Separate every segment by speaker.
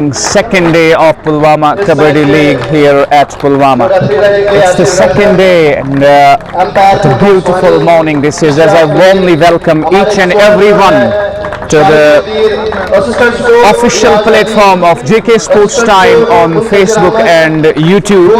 Speaker 1: Second day of Pulwama Kabaddi League here at Pulwama. It's the second day and it's a beautiful morning this is, as I warmly welcome each and everyone to the official platform of JK Sports Time on Facebook and YouTube.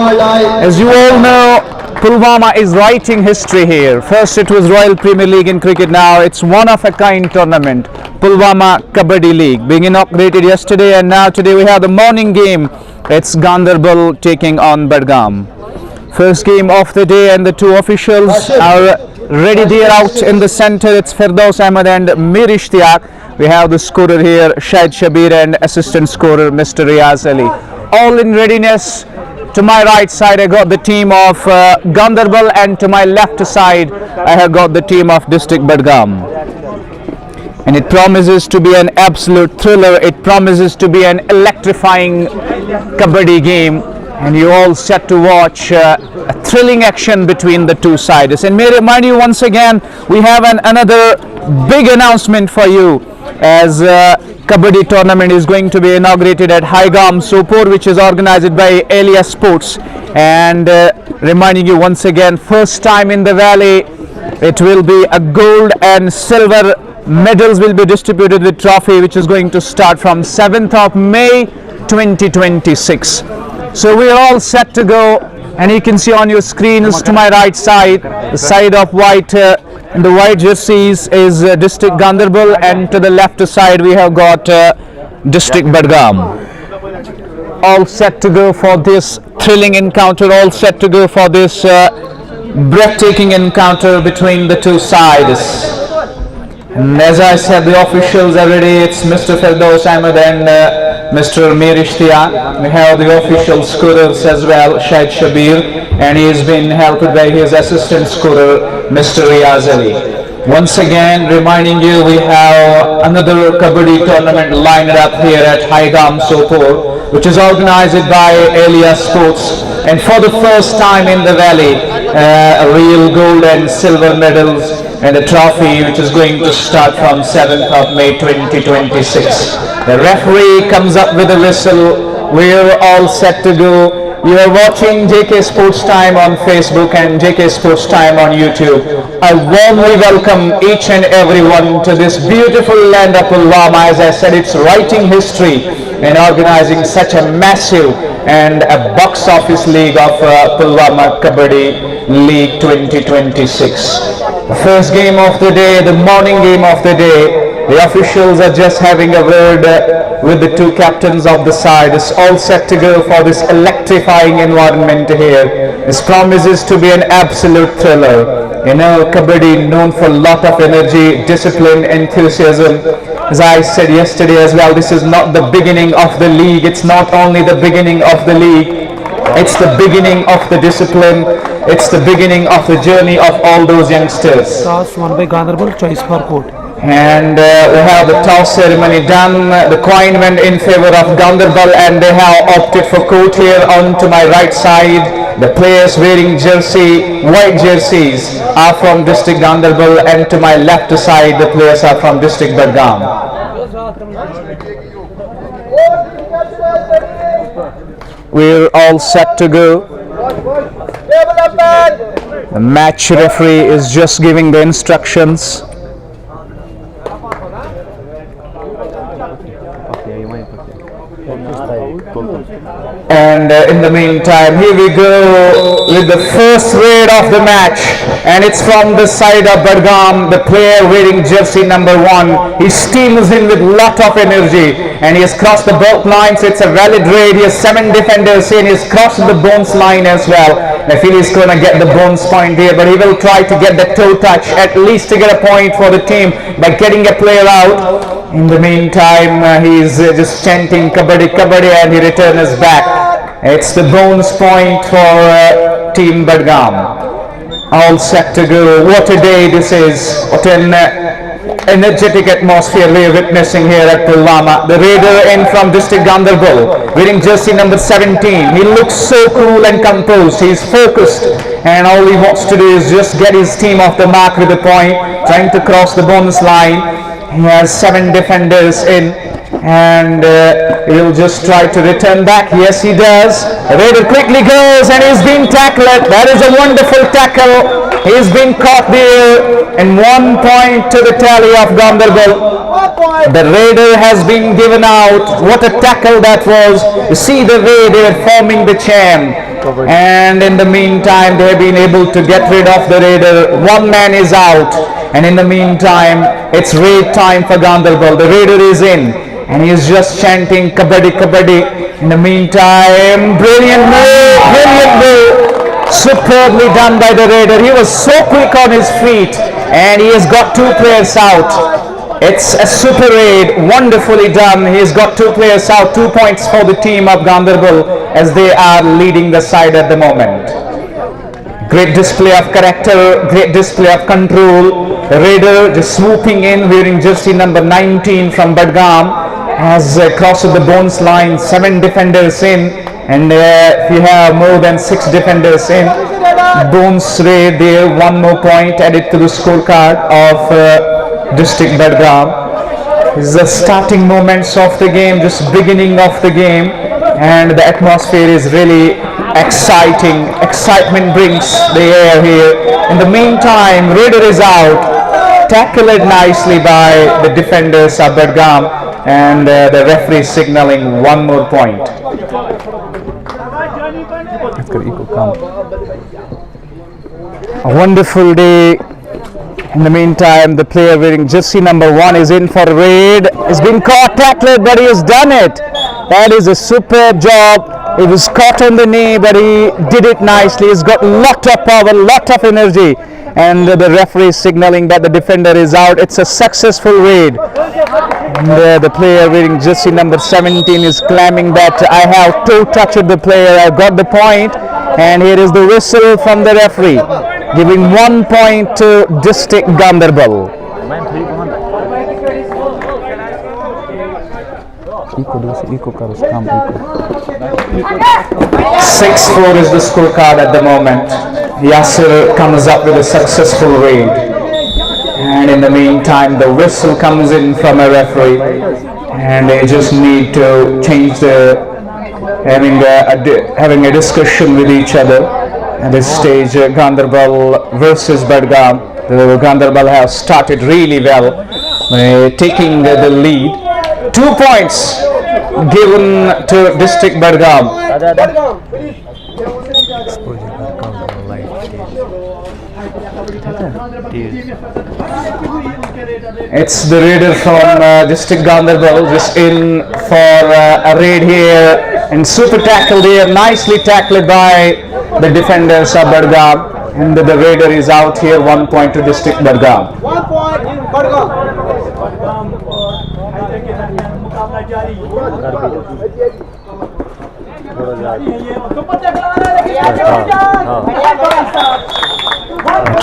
Speaker 1: As you all know, Pulwama is writing history here. First it was Royal Premier League in cricket, now it's one-of-a-kind tournament, Pulwama Kabaddi League, being inaugurated yesterday, and now today we have the morning game. It's Ganderbal taking on Budgam. First game of the day, and the two officials are ready there out in the center. It's Firdaus Ahmed and Mir Ishtiyaq. We have the scorer here, Shahid Shabir, and assistant scorer, Mr. Riaz Ali. All in readiness. To my right side I got the team of Ganderbal, and to my left side I have got the team of District Budgam. And it promises to be an absolute thriller. It promises to be an electrifying kabaddi game, and you all set to watch a thrilling action between the two sides. And may I remind you once again, we have another big announcement for you, as Kabaddi tournament is going to be inaugurated at Haigam Sopor, which is organized by Elia Sports. And reminding you once again, first time in the valley, it will be a gold and silver medals will be distributed with trophy, which is going to start from 7th of May 2026. So we are all set to go, and you can see on your screens to my right side, the side of white in the white jerseys is District Ganderbal, and to the left side we have got District Budgam. All set to go for this thrilling encounter, all set to go for this breathtaking encounter between the two sides. And as I said, the officials are ready. It's Mr. Firdaus Ahmed and Mr. Mir Ishtiyaq. We have the official scorers as well, Shahid Shabir, and he has been helped by his assistant scorer, Mr. Riaz Ali. Once again, reminding you, we have another Kabaddi tournament lined up here at Haigam Sopor, which is organized by Elia Sports, and for the first time in the valley, real gold and silver medals and a trophy, which is going to start from 7th of May 2026. The referee comes up with a whistle. We're all set to go. You are watching JK Sports Time on Facebook and JK Sports Time on YouTube. I warmly welcome each and everyone to this beautiful land of Pulwama. As I said, it's writing history in organizing such a massive and a box office league of Pulwama Kabaddi League 2026. The first game of the day, the morning game of the day. The officials are just having a word with the two captains of the side. It's all set to go for this electrifying environment here. This promises to be an absolute thriller. You know, Kabaddi known for a lot of energy, discipline, enthusiasm. As I said yesterday as well, this is not the beginning of the league. It's not only the beginning of the league, it's the beginning of the discipline. It's the beginning of the journey of all those youngsters.
Speaker 2: Toss won by Ganderbal, choice for court.
Speaker 1: And we have the toss ceremony done. The coin went in favor of Ganderbal, and they have opted for court here. On to my right side, the players wearing white jerseys are from District Ganderbal, and to my left side the players are from District Budgam. We're all set to go. The match referee is just giving the instructions. And in the meantime, here we go with the first raid of the match, and it's from the side of Budgam. The player wearing jersey number 1, he steams in with lot of energy, and he has crossed the both lines. It's a valid raid. He has 7 defenders in. He has crossed the bones line as well. I feel he's going to get the bones point here, but he will try to get the toe touch, at least to get a point for the team by getting a player out. In the meantime, he's just chanting Kabaddi, Kabaddi, and he returns back. It's the bonus point for Team Budgam. All set to go. What a day this is. What an energetic atmosphere we are witnessing here at Pulwama. The raider in from District Ganderbal, wearing jersey number 17. He looks so cool and composed. He's focused, and all he wants to do is just get his team off the mark with a point, trying to cross the bonus line. He has 7 defenders in. and he'll just try to return back. Yes, he does. Raider quickly goes and he's been tackled. That is a wonderful tackle. He's been caught there, and 1 point to the tally of Ganderbal. The Raider has been given out. What a tackle that was. You see the way they're forming the chain, and in the meantime they have been able to get rid of the Raider. One man is out, and in the meantime it's raid time for Ganderbal. The Raider is in, and he is just chanting Kabaddi, Kabaddi. In the meantime, brilliant move, superbly done by the Raider. He was so quick on his feet, and he has got 2 players out. It's a super raid, wonderfully done. He's got 2 players out, 2 points for the team of Ganderbal as they are leading the side at the moment. Great display of character, great display of control. The Raider just swooping in, wearing jersey number 19 from Badgam, has crossed the bones line. 7 defenders in, and if you have more than 6 defenders in, bones raid there. 1 more point added to the scorecard of District Badgam. This is the starting moments of the game, just beginning of the game, and the atmosphere is really exciting. Excitement brings the air here. In the meantime, Raider is out, tackled nicely by the defenders of Badgam, and the referee signaling 1 more point. A wonderful day. In the meantime, the player wearing jersey number 1 is in for a raid. He's been caught, tackled, but he has done it. That is a superb job. He was caught on the knee, but he did it nicely. He's got lot of power, lot of energy, and the referee is signaling that the defender is out. It's a successful raid. And, the player wearing jersey number 17 is claiming that I have toe touched the player. I got the point, and here is the whistle from the referee, giving 1 point to District Ganderbal. 6-4 is the scorecard at the moment. Yasser comes up with a successful raid, and in the meantime the whistle comes in from a referee, and they just need to change the having a discussion with each other. At this stage, Ganderbal versus Badgam. Ganderbal has started really well, taking the lead. 2 points given to District Badgam. It's the Raider from District Ganderbal just in for a raid here, and super tackle there, nicely tackled by the defenders of Badgam, and the Raider is out here. 1 point to District Badgam.
Speaker 3: 1 point in Badgam.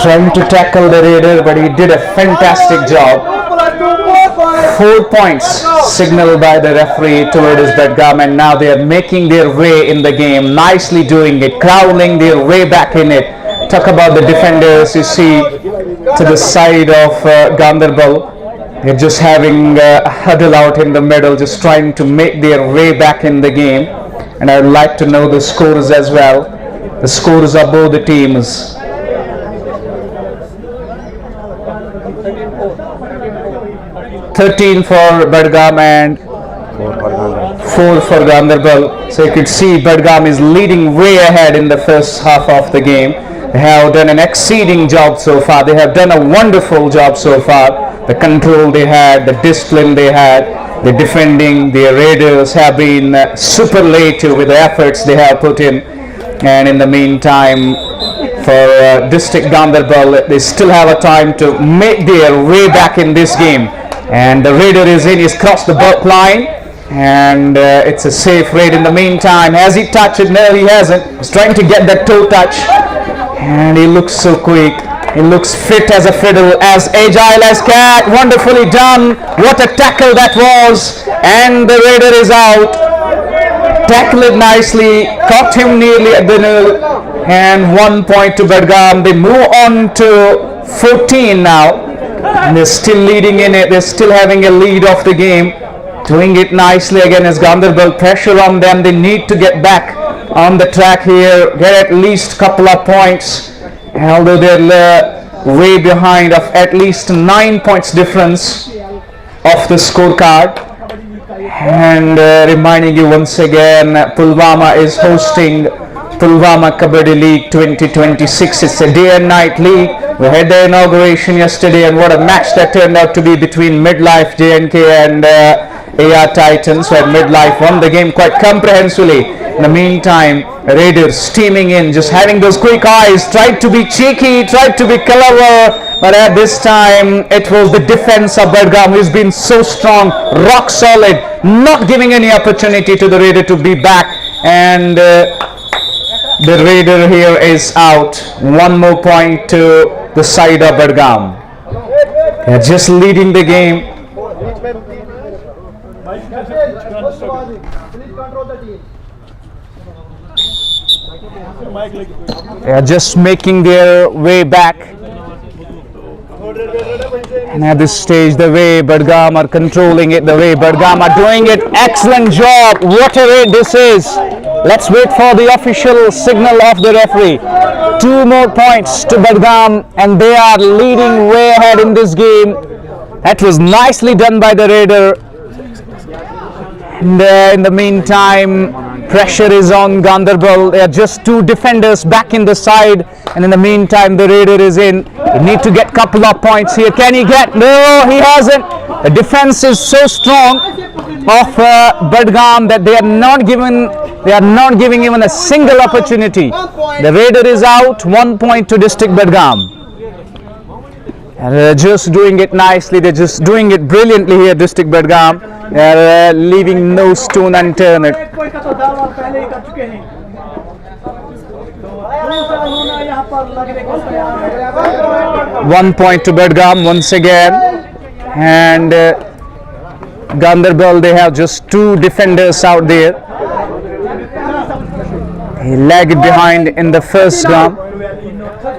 Speaker 1: Trying to tackle the Raider, but he did a fantastic job. 4 points signaled by the referee towards Badgam, and now they are making their way in the game, nicely doing it, crawling their way back in it. Talk about the defenders, you see to the side of Ganderbal. They're just having a huddle out in the middle, just trying to make their way back in the game. And I would like to know the scores as well. The scores of both the teams. 13 for Badgam and 4 for Ganderbal. So you could see Badgam is leading way ahead in the first half of the game. They have done an exceeding job so far. They have done a wonderful job so far. The control they had, the discipline they had, the defending, the Raiders have been superlative with the efforts they have put in. And in the meantime, for District Ganderbal, they still have a time to make their way back in this game. And the Raider is in, he's crossed the back line, and it's a safe raid. In the meantime, has he touched it? No, he hasn't. He's trying to get that toe touch, and he looks so quick. He looks fit as a fiddle, as agile as cat. Wonderfully done. What a tackle that was. And the Raider is out. Tackled nicely, caught him nearly at the nil, and 1 point to Badgam. They move on to 14 now, and they're still leading in it. They're still having a lead of the game. doing it nicely again as Ganderbal. Pressure on them, they need to get back on the track here, get at least couple of points, although they're way behind of at least 9 points difference of the scorecard. And reminding you once again, Pulwama is hosting Pulwama Kabaddi League 2026. It's a day and night league. We had the inauguration yesterday, and what a match that turned out to be between Midlife J&K and AR Titans, where Midlife won the game quite comprehensively. In the meantime, Raiders steaming in, just having those quick eyes, tried to be cheeky, tried to be clever, but at this time it was the defense of Badgam who's been so strong, rock solid, not giving any opportunity to the Raider to be back, and the Raider here is out. One more point to the side of Badgam. They're just leading the game. They are just making their way back, and at this stage the way Badgam are controlling it, the way Badgam are doing it, excellent job. What a raid this is. Let's wait for the official signal of the referee. 2 more points to Badgam, and they are leading way ahead in this game. That was nicely done by the Raider. And in the meantime, pressure is on Ganderbal. There are just 2 defenders back in the side, and in the meantime the Raider is in. They need to get couple of points here. Can he get? No, he hasn't. The defense is so strong of Badgam that they are not giving even a single opportunity. The Raider is out. 1 point to District Badgam. And they're just doing it nicely. They're just doing it brilliantly here, District Badgam. They're leaving no stone unturned. 1 point to Badgam once again, and Ganderbal, they have just 2 defenders out there. He lagged behind in the first round,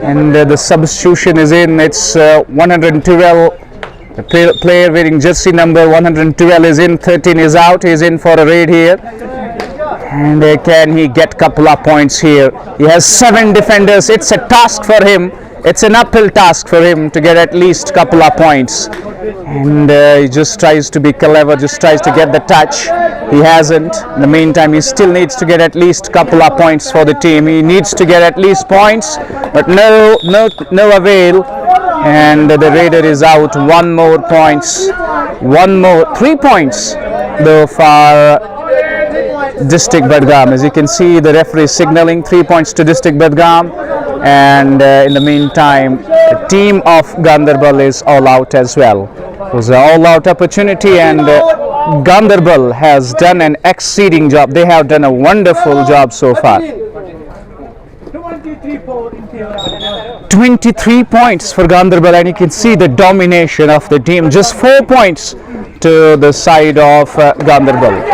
Speaker 1: and the substitution is in. It's 112. The player wearing jersey number 112 is in. 13 is out. He is in for a raid here. And can he get couple of points here? He has 7 defenders. It's a task for him. It's an uphill task for him to get at least couple of points. And he just tries to be clever, just tries to get the touch. He hasn't. In the meantime, he still needs to get at least couple of points for the team. He needs to get at least points, but no avail. And the Raider is out. 1 more points. 3 points though for District Badgam. As you can see, the referee is signaling 3 points to District Badgam, and in the meantime the team of Ganderbal is all out as well. It was an all out opportunity, and Ganderbal has done an exceeding job. They have done a wonderful job so far. 23 points for Ganderbal, and you can see the domination of the team. Just 4 points to the side of Ganderbal.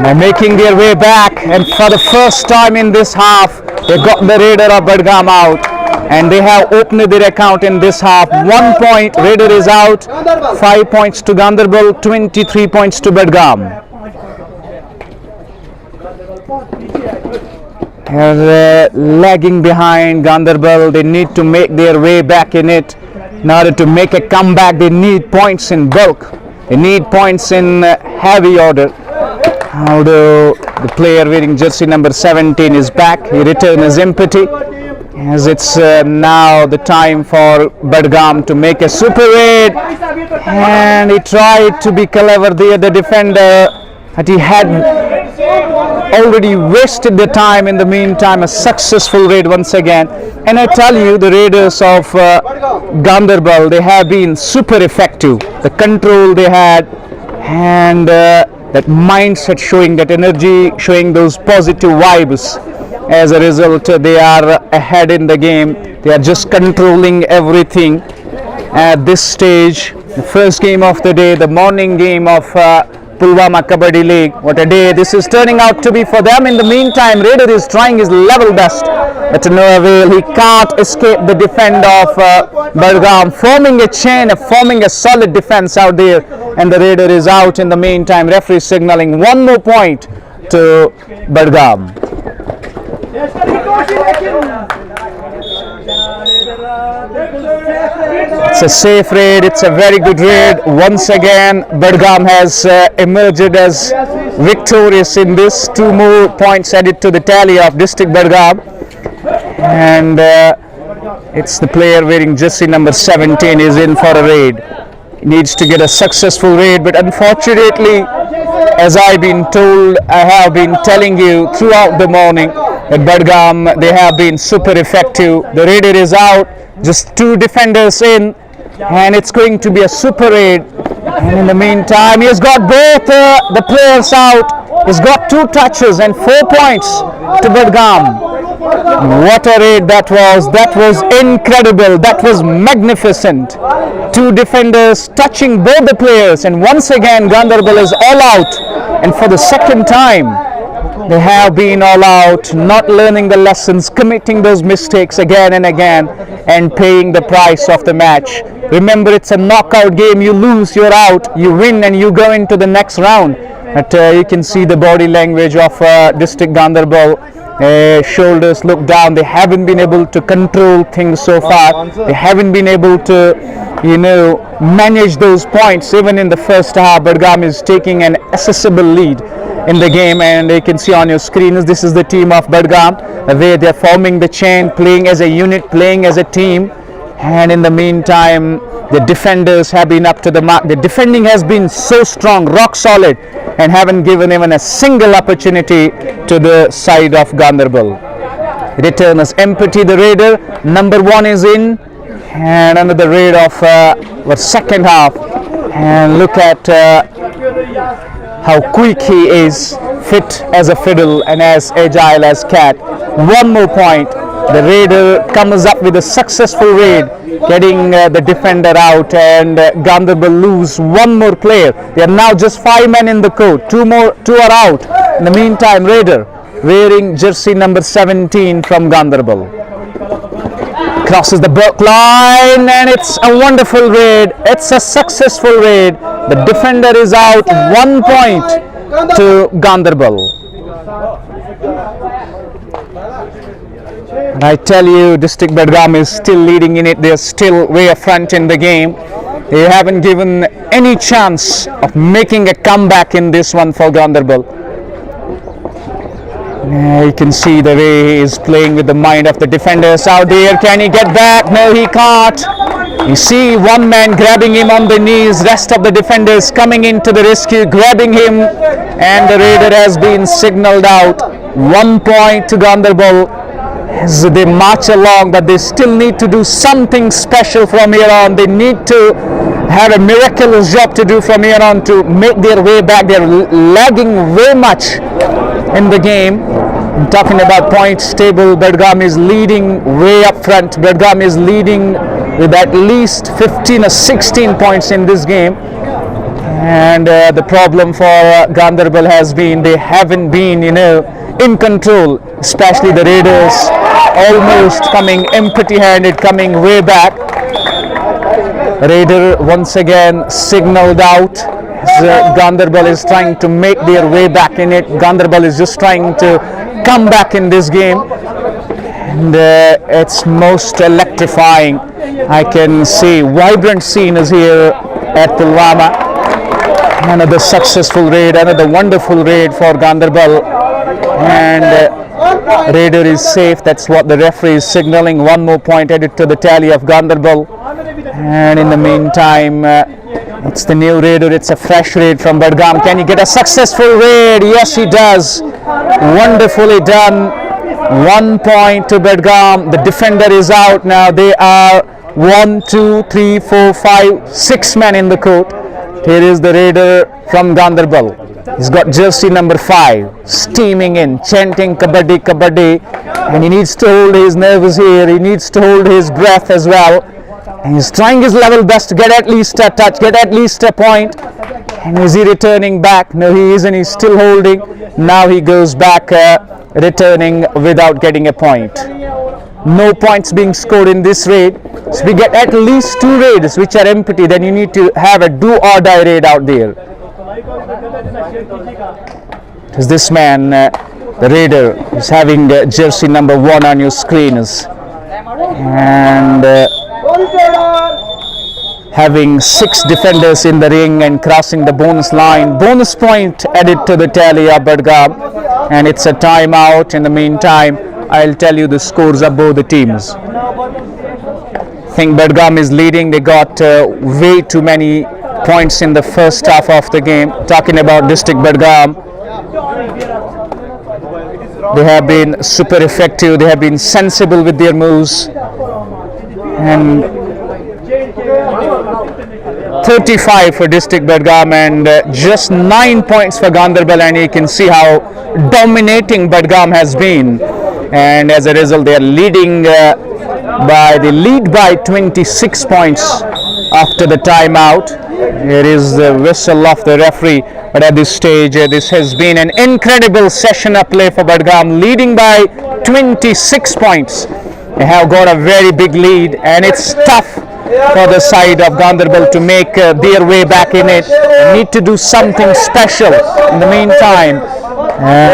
Speaker 1: They're making their way back, and for the first time in this half they got the Raider of Badgam out, and they have opened their account in this half. 1 point, Raider is out. 5 points to Ganderbal, 23 points to Badgam. They're lagging behind Ganderbal. They need to make their way back in it. In order to make a comeback, they need points in bulk. They need points in heavy order. Although the player wearing jersey number 17 is back, he returned his empty, as it's now the time for Badgam to make a super raid, and he tried to be clever there, the defender, but he had already wasted the time. In the meantime, a successful raid once again, and I tell you, the Raiders of Ganderbal, they have been super effective. The control they had, and that mindset, showing that energy, showing those positive vibes. As a result, they are ahead in the game. They are just controlling everything at this stage. The first game of the day, the morning game of Pulwama Kabaddi League. What a day this is turning out to be for them. In the meantime, Raider is trying his level best, but to no avail. He can't escape the defend of Budgam, forming a chain, forming a solid defense out there, and the Raider is out. In the meantime, referee signaling one more point to Budgam. It's a safe raid, it's a very good raid. Once again, Budgam has emerged as victorious in this. 2 more points added to the tally of District Budgam. And it's the player wearing jersey number 17 is in for a raid. He needs to get a successful raid, but unfortunately, as I've been told, I have been telling you throughout the morning that Budgam, they have been super effective. The raider is out, just 2 defenders in, and it's going to be a super raid. And in the meantime, he has got both the players out. He's got 2 touches and 4 points to Budgam. What a raid that was. That was incredible. That was magnificent. 2 defenders touching both the players, and once again Ganderbal is all out, and for the second time they have been all out, not learning the lessons, committing those mistakes again and again, and paying the price of the match. Remember, it's a knockout game. You lose, you're out. You win and you go into the next round. But you can see the body language of District Ganderbal. Shoulders look down. They haven't been able to control things so far. They haven't been able to, manage those points. Even in the first half, Budgam is taking an accessible lead in the game, and you can see on your screens, this is the team of Budgam, the way they're forming the chain, playing as a unit, playing as a team. And in the meantime, the defenders have been up to the mark. The defending has been so strong, rock solid, and haven't given even a single opportunity to the side of Ganderbal. Return is empty. The raider number 1 is in, and another raid of the second half. And look at how quick he is, fit as a fiddle and as agile as cat. 1 more point. The raider comes up with a successful raid, getting the defender out, and Ganderbal lose 1 more player. They are now just 5 men in the court. 2 are out. In the meantime, Raider wearing jersey number 17 from Ganderbal crosses the back line, and it's a wonderful raid. It's a successful raid. The defender is out. 1 point to Ganderbal. And I tell you, District Budgam is still leading in it. They're still way up front in the game. They haven't given any chance of making a comeback in this one for Ganderbal. You can see the way he is playing with the mind of the defenders out there. Can he get back? No, he can't. You see 1 man grabbing him on the knees, rest of the defenders coming into the rescue, grabbing him, and the raider has been signaled out. 1 point to Ganderbal as they march along, but they still need to do something special from here on. They need to have a miraculous job to do from here on to make their way back. They're lagging way much in the game. I'm talking about points table. Budgam is leading way up front. Budgam is leading with at least 15 or 16 points in this game. And the problem for Ganderbal has been they haven't been, in control, especially the Raiders, almost coming empty-handed, coming way back. Raider once again signaled out as Ganderbal is trying to make their way back in it. Ganderbal is just trying to come back in this game, and it's most electrifying. I can see vibrant scene is here at Pulwama. Another successful raid, another wonderful raid for Ganderbal, and Raider is safe. That's what the referee is signaling. 1 more point added to the tally of Ganderbal. And in the meantime, it's the new Raider. It's a fresh raid from Budgam. Can he get a successful raid? Yes, he does. Wonderfully done. 1 point to Budgam. The defender is out now. They are 1, 2, 3, 4, 5, 6 men in the court. Here is the Raider from Ganderbal. He's got jersey number 5, steaming in, chanting Kabaddi, Kabaddi, and he needs to hold his nerves here. He needs to hold his breath as well. And he's trying his level best to get at least a touch, get at least a point. And is he returning back? No, he isn't. He's still holding. Now he goes back, returning without getting a point. No points being scored in this raid. So we get at least 2 raids which are empty. Then you need to have a do or die raid out there. Because this man, the raider, is having jersey number 1 on your screens. And having 6 defenders in the ring and crossing the bonus line. Bonus point added to the tally of Budgam, and it's a timeout. In the meantime, I'll tell you the scores of both the teams. I think Budgam is leading. They got way too many points in the first half of the game. Talking about District Budgam, they have been super effective. They have been sensible with their moves. And 35 for District Budgam and just 9 points for Ganderbal, and you can see how dominating Budgam has been, and as a result they are leading by 26 points after the timeout. Here is the whistle of the referee, but at this stage this has been an incredible session of play for Budgam, leading by 26 points. They have got a very big lead, and it's tough for the side of Ganderbal to make their way back in it. They need to do something special. In the meantime,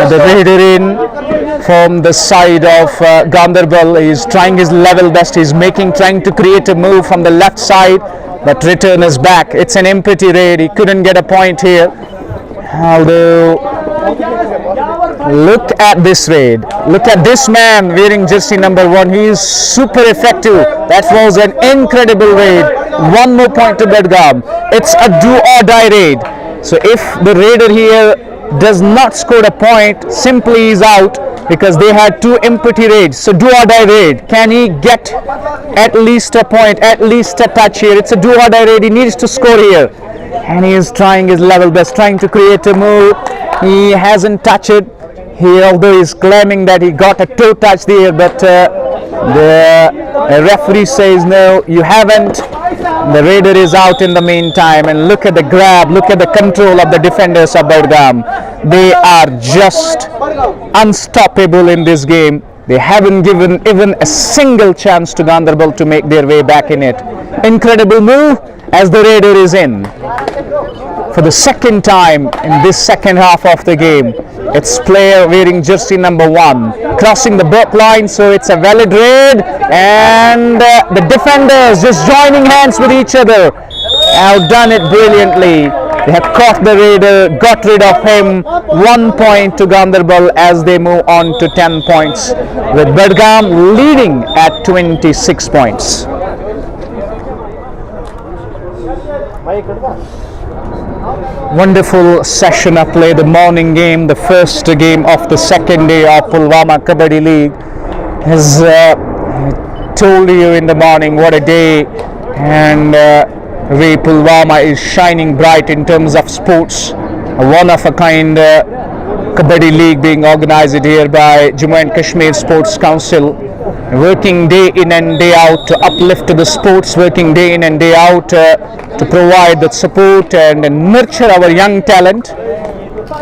Speaker 1: the raider in from the side of Ganderbal is trying his level best. He's trying to create a move from the left side, but return is back. It's an empty raid. He couldn't get a point here. Although, look at this raid. Look at this man wearing jersey number 1. He is super effective. That was an incredible raid. 1 more point to Budgam. It's a do or die raid. So if the raider here does not score a point, simply is out, because they had 2 empty raids. So do or die raid. Can he get at least a point, at least a touch here? It's a do or die raid. He needs to score here. And he is trying his level best, trying to create a move. He hasn't touched it. He, although he's claiming that he got a toe touch there, but the referee says no, you haven't. The raider is out in the meantime, and look at the grab, look at the control of the defenders of Budgam. They are just unstoppable in this game. They haven't given even a single chance to Ganderbal to make their way back in it. Incredible move as the raider is in for the second time in this second half of the game. It's player wearing jersey number 1 crossing the back line, so it's a valid raid, and the defenders just joining hands with each other have done it brilliantly. They have caught the raider, got rid of him. 1 point to Ganderbal as they move on to 10 points, with Budgam leading at 26 points. Wonderful session of play, the morning game, the first game of the second day of Pulwama Kabaddi League. As told you in the morning, what a day, and way Pulwama is shining bright in terms of sports. A one-of-a-kind Kabaddi League being organized here by Jammu and Kashmir Sports Council, working day in and day out to uplift the sports, working day in and day out to provide the support and nurture our young talent.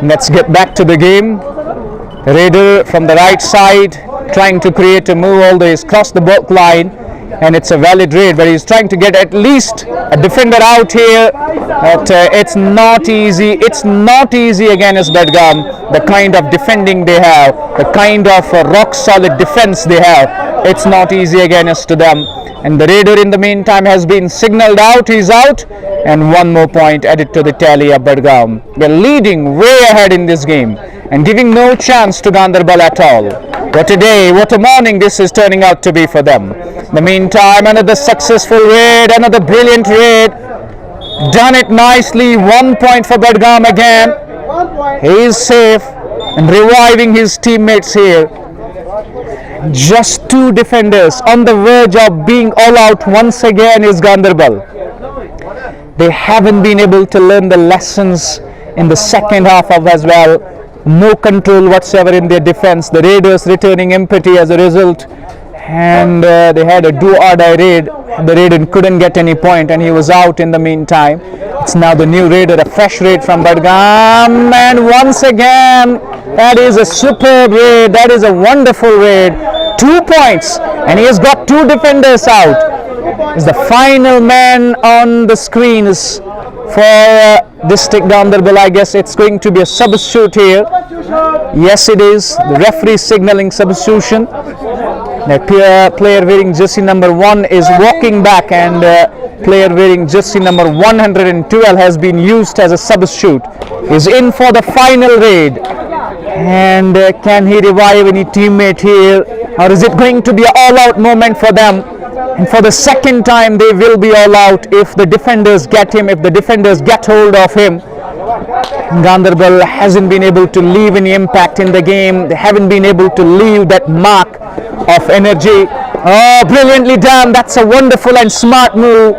Speaker 1: Let's get back to the game. The raider from the right side trying to create a move, although he's crossed the back line, and it's a valid raid, but he's trying to get at least a defender out here. But it's not easy. It's not easy against Budgam. The kind of defending they have, the kind of rock solid defense they have, it's not easy against them. And the raider in the meantime has been signaled out. He's out, and 1 more point added to the tally of Budgam. They're leading way ahead in this game and giving no chance to Ganderbal at all. What a day, what a morning this is turning out to be for them. In the meantime, another successful raid, another brilliant raid. Done it nicely. 1 point for Budgam again. He is safe and reviving his teammates here. Just 2 defenders on the verge of being all out once again is Ganderbal. They haven't been able to learn the lessons in the second half of as well. No control whatsoever in their defense. The raiders returning empty as a result. and they had a do-or-die raid. The raider couldn't get any point and he was out in the meantime. It's now the new raider, a fresh raid from Budgam, and once again that is a superb raid, that is a wonderful raid. 2 points, and he has got 2 defenders out. Is the final man on the screens for District Ganderbal. I guess it's going to be a substitute here. Yes, it is. The referee signaling substitution. The player wearing jersey number 1 is walking back, and player wearing jersey number 112 has been used as a substitute. Is in for the final raid, and can he revive any teammate here, or is it going to be an all-out moment for them? And for the second time they will be all out if the defenders get him, if the defenders get hold of him. Ganderbal hasn't been able to leave any impact in the game. They haven't been able to leave that mark of energy. Oh, brilliantly done. That's a wonderful and smart move.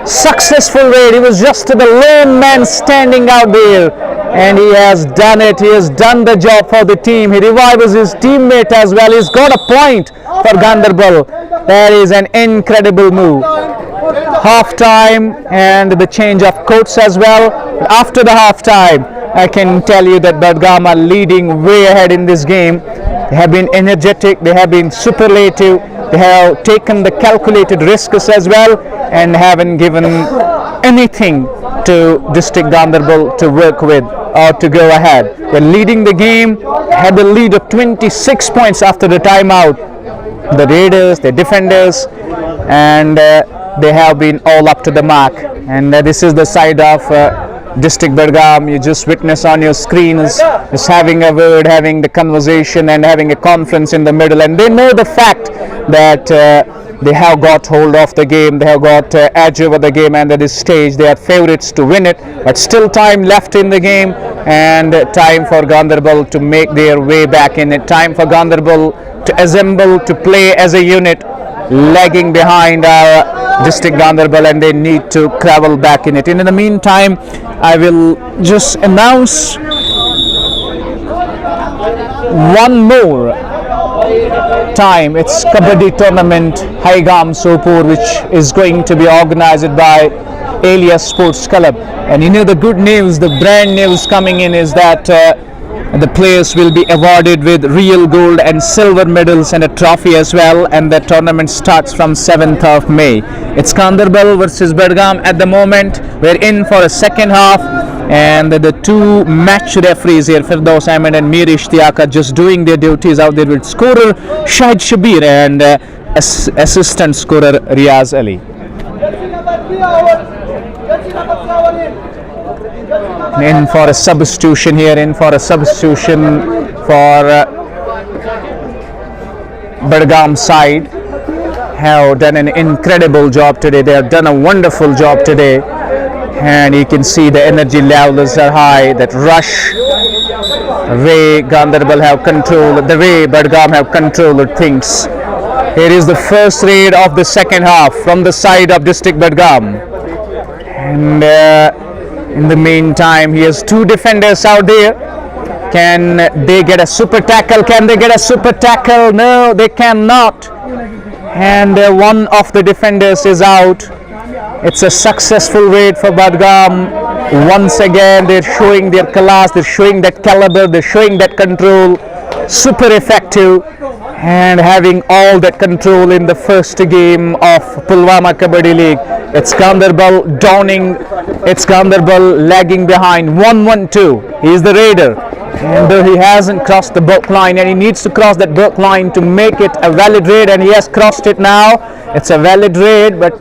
Speaker 1: Successful raid. He was just the lone man standing out there, and he has done it. He has done the job for the team. He revives his teammate as well. He's got a point for Ganderbal. That is an incredible move. Half time and the change of coach as well. After the half time, I can tell you that Budgam are leading way ahead in this game. They have been energetic, they have been superlative, they have taken the calculated risks as well, and haven't given anything to District Ganderbal to work with or to go ahead. They're leading the game, had a lead of 26 points after the timeout. The raiders, the defenders, and they have been all up to the mark. And this is the side of District Budgam. You just witness on your screens, just having a word, having the conversation, and having a conference in the middle. And they know the fact that they have got hold of the game, they have got edge over the game, and at this stage they are favourites to win it. But still time left in the game, and time for Ganderbal to make their way back in it. Time for Ganderbal to assemble, to play as a unit, lagging behind our District Ganderbal, and they need to travel back in it. And in the meantime, I will just announce one more time. It's Kabaddi tournament Haigam Sopur, which is going to be organized by Alias Sports Club. And you know, the good news, the brand news coming in is that the players will be awarded with real gold and silver medals and a trophy as well, and the tournament starts from 7th of May. It's Ganderbal versus Budgam at the moment. We're in for a second half, and the 2 match referees here, Firdaus Ahmed and Mir Ishtiaq, are just doing their duties out there with scorer Shahid Shabir and assistant scorer Riaz Ali. In for a substitution here, in for a substitution for Budgam side. Have done an incredible job today. They have done a wonderful job today, and you can see the energy levels are high. That rush, the way Ganderbal have controlled, the way Budgam have controlled things. Here is the first raid of the second half from the side of District Budgam, and in the meantime, he has 2 defenders out there. Can they get a super tackle? Can they get a super tackle? No, they cannot. And one of the defenders is out. It's a successful raid for Budgam. Once again, they're showing their class, they're showing that caliber, they're showing that control. Super effective, and having all that control in the first game of Pulwama Kabaddi League. It's Ganderbal downing, it's Ganderbal lagging behind 1-1-2. He's the raider, and he hasn't crossed the back line, and he needs to cross that back line to make it a valid raid, and he has crossed it now. It's a valid raid, but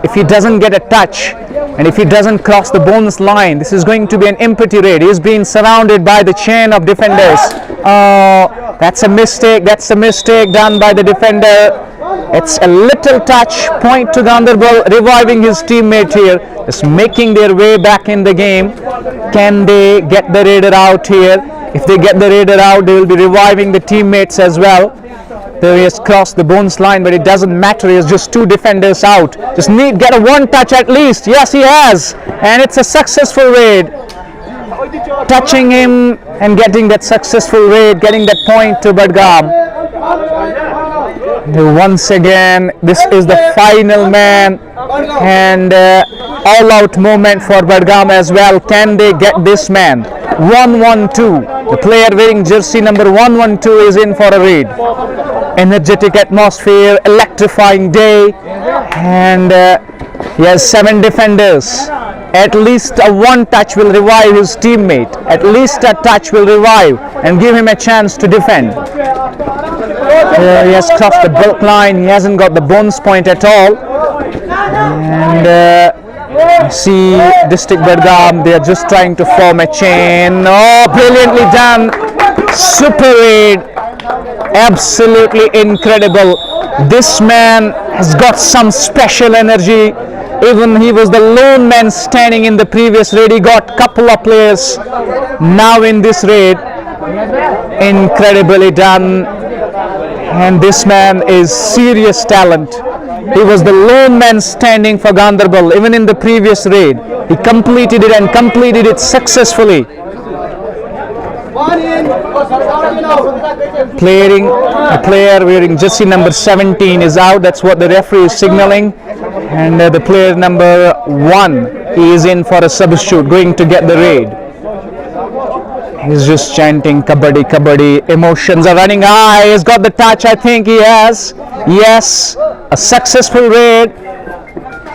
Speaker 1: if he doesn't get a touch, and if he doesn't cross the bonus line, this is going to be an empty raid. He's being surrounded by the chain of defenders. Oh, that's a mistake. That's a mistake done by the defender. It's a little touch, point to Ganderbal, reviving his teammate here, just making their way back in the game. Can they get the raider out here? If they get the raider out, they will be reviving the teammates as well. There he has crossed the bonus line, but it doesn't matter. He has just 2 defenders out. Just get a 1 touch at least. Yes, he has, and it's a successful raid. Touching him and getting that successful raid, getting that point to Budgam. Once again, this is the final man, and all-out moment for Badgam as well. Can they get this man? 112. The player wearing jersey number 112 is in for a raid. Energetic atmosphere, electrifying day, and he has 7 defenders. At least a one touch will revive his teammate. At least a touch will revive and give him a chance to defend. He has crossed the bulk line. He hasn't got the bonus point at all. And see District Badgam, they are just trying to form a chain. Oh, brilliantly done. Super raid. Absolutely incredible. This man has got some special energy. Even he was the lone man standing in the previous raid. He got couple of players now in this raid. Incredibly done. And this man is serious talent. He was the lone man standing for Ganderbal even in the previous raid. He completed it and completed it successfully. A player wearing jersey number 17 is out. That's what the referee is signaling. And the player number 1, he is in for a substitute, going to get the raid. He's just chanting Kabaddi, Kabaddi. Emotions are running high. He's got the touch, I think he has. Yes, a successful raid.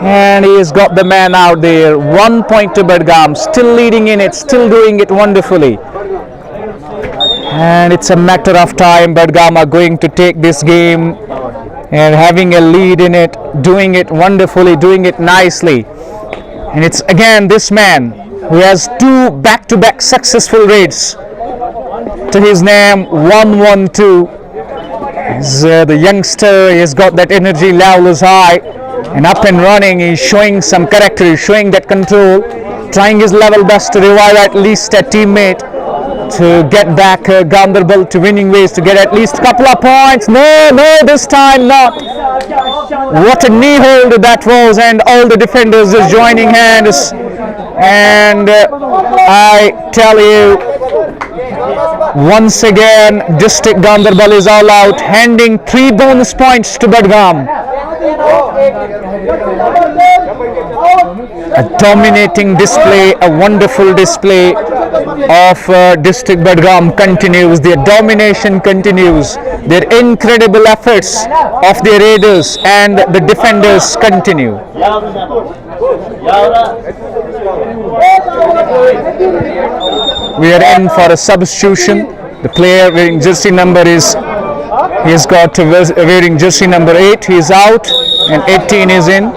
Speaker 1: And he has got the man out there. 1 point to Badgam, still leading in it, still doing it wonderfully. And it's a matter of time. Badgam are going to take this game and having a lead in it, doing it wonderfully, doing it nicely. And it's again this man who has 2 back-to-back successful raids to his name. 112. The youngster, he has got that energy level is high and up and running. He's showing some character, he's showing that control, trying his level best to revive at least a teammate, to get back Ganderbal to winning ways, to get at least a couple of points. No, this time not. What a knee hold that was, and all the defenders is joining hands. And I tell you, once again, District Ganderbal is all out, handing 3 bonus points to Badgam. A dominating display, a wonderful display of District Badgam continues. Their domination continues. Their incredible efforts of their raiders and the defenders continue. We are in for a substitution. The player wearing jersey number is, he's got wearing jersey number 8. He is out and 18 is in.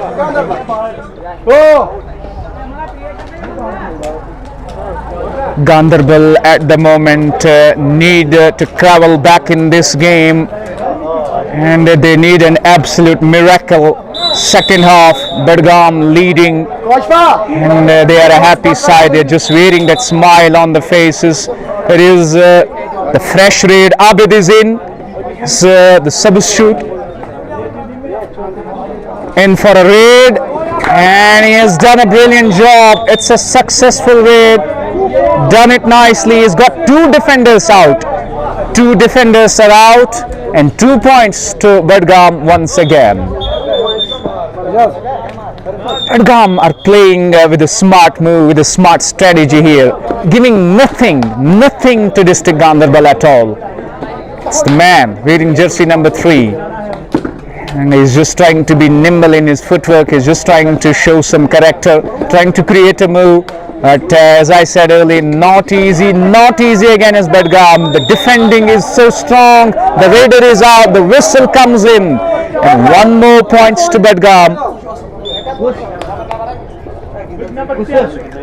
Speaker 1: Ganderbal at the moment need to travel back in this game, and they need an absolute miracle. Second half, Badgam leading, and they are a happy side. They're just wearing that smile on the faces. It is the fresh raid. Abid is in. It's the substitute in for a raid, and he has done a brilliant job. It's a successful raid. Done it nicely. He's got 2 defenders out. 2 defenders are out, and 2 points to Badgam once again. Badgam are playing with a smart move, with a smart strategy here, giving nothing to District Ganderbal at all. It's the man wearing jersey number 3, and he's just trying to be nimble in his footwork. He's just trying to show some character, trying to create a move. But as I said earlier, not easy against Badgam. The defending is so strong. The raider is out. The whistle comes in, and 1 more points to Badgam.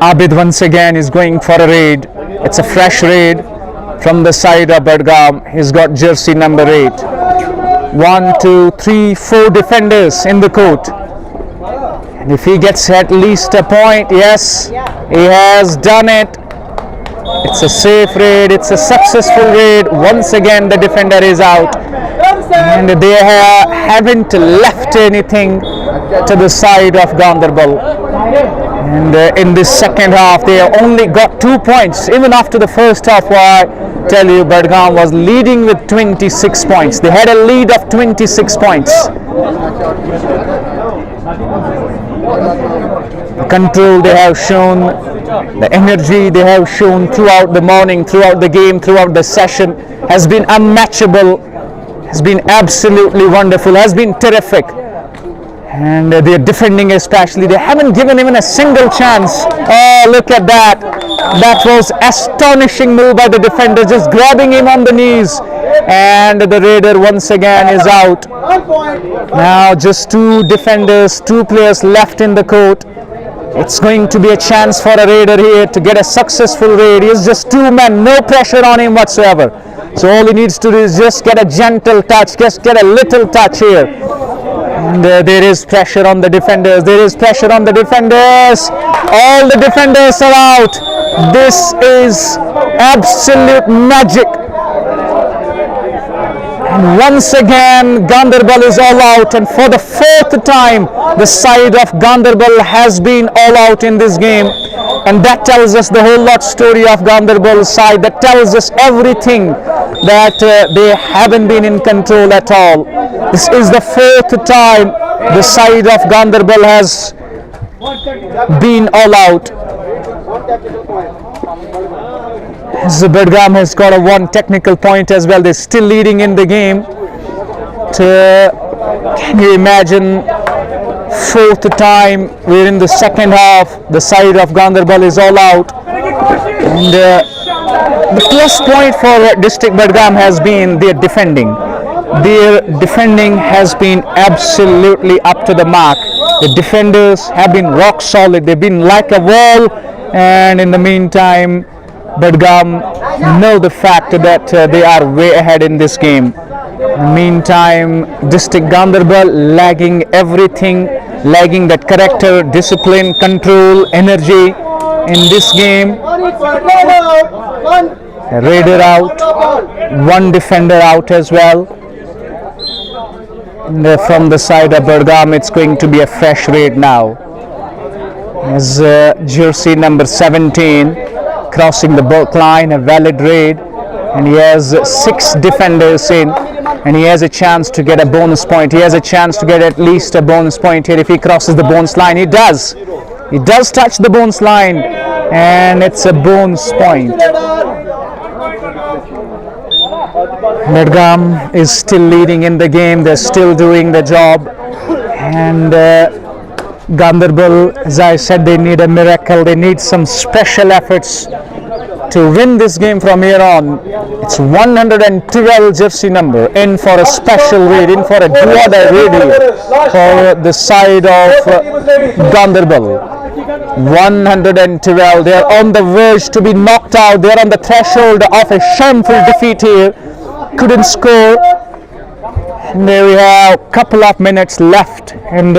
Speaker 1: Abid once again is going for a raid. It's a fresh raid from the side of Badgam. He's got jersey number 8. 1, 2, 3, 4 defenders in the court. And if he gets at least a point, yes, he has done it. It's a safe raid. It's a successful raid. Once again, the defender is out, and they haven't left anything to the side of Ganderbal. And in this second half, they only got 2 points. Even after the first half, I tell you, Budgam was leading with 26 points. They had a lead of 26 points. The control they have shown, the energy they have shown throughout the morning, throughout the game, throughout the session has been unmatchable, has been absolutely wonderful, has been terrific. And they're defending especially. They haven't given even a single chance. Oh, look at that. That was astonishing move by the defender, just grabbing him on the knees. And the Raider once again is out. Now just 2 defenders, 2 players left in the court. It's going to be a chance for a Raider here to get a successful raid. He's just 2 men, no pressure on him whatsoever. So all he needs to do is just get a gentle touch, just get a little touch here. And there is pressure on the defenders. There is pressure on the defenders. All the defenders are out. This is absolute magic. And once again, Ganderbal is all out. And for the 4th time, the side of Ganderbal has been all out in this game. And that tells us the whole lot story of Ganderbal's side. That tells us everything, that they haven't been in control at all. This is the 4th time the side of Ganderbal has been all out. Budgam has got a 1 technical point as well. They're still leading in the game. Can you imagine? 4th time, we're in the second half. The side of Ganderbal is all out. And the plus point for District Budgam has been their defending. Their defending has been absolutely up to the mark. The defenders have been rock solid. They've been like a wall. And in the meantime, Budgam know the fact that they are way ahead in this game. In the meantime, District Ganderbal lagging everything, lagging that character, discipline, control, energy in this game. A Raider out, 1 defender out as well. And from the side of Budgam, it's going to be a fresh raid now. As jersey number 17 crossing the back line, a valid raid, and he has 6 defenders in, and he has a chance to get a bonus point. He has a chance to get at least a bonus point here if he crosses the bonus line. He does. He does touch the bonus line, and it's a bonus point. Budgam is still leading in the game. They're still doing the job, and Ganderbal, as I said, they need a miracle. They need some special efforts to win this game from here on. It's 112 jersey number in for a special raid, in for a do-or-die raid here for the side of Ganderbal. 112. They are on the verge to be knocked out. They are on the threshold of a shameful defeat here. Couldn't score. And there we have a couple of minutes left, and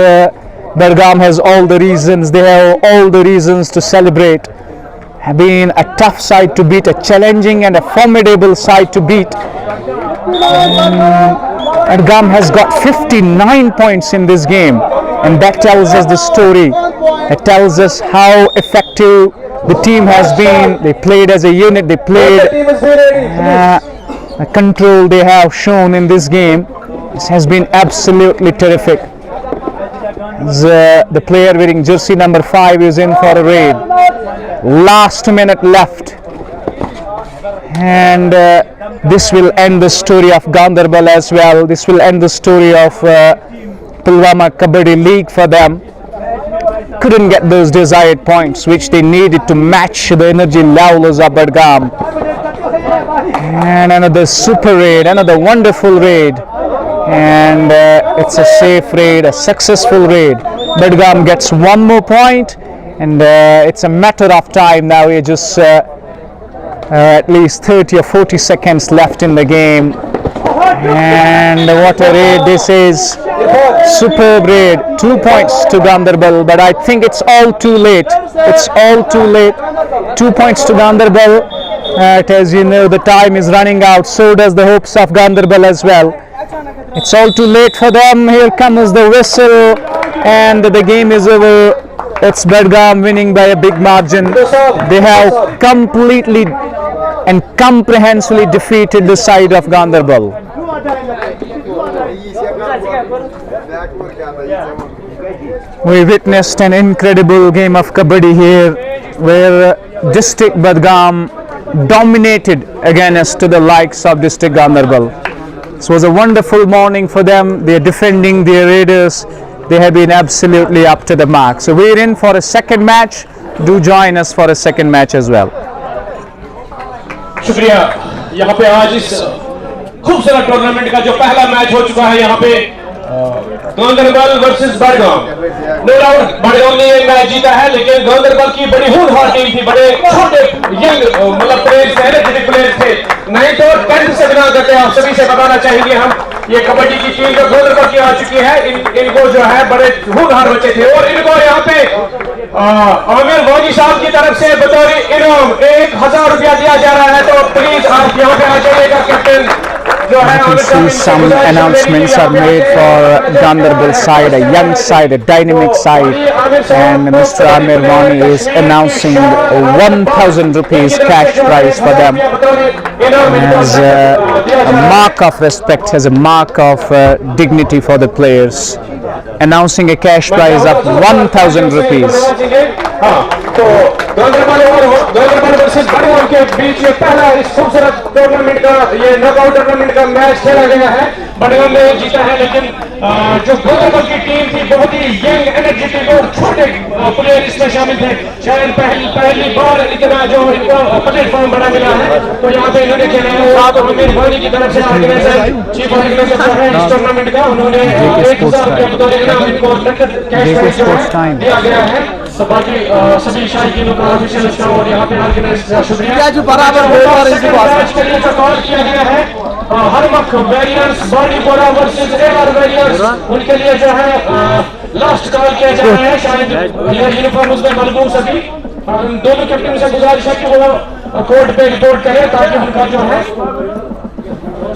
Speaker 1: Budgam has all the reasons. They have all the reasons to celebrate. Have been a tough side to beat, a challenging and a formidable side to beat. Budgam has got 59 points in this game, and that tells us the story. It tells us how effective the team has been. They played as a unit. They played the control they have shown in this game. This has been absolutely terrific. The player wearing jersey number 5 is in for a raid. Last minute left, and this will end the story of Ganderbal as well. This will end the story of Pulwama Kabaddi League for them. Couldn't get those desired points which they needed to match the energy levels of Budgam. And another super raid, another wonderful raid, and it's a safe raid, a successful raid. Budgam gets 1 more point, and it's a matter of time now. We're just at least 30 or 40 seconds left in the game, and what a raid this is. Superb raid. 2 points to Ganderbal, but I think it's all too late. It's all too late. 2 points to Ganderbal. As you know, the time is running out. So does the hopes of Ganderbal as well. It's all too late for them. Here comes the whistle, and the game is over. It's Bedgam winning by a big margin. They have completely and comprehensively defeated the side of Ganderbal. We witnessed an incredible game of Kabaddi here where District Bedgam dominated against the likes of District Ganderbal. This was a wonderful morning for them. They are defending their raiders. They have been absolutely up to the mark. So we're in for a second match. Do join us for a second match as well.
Speaker 3: शुक्रिया। यहाँ पे आज इस खूबसूरत tournament का जो पहला match हो चुका है यहाँ पे Ganderbal versus Budgam. No doubt Budgam ने ये मैच जीता है, लेकिन गांदरबल की बड़ी होनहार टीम थी, बड़े छोटे यंग मतलब प्लेयर्स थे, एनर्जेटिक प्लेयर्स थे। 9th और 10th से बिना करते आप सभी से बताना चाहेंगे हम, ये कबड्डी की टीम जो गांदरबल की आ चुकी है, इनको जो है बड़े होनहार बच्चे थे और इनको यहाँ पे आमिर वाजी साहब की तरफ से बतौर इनाम 1000 रुपया दिया जा रहा है। तो प्लीज आप यहाँ पे आ जाइएगा। कैप्टन जो है
Speaker 1: You can see some announcements are made for Ganderbal side, a young side, a dynamic side, and Mr. Amir Wani is announcing 1000 rupees cash prize for them as a mark of respect, as a mark of dignity for the players. Announcing a cash prize of 1000 rupees.
Speaker 3: तो Ganderbal versus Badgaon के बीच में पहला इस खूबसूरत tournament का ये knockout tournament का match खेला गया है। बड़गांव ने जीता है, लेकिन जो गांदरबल की टीम थी बहुत ही यंग एनर्जेटिक और छोटे प्लेयर इसमें शामिल थे। शायद पहली बार इतना जो इनको प्लेटफॉर्म बना मिला है, तो यहाँ पे इन्होंने खेला है। आमिर वानी की तरफ से ऑर्गेनाइजर चीफ ऑर्गेनाइजर जो है इस टूर्नामेंट का, उन्होंने 1000 रुपया बतौर इनाम इनको नकद कैश प्राइज जो है दिया गया है। तो बाकी सभी शायकीनों का ऑफिशियल का और यहाँ पे ऑर्गेनाइजर शुक्रिया। जो बराबर मैच के लिए जो कॉल किया गया है हर वक्त warriors Bandipora versus AR warriors, उनके लिए जो है लास्ट कॉल किया जा रहा है। शायद ये यूनिफॉर्म में मलबूस अभी दोनों कैप्टन से गुजारिश है कि वो कोर्ट पे रिपोर्ट करें ताकि उनका जो है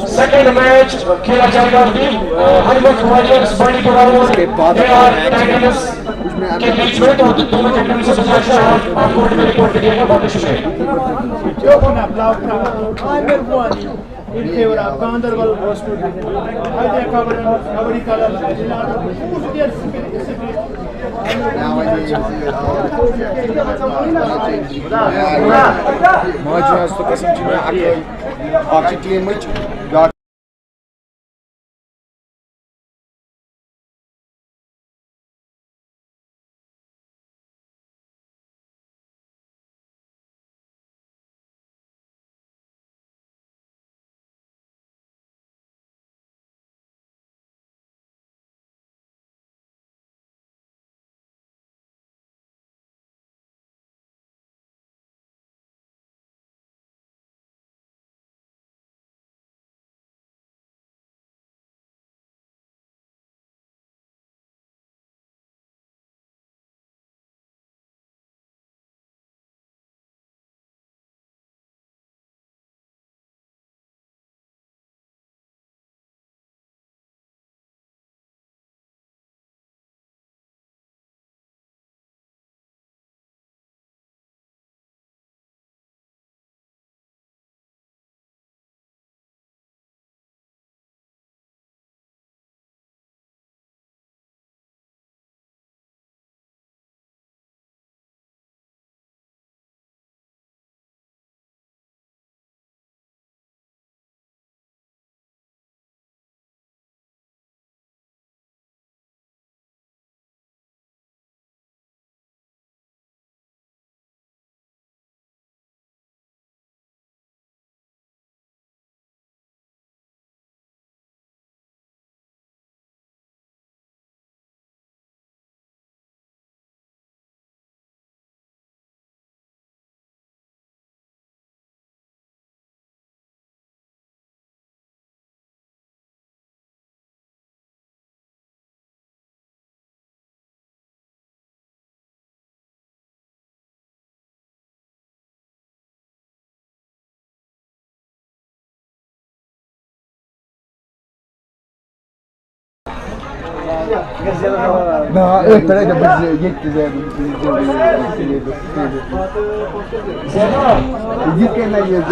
Speaker 3: सेकंड मैच खेला जाएगा। हर वक्त वॉरियर्स बांडीपोरा और एआर टाइटंस के बीच में, तो दोनों कैप्टन से गुजारिश है आप कोर्ट में रिपोर्ट करिएगा। बहुत शुक्रिया।
Speaker 4: In favor of Ganderbal was to I Kabaddi color.
Speaker 5: Молодец, только сантиметр. Акчи Não, eu peraí, depois jeito quiser. Diz quem é isso?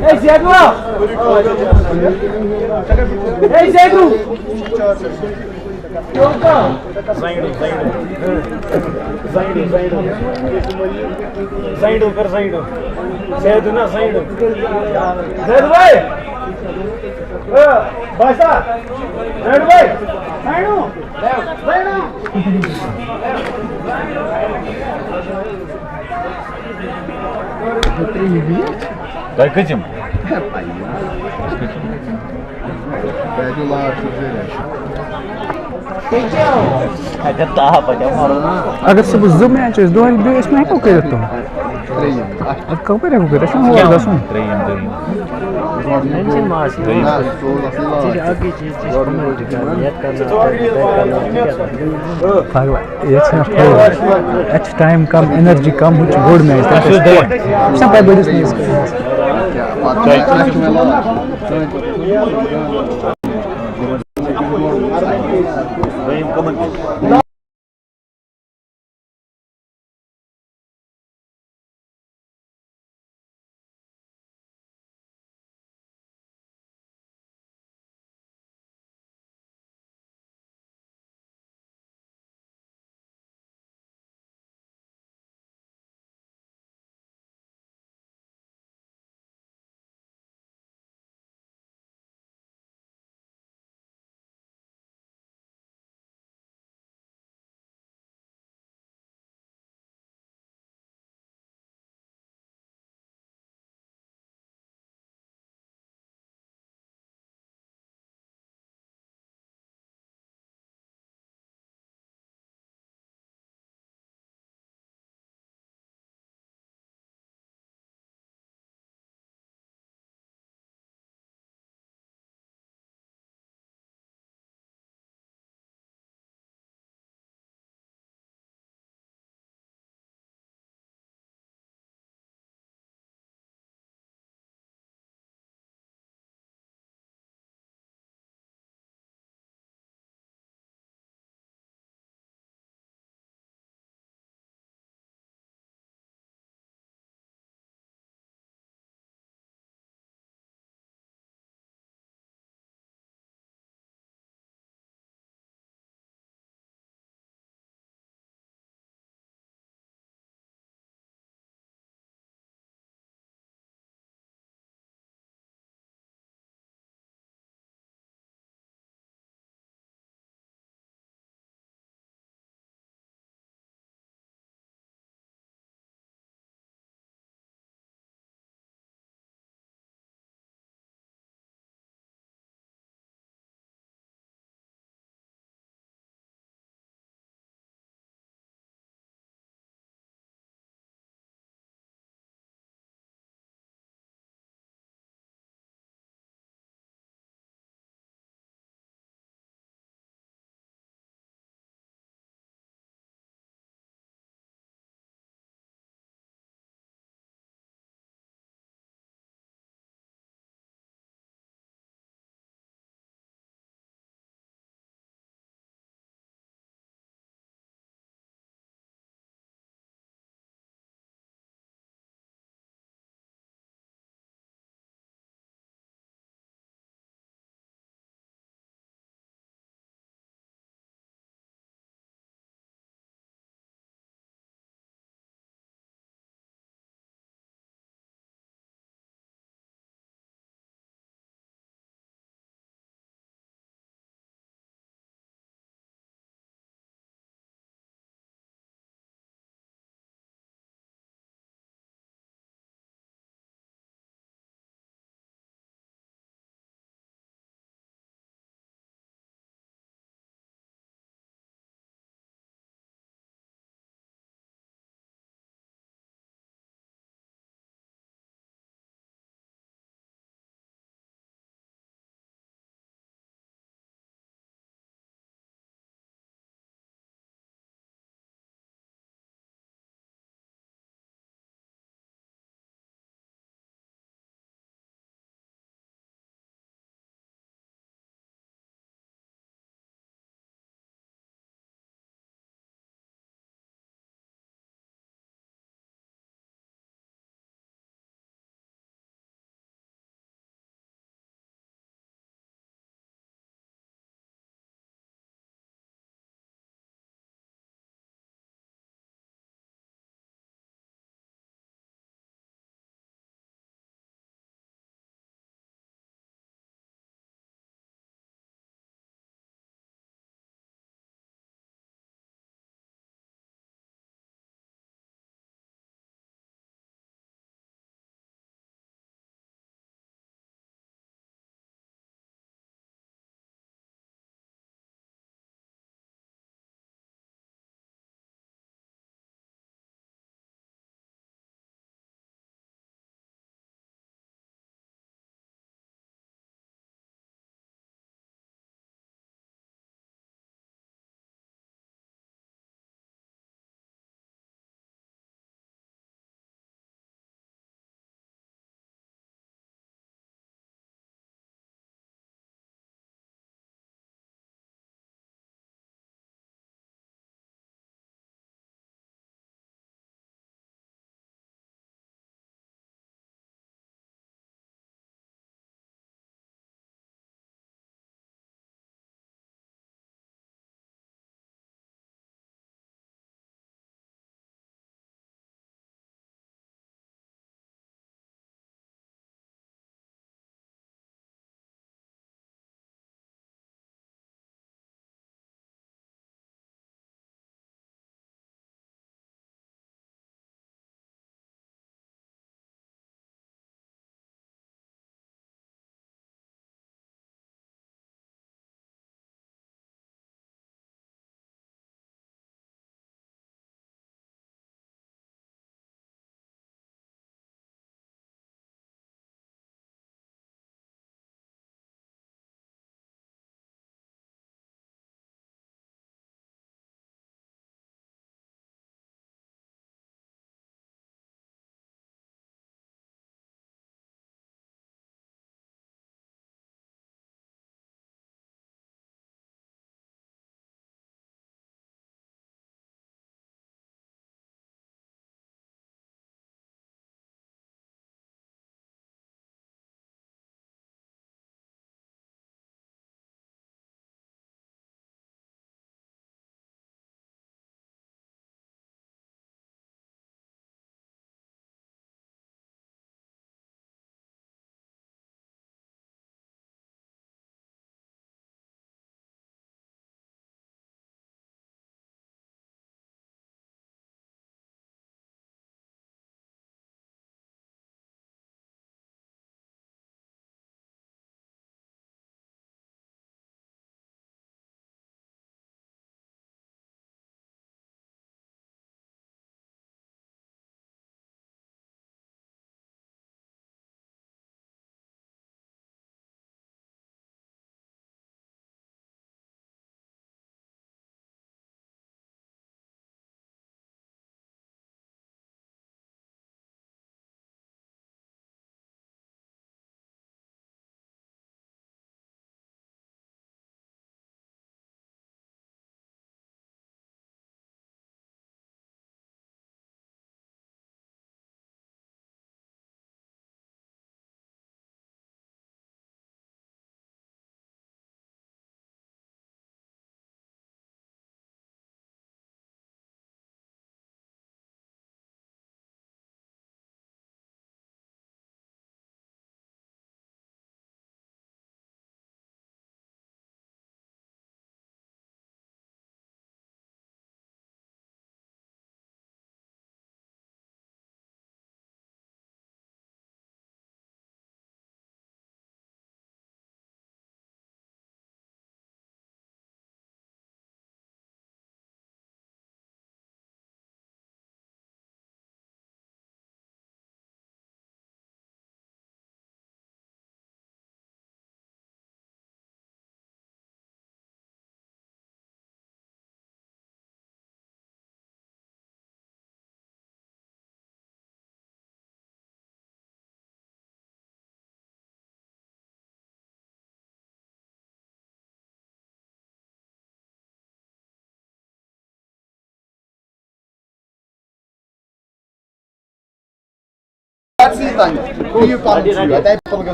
Speaker 4: Ei, Zedu! Ei, Zedu! Zedu na Zedu. Zedu bhai! Bhai sahab! Zedu bhai! Zedu!
Speaker 1: Дай хотим.
Speaker 5: Pede lá, refrigerante.
Speaker 1: अगर सब जो matches दो हल base में को करे तो
Speaker 5: Treino.
Speaker 1: अब कब करे को करे सब हुआ दसों H time come energy come which good match that is good सब by bodies नहीं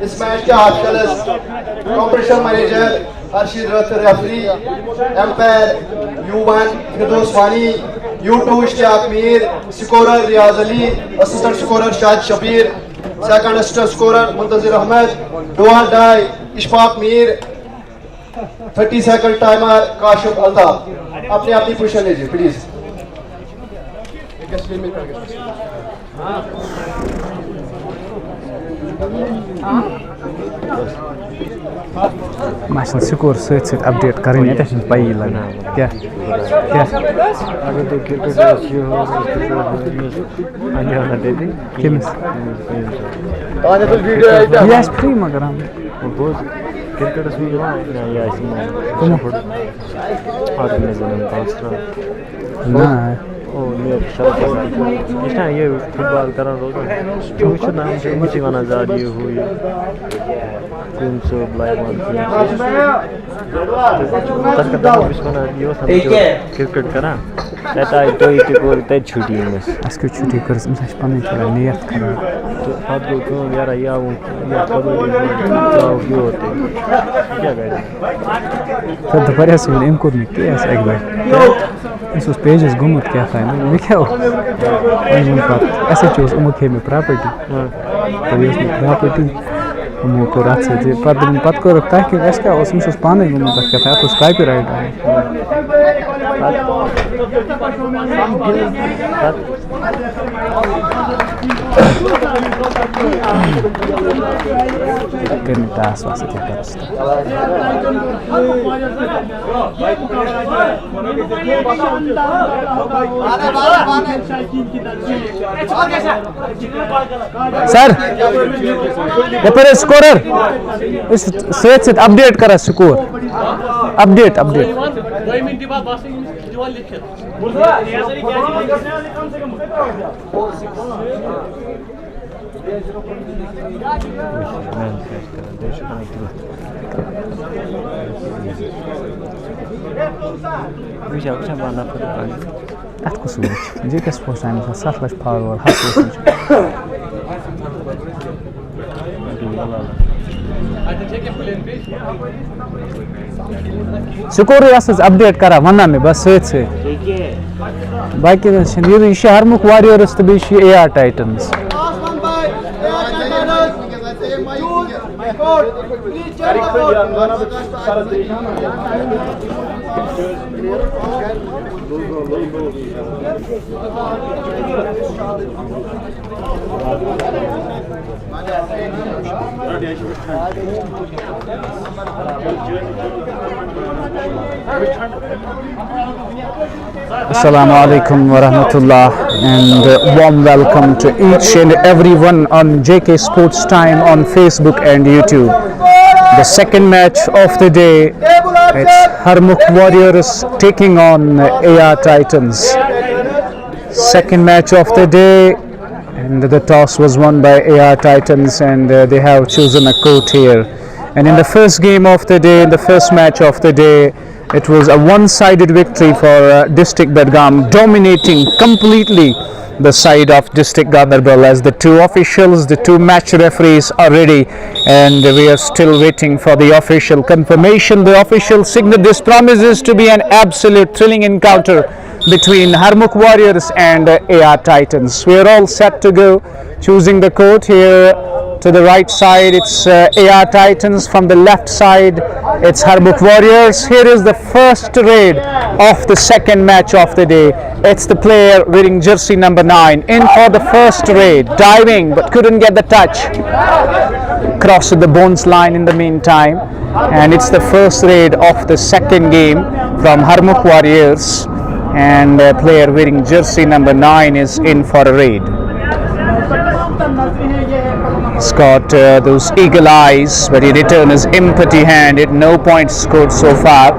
Speaker 6: इस मैच के हाथ competition manager Arshid referee umpire U1 Firdous Wani U2 Ishtiyaq Mir scorer Riyaz Ali assistant scorer Shahid Shabir second assistant scorer Muntazir Ahmad डुअल डाई इशफाक मीर 30 सेकंड टाइमर काशिफ अल्ताफ अपनी अपनी पोजीशन लीजिए please
Speaker 1: Maçın skor sıt update करें ये टेंशन पाई लगा क्या
Speaker 7: अगर तो क्रिकेट अच्छी हो आने वाला दे दी
Speaker 1: किमिस
Speaker 5: आज तो वीडियो आई था
Speaker 1: यस फ्री मगर हम
Speaker 7: बहुत क्रिकेट में ना या ऐसी
Speaker 1: तुम
Speaker 7: आदमी ने जन्म पाँच
Speaker 1: ना
Speaker 7: ओ मेरे शब्द इसना ये फुटबॉल करा रोज जो नाम से मुझे वाना जा रही हुई कौन सो ब्लाइक वन तक का बिस्मना ये सब क्रिकेट करा रहता है तो इतने को रहता है छुट्टी में
Speaker 1: इसको छुट्टी कर समझ पाने चला नियत करा
Speaker 7: तो हाथ को क्यों यार या वो या कब क्यों होते क्या करें
Speaker 1: तो दोपहर से इनको नहीं किया एक बार इस पेजेस गुमत क्या था ना मैं क्या ऐसे चीज उमके में प्रॉपर्टी तो ये प्रॉपर्टी उमो को रात से पद को रखता है कि इसका उसमें उस पाने गुमत क्या था तो स्काई पे राइट है करने तास वासे क्या करता सर ये पर स्कोरर इस सेट अपडेट करा स्कोर अपडेट 2 मिनट के बाद बस दिवाल लिखे Atku switch. Dicas postamos a Satlas Power Hot switch. Sukori asas update kara vanna में बस सेट से बाकी ये शहर मुख वॉरियर्स तो भी AR Titans Assalamu alaikum wa rahmatullah and warm welcome to each and everyone on JK Sports Time on Facebook and YouTube. The second match of the day, it's Harmukh Warriors taking on AR Titans. Second match of the day, and the toss was won by AR Titans and they have chosen a coach here. And in the first game of the day, in the first match of the day, it was a one-sided victory for District Bedgam, dominating completely the side of District Ganderbal, as the two officials, the two match referees are ready and we are still waiting for the official confirmation. The official signal. This promises to be an absolute thrilling encounter between Harmukh Warriors and AR Titans. We are all set to go, choosing the court here. To the right side it's AR Titans, from the left side it's Harmukh Warriors. Here is the first raid of the second match of the day. It's the player wearing jersey number 9 in for the first raid, diving but couldn't get the touch. Crossed the bones line in the meantime, and it's the first raid of the second game from Harmukh Warriors, and a player wearing jersey number 9 is in for a raid. He's got those eagle eyes, but he returned his empty-handed. No points scored so far.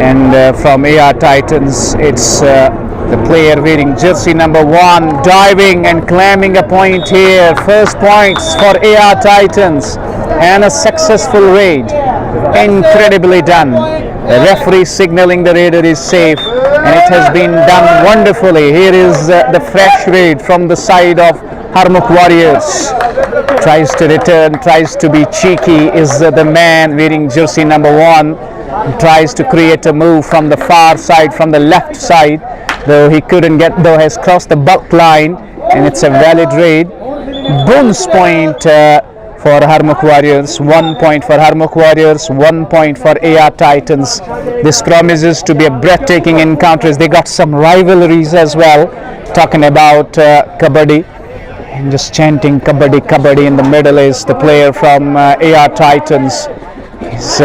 Speaker 1: And from AR Titans, it's the player wearing jersey number 1 diving and claiming a point here. First points for AR Titans and a successful raid. Incredibly done. The referee signaling the raider is safe, and it has been done wonderfully. Here is the fresh raid from the side of Harmukh Warriors. Tries to return, tries to be cheeky, is the man wearing jersey number 1. Tries to create a move from the far side, from the left side, though he couldn't get, though has crossed the bulk line, and it's a valid raid. Bonus point for Harmukh Warriors, 1 point for Harmukh Warriors, 1 point for AR Titans. This promises to be a breathtaking encounter. They got some rivalries as well, talking about Kabaddi. And just chanting Kabaddi, Kabaddi. In the middle is the player from AR Titans. He's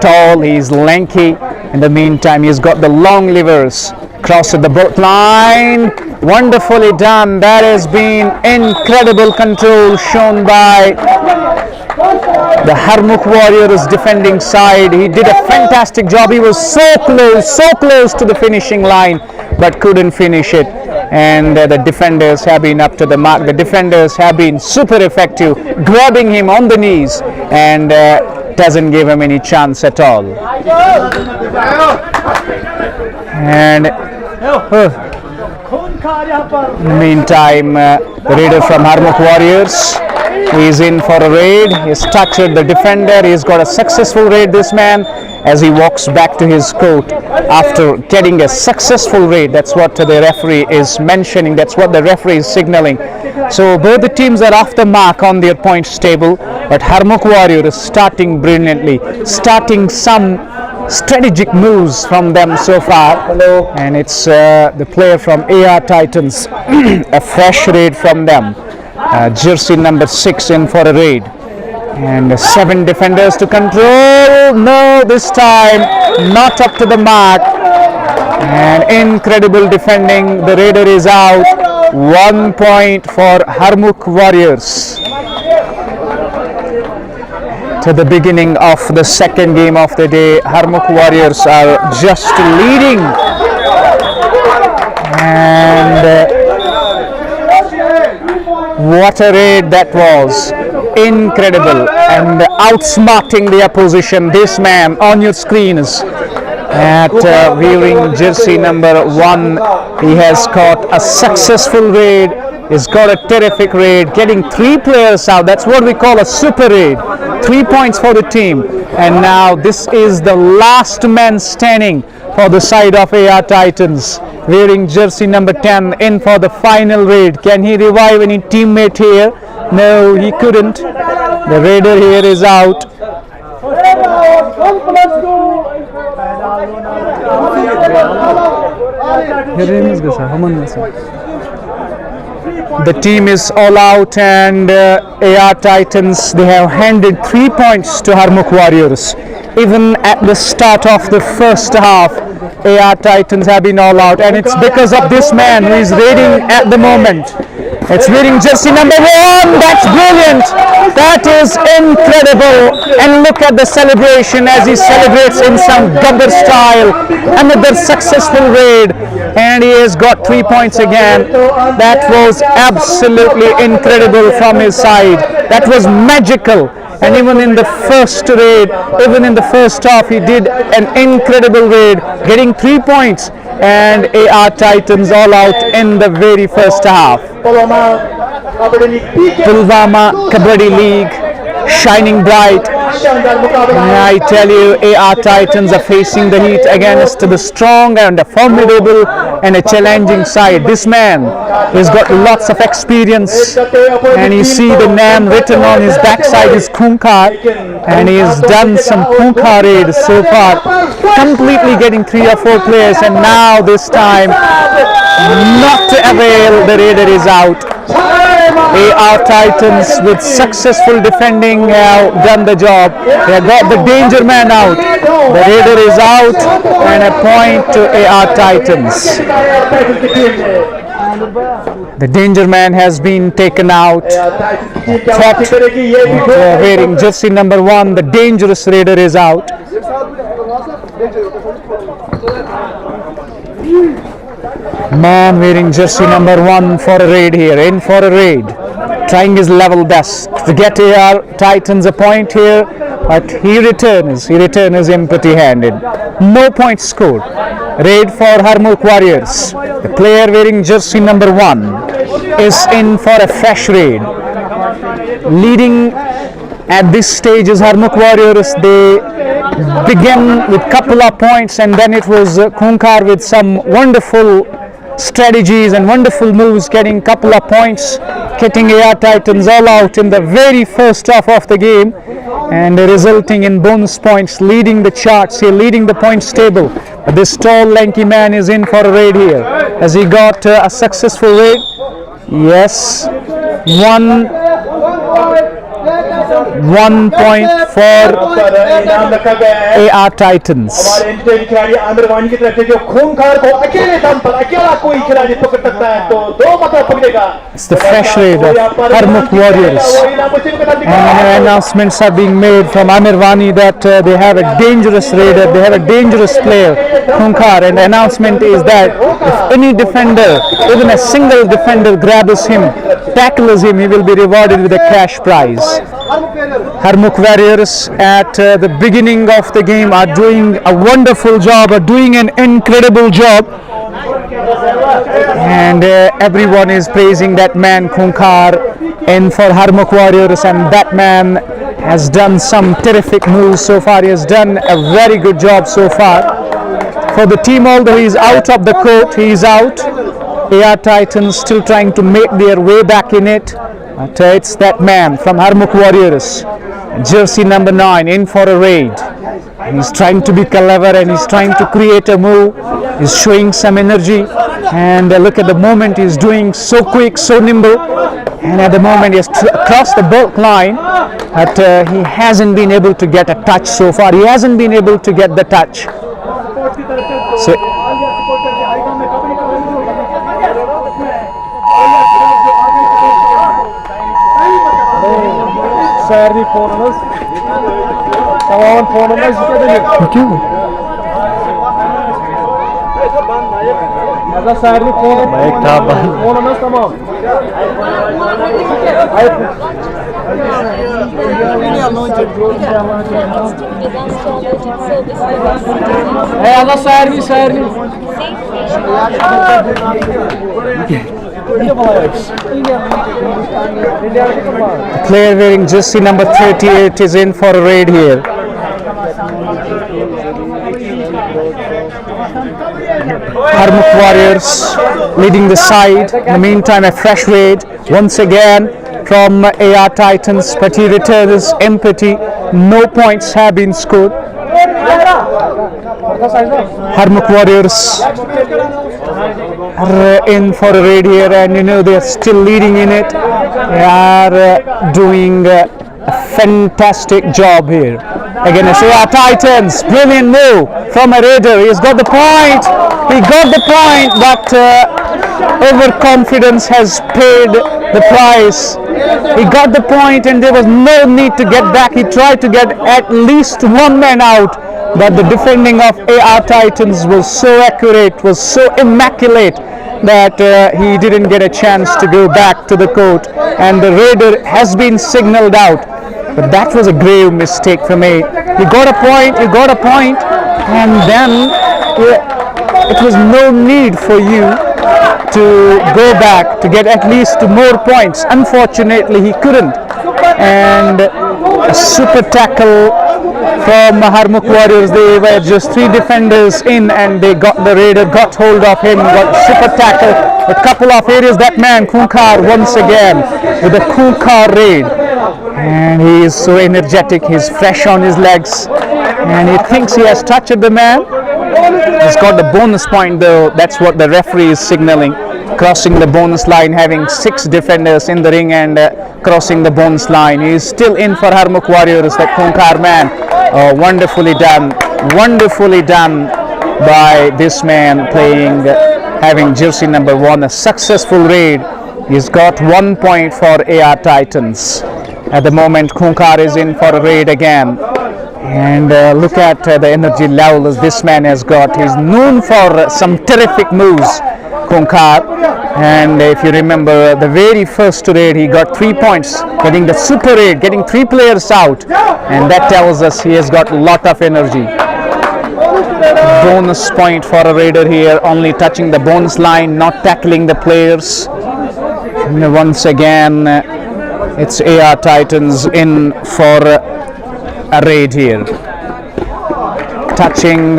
Speaker 1: tall, he's lanky. In the meantime, he's got the long levers. Crossed the bulk line. Wonderfully done. That has been incredible control shown by the Harmukh Warriors defending side. He did a fantastic job. He was so close to the finishing line, but couldn't finish it. And the defenders have been up to the mark. The defenders have been super effective, grabbing him on the knees, and doesn't give him any chance at all. And in the meantime, the raider from Harmukh Warriors, he's in for a raid. He's touched the defender. He's got a successful raid, this man, as he walks back to his court after getting a successful raid. That's what the referee is mentioning. That's what the referee is signaling. So both the teams are off the mark on their points table, but Harmukh Warrior is starting brilliantly, starting some strategic moves from them so far. And it's the player from AR Titans, a fresh raid from them. Jersey number 6 in for a raid. And 7 defenders to control. No, this time not up to the mark. And incredible defending. The raider is out. 1 point for Harmukh Warriors. To the beginning of the second game of the day, Harmukh Warriors are just leading. And what a raid that was. Incredible. And outsmarting the opposition. This man on your screens at wearing jersey number 1. He has got a successful raid. He's got a terrific raid, getting 3 players out. That's what we call a super raid. 3 points for the team. And now this is the last man standing for the side of AR Titans, wearing jersey number 10 in for the final raid. Can he revive any teammate here? No, he couldn't. The raider here is out. The team is all out, and AR Titans, they have handed 3 points to Harmukh Warriors. Even at the start of the first half, AR Titans have been all out, and it's because of this man who is raiding at the moment. It's wearing jersey number 1. That's brilliant. That is incredible. And look at the celebration as he celebrates in some Gandar style. Another successful raid. And he has got 3 points again. That was absolutely incredible from his side. That was magical. And even in the first raid, even in the first half, he did an incredible raid, getting 3 points. And AR Titans all out in the very first half. Pulwama Kabaddi League, shining bright,
Speaker 4: शानदार मुकाबला है
Speaker 1: I tell you, AR Titans are facing the heat against the strong and a formidable and a challenging side. This man has got lots of experience, and you see the name written on his backside is Khunkar, and he has done some Khunkar raids so far, completely getting 3 or 4 players, and now this time not to avail, the raider is out. AR Titans with successful defending have done the job. They have got the danger man out. The raider is out, and a point to AR Titans. The danger man has been taken out. Thought wearing jersey number 1, the dangerous raider is out. Man wearing jersey number 1 for a raid here, in for a raid, trying his level best to get AR Titans a point here, but he returns empty-handed. No points scored. Raid for Harmukh Warriors. The player wearing jersey number 1 is in for a fresh raid. Leading at this stage is Harmukh Warriors. They began with couple of points, and then it was Khunkar with some wonderful strategies and wonderful moves, getting couple of points, getting AR Titans all out in the very first half of the game, and resulting in bonus points, leading the charts here, leading the points table. But this tall lanky man is in for a raid here. Has he got a successful raid? Yes. 1 point for AR Titans.
Speaker 4: हमारे Indian खिलाड़ी आमिर वानी की तरफ से जो खूंखार को अकेले दम पर अकेला कोई खिलाड़ी पकड़ सकता है तो 2 मतलब पकड़ेगा.
Speaker 1: It's the fresh raid of Harmukh Warriors. And announcements are being made from Amir Wani that they have a dangerous raider, they have a dangerous player, Khunkar, and the announcement is that if any defender, even a single defender grabs him, tackles him, he will be rewarded with a cash prize. Harmukh Warriors at the beginning of the game are doing a wonderful job, are doing an incredible job, and everyone is praising that man Khunkar in for Harmukh Warriors, and that man has done some terrific moves so far. He has done a very good job so far. For the team, although he is out of the court, he is out. AR Titans still trying to make their way back in it. But it's that man from Harmukh Warriors, jersey number 9, in for a raid. He's trying to be clever, and he's trying to create a move. He's showing some energy, and look at the moment, he's doing so quick, so nimble, and at the moment he has crossed the bulk line, but he hasn't been able to get a touch so far. He hasn't been able to get the touch. So
Speaker 5: Saturday foreigners. Tamam foreigners
Speaker 1: thank you.
Speaker 5: Ada Saturday foreigners.
Speaker 7: Baik taban.
Speaker 5: Foreigners tamam. Hey, ada Saturday.
Speaker 1: Player wearing jersey number 38 is in for a raid here. Harmukh Warriors leading the side. In the meantime, a fresh raid once again from AR Titans, but he returns empty. No points have been scored. Harmukh Warriors are in for a raid here, and you know they are still leading in it. They are doing a fantastic job here. Again, AR Titans, brilliant move from a raider. He's got the point. He got the point, but overconfidence has paid the price. He got the point, and there was no need to get back. He tried to get at least one man out, but the defending of AR Titans was so accurate, was so immaculate, that he didn't get a chance to go back to the court, and the raider has been signaled out. But that was a grave mistake for me. You got a point, and then it was no need for you to go back to get at least more points. Unfortunately, he couldn't. and a super tackle from Harmukh Warriors. They were just 3 defenders in, and the raider got hold of him, got super tackle. A couple of areas. That man Khunkar once again with a Khunkar raid, and he is so energetic. He's fresh on his legs, and he thinks he has touched the man. He's got the bonus point though. That's what the referee is signaling. Crossing the bonus line, having 6 defenders in the ring and crossing the bonus line. He is still in for Harmukh Warriors, that Khunkar man. Wonderfully done by this man playing, having jersey number 1, a successful raid. He's got 1 point for AR Titans. At the moment, Khunkar is in for a raid again. And look at the energy levels this man has got. He's known for some terrific moves, Khunkar. And if you remember the very first raid, he got 3 points, getting the super raid, getting 3 players out, and that tells us he has got a lot of energy. Bonus point for a raider here, only touching the bonus line, not tackling the players. And once again, it's AR Titans in for a raid here. Touching,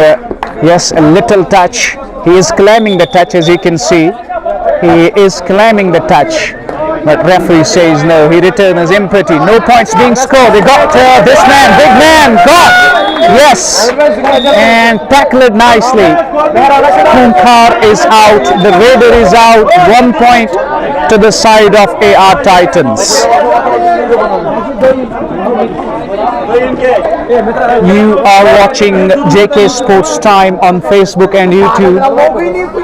Speaker 1: yes, a little touch. He is claiming the touch, as you can see. He is claiming the touch, but referee says no. He returns empty. No points being scored. They got this man, big man, got, yes, and tackled nicely. Khunkar is out. The raider is out. 1 point to the side of AR Titans. You are watching JK Sports Time on Facebook and YouTube,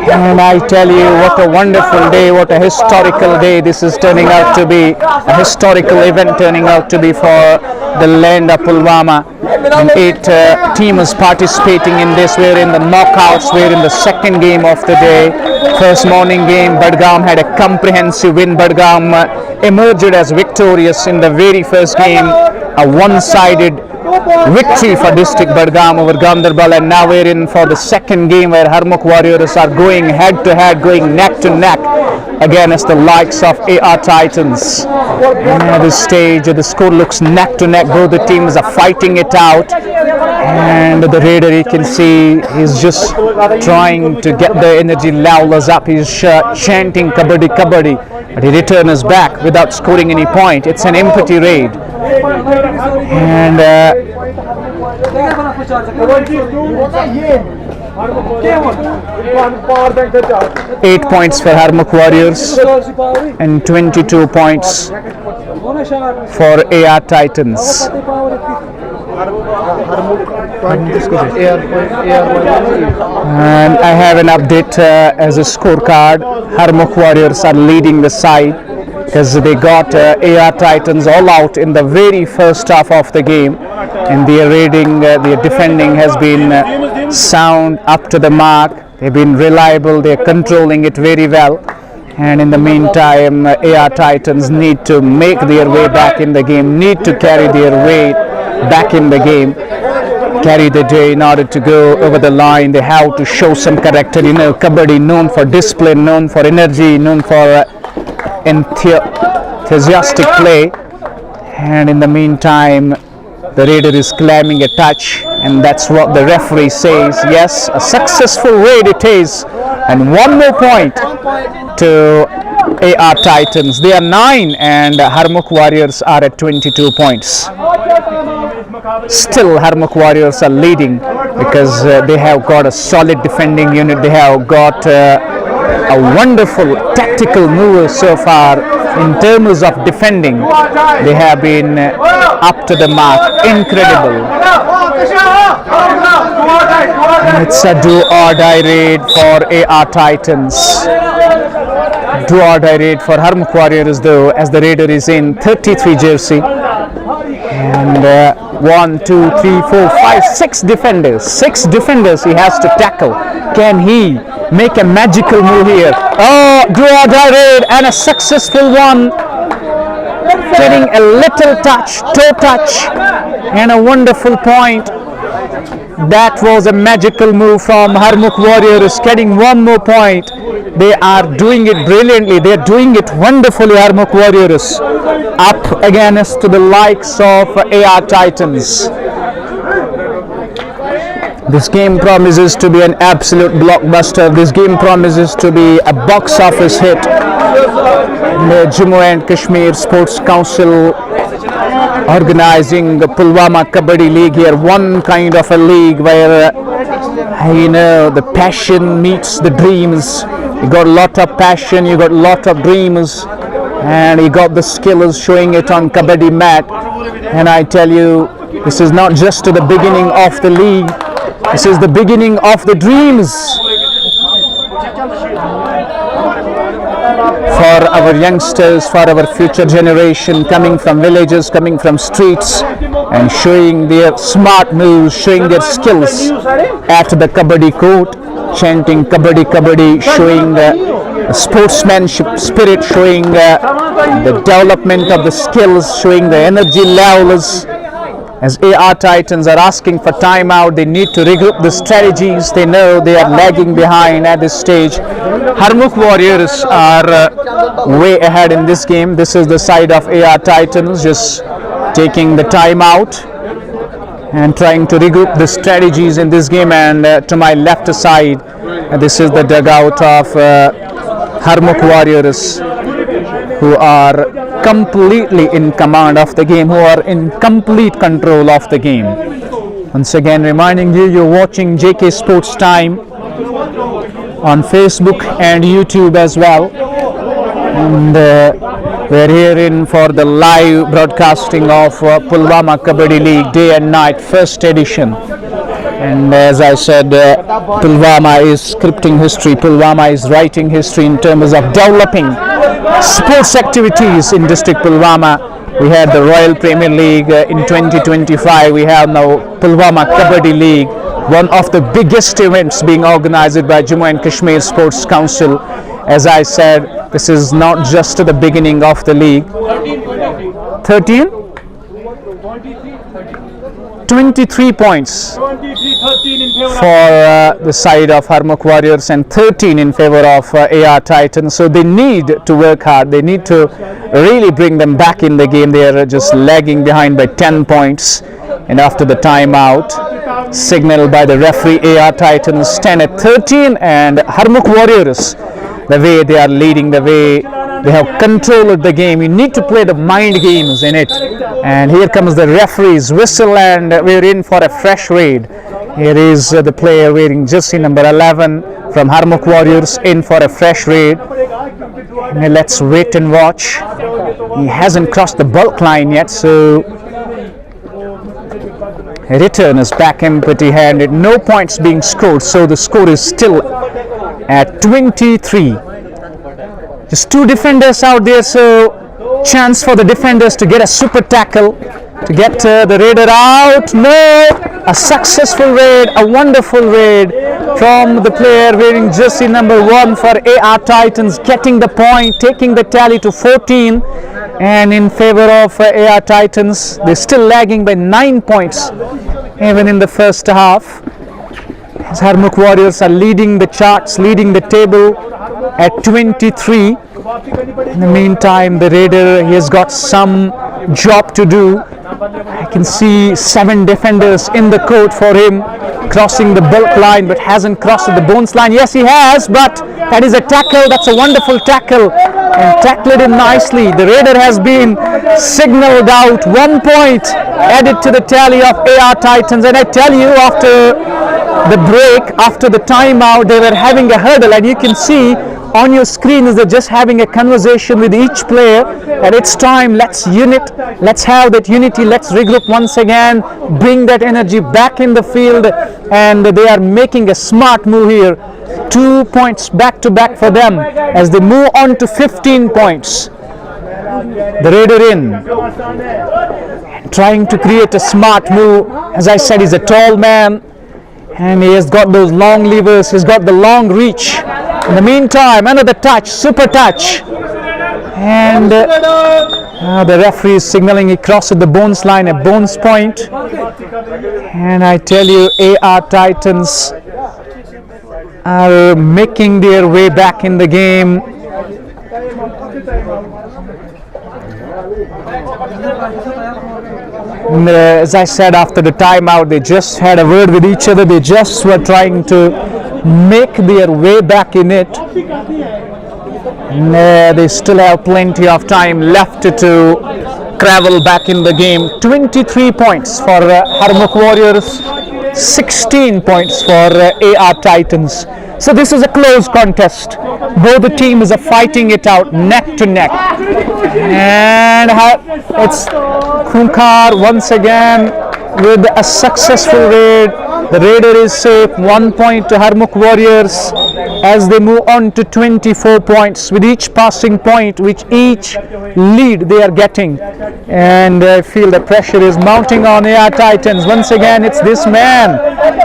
Speaker 1: and I tell you, what a wonderful day, what a historical day this is turning out to be, a historical event turning out to be for the land of Pulwama. And 8 teams participating in this. We're in the knockouts, we're in the second game of the day. First morning game, Budgam had a comprehensive win. Budgam emerged as victorious in the very first game, a one-sided victory for District Budgam over Ganderbal, and now we're in for the second game where Harmukh Warriors are going head to head, going neck to neck against the likes of AR Titans. And at this stage, the score looks neck to neck. Both the teams are fighting it out, and the raider, you can see, he's just trying to get the energy levels up. He's chanting Kabaddi, Kabaddi, but he returns back without scoring any point. It's an empty raid. And 8 points for Harmukh Warriors and 22 points for AR Titans. And I have an update as a scorecard. Harmukh Warriors are leading the side because they got AR Titans all out in the very first half of the game, and their raiding, their defending has been sound, up to the mark. They've been reliable, they're controlling it very well, and in the meantime, AR Titans need to make their way back in the game, need to carry their weight back in the game, carry the day in order to go over the line. They have to show some character. You know, Kabaddi known for discipline, known for energy, known for enthusiastic play. And in the meantime, the raider is claiming a touch, and that's what the referee says. Yes, a successful raid it is, and 1 more point to AR Titans. They are 9, and Harmukh Warriors are at 22 points. Still, Harmukh Warriors are leading because they have got a solid defending unit. They have got a wonderful tactical mover so far in terms of defending. They have been up to the mark. Incredible. And it's a do-or-die raid for AR Titans. Do-or-die raid for Harmukh Warriors though, as the raider is in 33 jersey. And 1, 2, 3, 4, 5, 6 defenders. 6 defenders he has to tackle. Can he make a magical move here? Oh, do-or-die raid, and a successful one. Getting a little touch, toe touch, and a wonderful point. That was a magical move from Harmukh Warriors, getting one more point. They are doing it brilliantly. They are doing it wonderfully, Harmukh Warriors. Up against the likes of AR Titans. This game promises to be an absolute blockbuster. This game promises to be a box office hit. The Jammu and Kashmir Sports Council organizing the Pulwama Kabaddi League here. One kind of a league where the passion meets the dreams. You got a lot of passion, you got a lot of dreams, and you got the skills showing it on Kabaddi mat. And I tell you, this is not just the beginning of the league. This is the beginning of the dreams for our youngsters, for our future generation, coming from villages, coming from streets, and showing their smart moves, showing their skills at the Kabaddi court, chanting Kabaddi Kabaddi, showing sportsmanship spirit, showing the development of the skills, showing the energy levels. As AR Titans are asking for timeout, they need to regroup the strategies. They know they are lagging behind at this stage. Harmukh Warriors are way ahead in this game. This is the side of AR Titans, just taking the timeout and trying to regroup the strategies in this game. And to my left side, this is the dugout of Harmukh Warriors, who are completely in command of the game, who are in complete control of the game. Once again, reminding you, you're watching JK Sports Time on Facebook and YouTube as well. And we're here in for the live broadcasting of Pulwama Kabaddi League Day and Night First Edition. And as I said, Pulwama is scripting history. Pulwama is writing history in terms of developing sports activities in District Pulwama. We had the Royal Premier League in 2025. We have now Pulwama Kabaddi League, one of the biggest events being organized by Jammu and Kashmir Sports Council. As I said, this is not just the beginning of the league. 23 points for the side of Harmukh Warriors and 13 in favor of AR Titans. So they need to work hard. They need to really bring them back in the game. They are just lagging behind by 10 points. And after the timeout signaled by the referee, AR Titans stand at 13, and Harmukh Warriors, the way they are leading, the way they have controlled the game. You need to play the mind games in it. And here comes the referee's whistle, and we're in for a fresh raid. Here is the player wearing jersey number 11 from Harmukh Warriors in for a fresh raid. And let's wait and watch. He hasn't crossed the bulk line yet, so a return is back empty-handed. No points being scored, so the score is still at 23. Just two defenders out there, so chance for the defenders to get a super tackle, to get the raider out. No, a successful raid, a wonderful raid from the player wearing jersey number 1 for AR Titans, getting the point, taking the tally to 14. And in favor of AR Titans, they're still lagging by 9 points even in the first half. As Harmukh Warriors are leading the charts, leading the table at 23. In the meantime, the raider, he has got some job to do. I can see 7 defenders in the court for him, crossing the bulk line, but hasn't crossed the bones line. Yes, he has, but that is a tackle. That's a wonderful tackle, and tackled him nicely. The raider has been signaled out. 1 point added to the tally of AR Titans. And I tell you, after the break, after the timeout, they were having a hurdle, and you can see on your screen is they're just having a conversation with each player, and it's time, let's unite, let's have that unity, let's regroup once again, bring that energy back in the field. And they are making a smart move here. 2 points back to back for them as they move on to 15 points. The raider in, trying to create a smart move. As I said, he's a tall man, and he has got those long levers, he's got the long reach. In the meantime, another touch, super touch, and The referee is signaling he crossed the bones line, a bones point. And I tell you, AR Titans are making their way back in the game. And, as I said, after the timeout, they just had a word with each other. They just were trying to make their way back in it. And, they still have plenty of time left to travel back in the game. 23 points for Harmukh Warriors, 16 points for AR Titans. So this is a close contest. Both the teams are fighting it out neck to neck. And it's Khunkar once again with a successful raid. The raider is safe. 1 point to Harmukh Warriors as they move on to 24 points with each passing point, which each lead they are getting. And I feel the pressure is mounting on AR Titans. Once again, it's this man.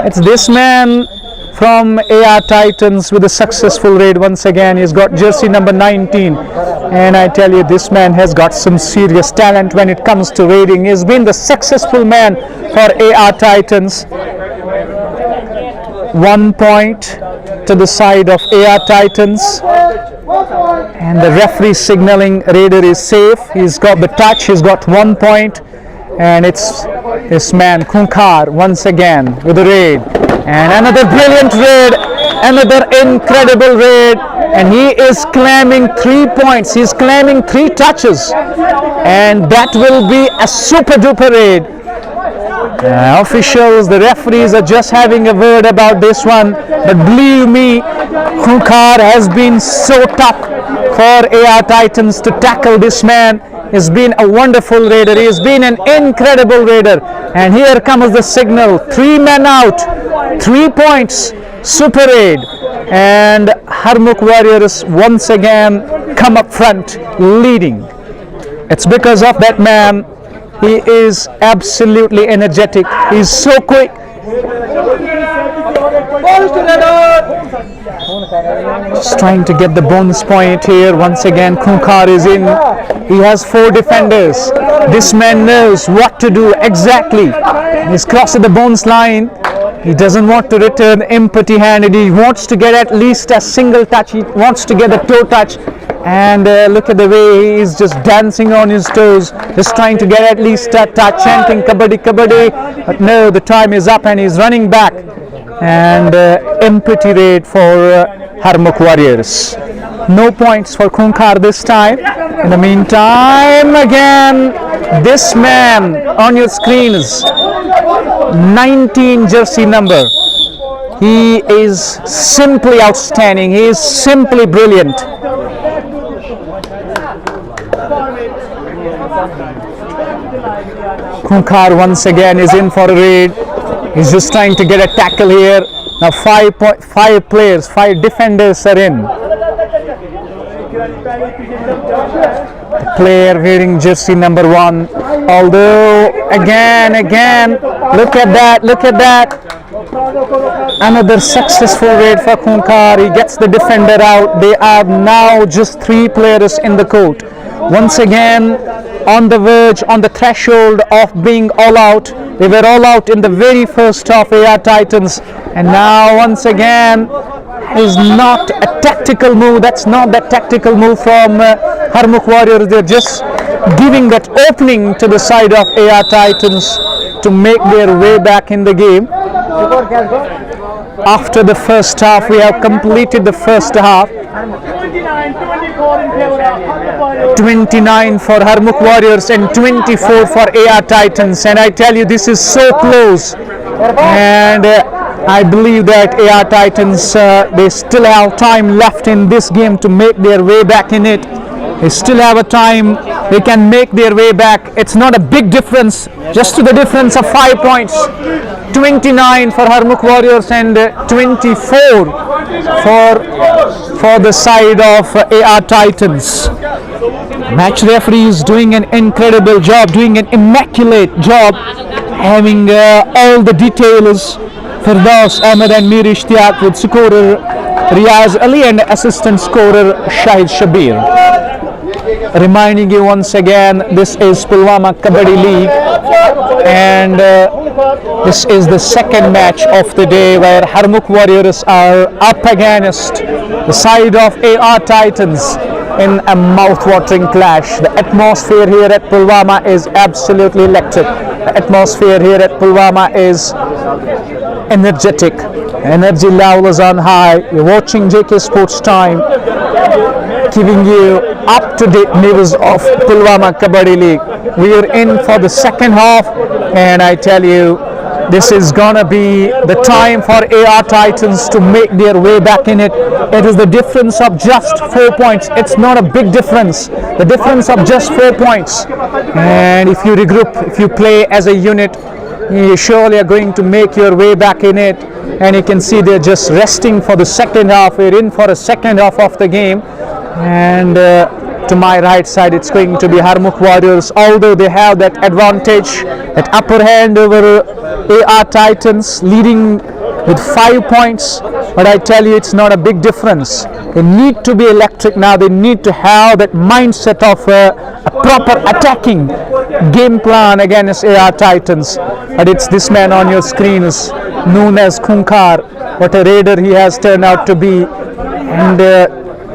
Speaker 1: It's this man from AR Titans with a successful raid. Once again, he's got jersey number 19. And I tell you, this man has got some serious talent when it comes to raiding. He's been the successful man for AR Titans. 1 point to the side of AR Titans. And the referee signaling raider is safe. He's got the touch. He's got 1 point. And it's this man, Khunkar, once again with the raid. And another brilliant raid, another incredible raid, and he is claiming 3 points. He's claiming 3 touches, and that will be a super duper raid. Officials, the referees are just having a word about this one, but believe me, Khunkar has been so tough for AR Titans to tackle this man. He's been a wonderful raider. He has been an incredible raider. And here comes the signal. 3 men out. 3 points. Super raid. And Harmukh Warriors once again come up front leading. It's because of that man. He is absolutely energetic. He's so quick. Just trying to get the bonus point here. Once again, Khunkar is in. He has 4 defenders. This man knows what to do exactly. He's crossed the bonus line. He doesn't want to return empty-handed. He wants to get at least a single touch. He wants to get a toe touch. And look at the way he is just dancing on his toes, just trying to get at least a touch, chanting Kabaddi, Kabaddi. But no, the time is up and he's running back. And empty raid for Harmukh Warriors. No points for Khunkar this time. In the meantime, again, this man on your screens, 19 jersey number. He is simply outstanding. He is simply brilliant. Khunkar once again is in for a raid. He's just trying to get a tackle here. Now 5 players, 5 defenders are in. The player wearing jersey number 1. Although again, look at that. Another successful raid for Khunkar. He gets the defender out. They are now just 3 players in the court. Once again, on the verge, on the threshold of being all out. They were all out in the very first half, AR Titans. And now once again, is not a tactical move. That's not that tactical move from Harmukh Warriors. They're just giving that opening to the side of AR Titans to make their way back in the game. After the first half, we have completed the first half. 29 for Harmukh Warriors and 24 for AR Titans. And I tell you, this is so close. And I believe that AR Titans, they still have time left in this game to make their way back in it. They still have a time. They can make their way back. It's not a big difference, just to the difference of 5 points. 29 for Harmukh Warriors and 24 for the side of AR Titans. Match referee is doing an incredible job, doing an immaculate job, having all the details. Firdaus Ahmed and Mir Ishtiyaq with scorer Riaz Ali and assistant scorer Shahid Shabir. reminding you once again, this is Pulwama Kabaddi League, and this is the second match of the day where Harmukh Warriors are up against the side of AR Titans in a mouth-watering clash. The atmosphere here at Pulwama is absolutely electric. The atmosphere here at Pulwama is energetic. Energy level is on high. You're watching JK Sports Time, giving you up-to-date news of Pulwama Kabaddi League. We are in for the second half, and I tell you, this is gonna be the time for AR Titans to make their way back in it. It is the difference of just 4 points. It's not a big difference. The difference of just 4 points. And if you regroup, if you play as a unit, you surely are going to make your way back in it. And you can see they're just resting for the second half. We're in for a second half of the game. And to my right side, it's going to be Harmukh Warriors, although they have that advantage, that upper hand over AR Titans, leading with 5 points. But I tell you, it's not a big difference. They need to be electric now. They need to have that mindset of a proper attacking game plan against AR Titans. But it's this man on your screen is known as Khunkar. What a raider he has turned out to be. And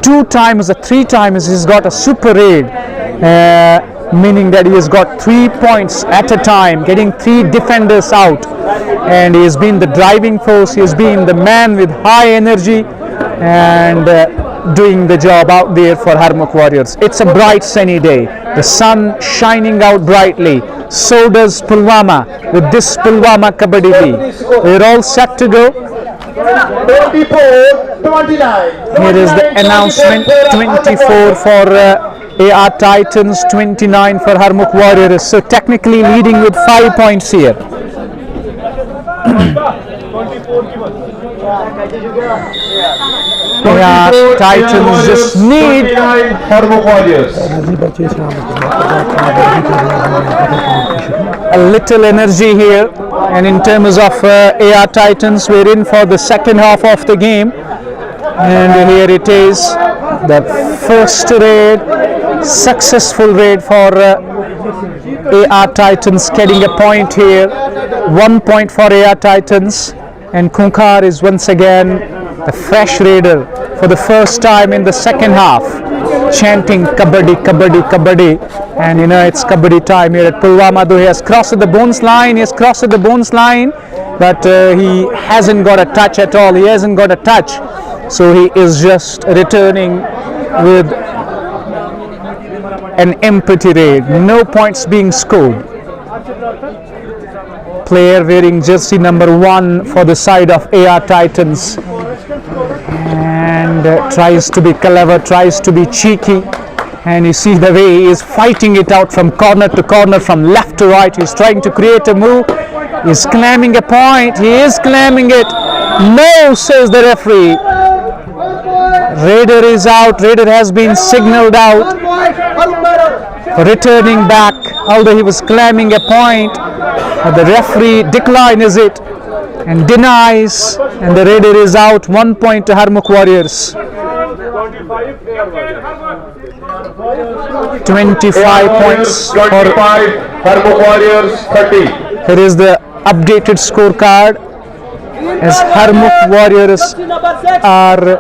Speaker 1: 2 times or 3 times he's got a super raid, meaning that he has got 3 points at a time, getting 3 defenders out, and he has been the driving force. He has been the man with high energy and doing the job out there for Harmukh Warriors. It's a bright sunny day, the sun shining out brightly. So does Pulwama with this Pulwama Kabaddi League. We're all set to go.
Speaker 4: 24-29.
Speaker 1: Here is the announcement: 24 for AR Titans, 29 for Harmukh Warriors. So technically leading with 5 points here. AR Titans just need
Speaker 3: Harmukh Warriors.
Speaker 1: a little energy here, and in terms of AR Titans, we're in for the second half of the game, and here it is, the first raid, successful raid for AR Titans, getting a point here. 1 point for AR Titans, and Khunkar is once again the fresh raider for the first time in the second half, chanting Kabaddi, Kabaddi, Kabaddi. And you know, it's Kabaddi time here at Pulwama. Though he has crossed the bones line, but he hasn't got a touch at all. He hasn't got a touch, so he is just returning with an empty raid. No points being scored. Player wearing jersey number 1 for the side of AR Titans, and tries to be clever, tries to be cheeky, and you see the way he is fighting it out from corner to corner, from left to right. He's trying to create a move. He's claiming a point. He is claiming it. No, says the referee. Raider is out. Raider has been signaled out. Returning back, although he was claiming a point, the referee declines it and denies, and the raider is out. 1 point to Harmukh Warriors. 25 points for
Speaker 3: Harmukh Warriors 30.
Speaker 1: Here is the updated scorecard, as Harmukh Warriors are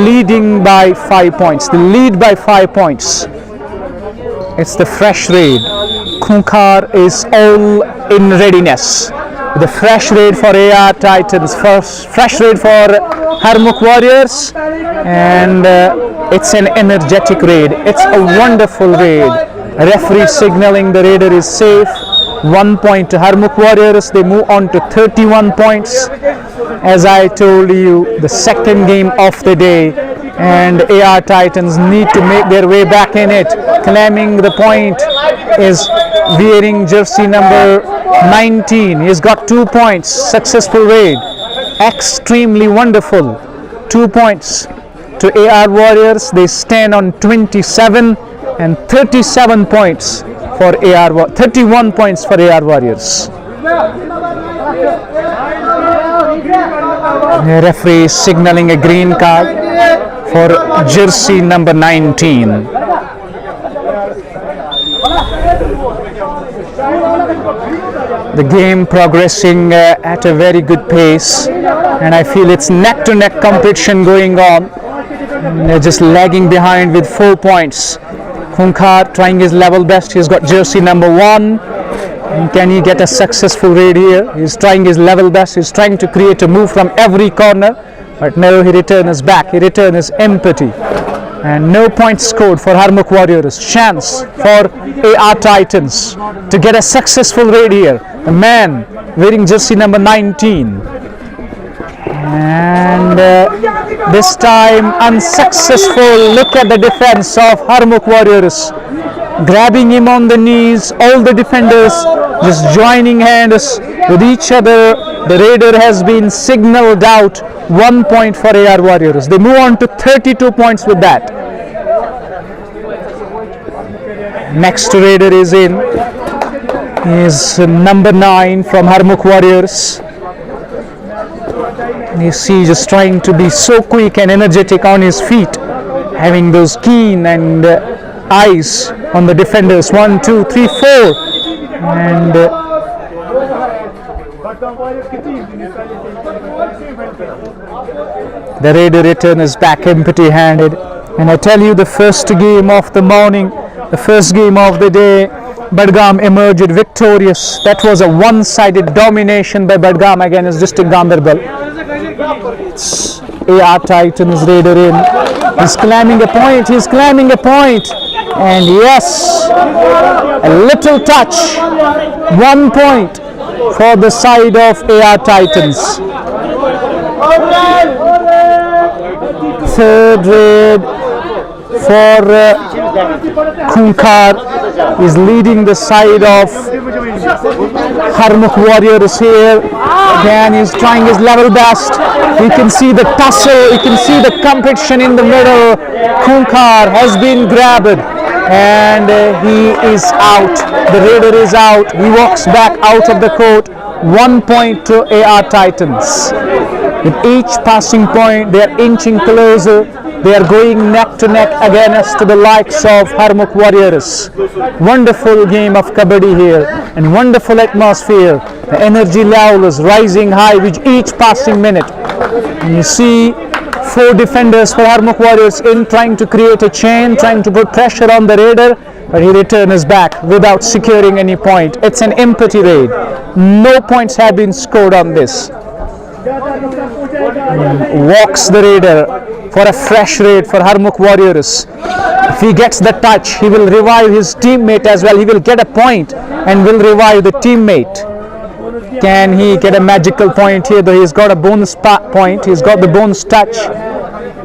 Speaker 1: leading by 5 points. They lead by 5 points. It's the fresh raid. Khunkar is all in readiness. The fresh raid for AR Titans, fresh raid for Harmukh Warriors, and it's an energetic raid. It's a wonderful raid. Referee signaling the raider is safe. 1 point to Harmukh Warriors. They move on to 31 points. As I told you, the second game of the day, and AR Titans need to make their way back in it. Claiming the point is wearing jersey number 19. He's got 2 points. Successful raid. Extremely wonderful. 2 points to AR Warriors. They stand on 27 and 37 points for 31 points for AR Warriors. The referee is signaling a green card for jersey number 19. The game progressing at a very good pace, and I feel it's neck-to-neck competition going on. And they're just lagging behind with 4 points. Khunkar trying his level best. He's got jersey number 1. And can he get a successful raid here? He's trying his level best. He's trying to create a move from every corner, but no, he returns back. He returns empty. And no points scored for Harmukh Warriors. Chance for AR Titans to get a successful raid here. A man wearing jersey number 19. And this time unsuccessful. Look at the defense of Harmukh Warriors. Grabbing him on the knees. All the defenders just joining hands with each other. The raider has been signaled out. 1 point for AR Warriors. They move on to 32 points with that. Next raider is in. Is number 9 from Harmukh Warriors. And you see, just trying to be so quick and energetic on his feet, having those keen and eyes on the defenders. 1, 2, 3, 4, and the raider return is back empty-handed. And I tell you, the first game of the morning, the first game of the day, Badgam emerged victorious. That was a one-sided domination by Badgam against District Ganderbal. It's AR Titans raider in. He's claiming a point. He's claiming a point. And yes, a little touch. 1 point for the side of AR Titans. Third raid for Khunkar is leading the side of Harmukh Warriors here. Again, he's trying his level best. You can see the tussle, you can see the competition in the middle. Khunkar has been grabbed and he is out. The raider is out. He walks back out of the court. 1 point to AR Titans. With each passing point, they are inching closer. They are going neck to neck against the likes of Harmukh Warriors. Wonderful game of Kabaddi here and wonderful atmosphere. The energy level is rising high with each passing minute. And you see 4 defenders for Harmukh Warriors in, trying to create a chain, trying to put pressure on the raider, but he returns back without securing any point. It's an empty raid. No points have been scored on this. Walks the raider for a fresh raid for Harmukh Warriors. If he gets the touch, he will revive his teammate as well. He will get a point and will revive the teammate. Can he get a magical point here? Though he's got a bonus point. He's got the bonus touch.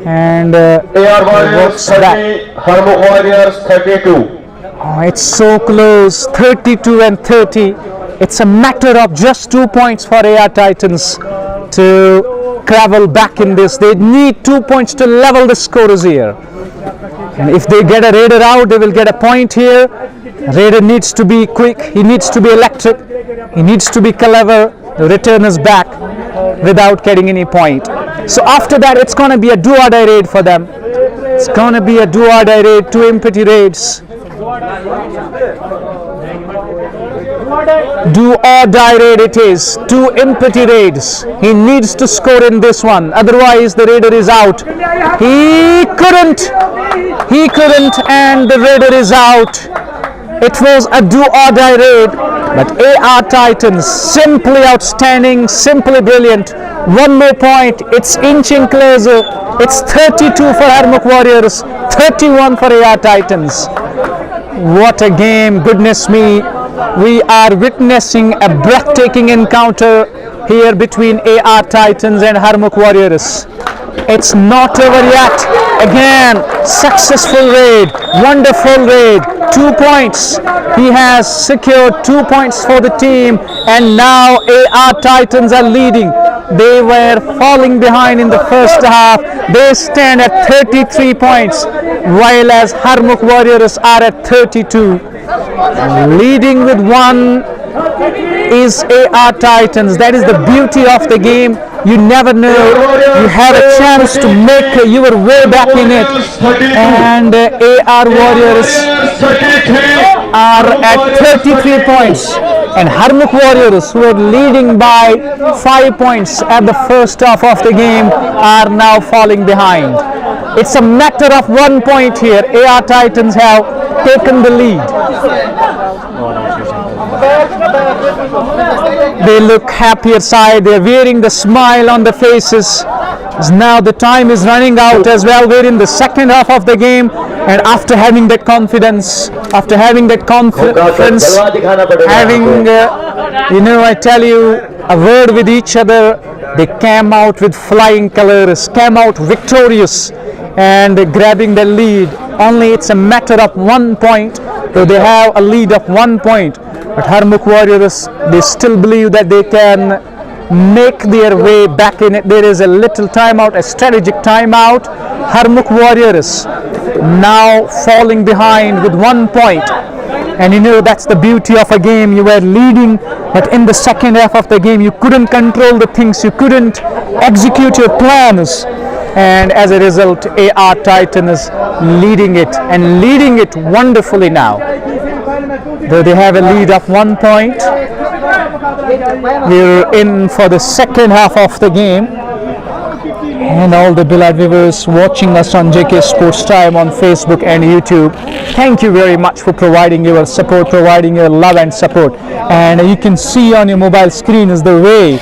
Speaker 1: And
Speaker 3: AR Warriors 30, Harmukh Warriors 32.
Speaker 1: Oh, it's so close. 32 and 30. It's a matter of just 2 points for AR Titans to travel back in this. They need 2 points to level the scores here. And if they get a raider out, they will get a point here. Raider needs to be quick. He needs to be electric. He needs to be clever. The return is back without getting any point. So after that, it's going to be a do-or-die raid for them. It's going to be a do-or-die raid, 2 empty raids. Do or die raid it is. 2 empty raids. He needs to score in this one. Otherwise, the raider is out. He couldn't, and the raider is out. It was a do or die raid, but AR Titans simply outstanding, simply brilliant. 1 more point. It's inching closer. It's 32 for Harmukh Warriors, 31 for AR Titans. What a game, goodness me. We are witnessing a breathtaking encounter here between AR Titans and Harmukh Warriors. It's not over yet. Again, successful raid, wonderful raid, 2 points. He has secured 2 points for the team, and now AR Titans are leading. They were falling behind in the first half. They stand at 33 points, while as Harmukh Warriors are at 32. Leading with 1 is AR Titans. That is the beauty of the game. You never know. You have a chance to make your way back in it. And AR Warriors are at 33 points. and Harmukh Warriors, who were leading by 5 points at the first half of the game, are now falling behind. It's a matter of 1 point here. AR Titans have taken the lead. They look happier side. They're wearing the smile on their faces. Now the time is running out as well. We're in the second half of the game, and after having that confidence, having I tell you, a word with each other, they came out with flying colors, came out victorious and grabbing the lead. Only it's a matter of 1 point. So they have a lead of 1 point. But Harmukh Warriors, they still believe that they can make their way back in it. There is a little timeout, a strategic timeout. Harmukh Warriors now falling behind with 1 point. And that's the beauty of a game. You were leading, but in the second half of the game you couldn't control the things, you couldn't execute your plans, and as a result AR Titan is leading it, and leading it wonderfully now. Though they have a lead of 1 point, we're in for the second half of the game. And all the beloved viewers watching us on JK Sports Time on Facebook and YouTube, thank you very much for providing your support, providing your love and support. And you can see on your mobile screen is the way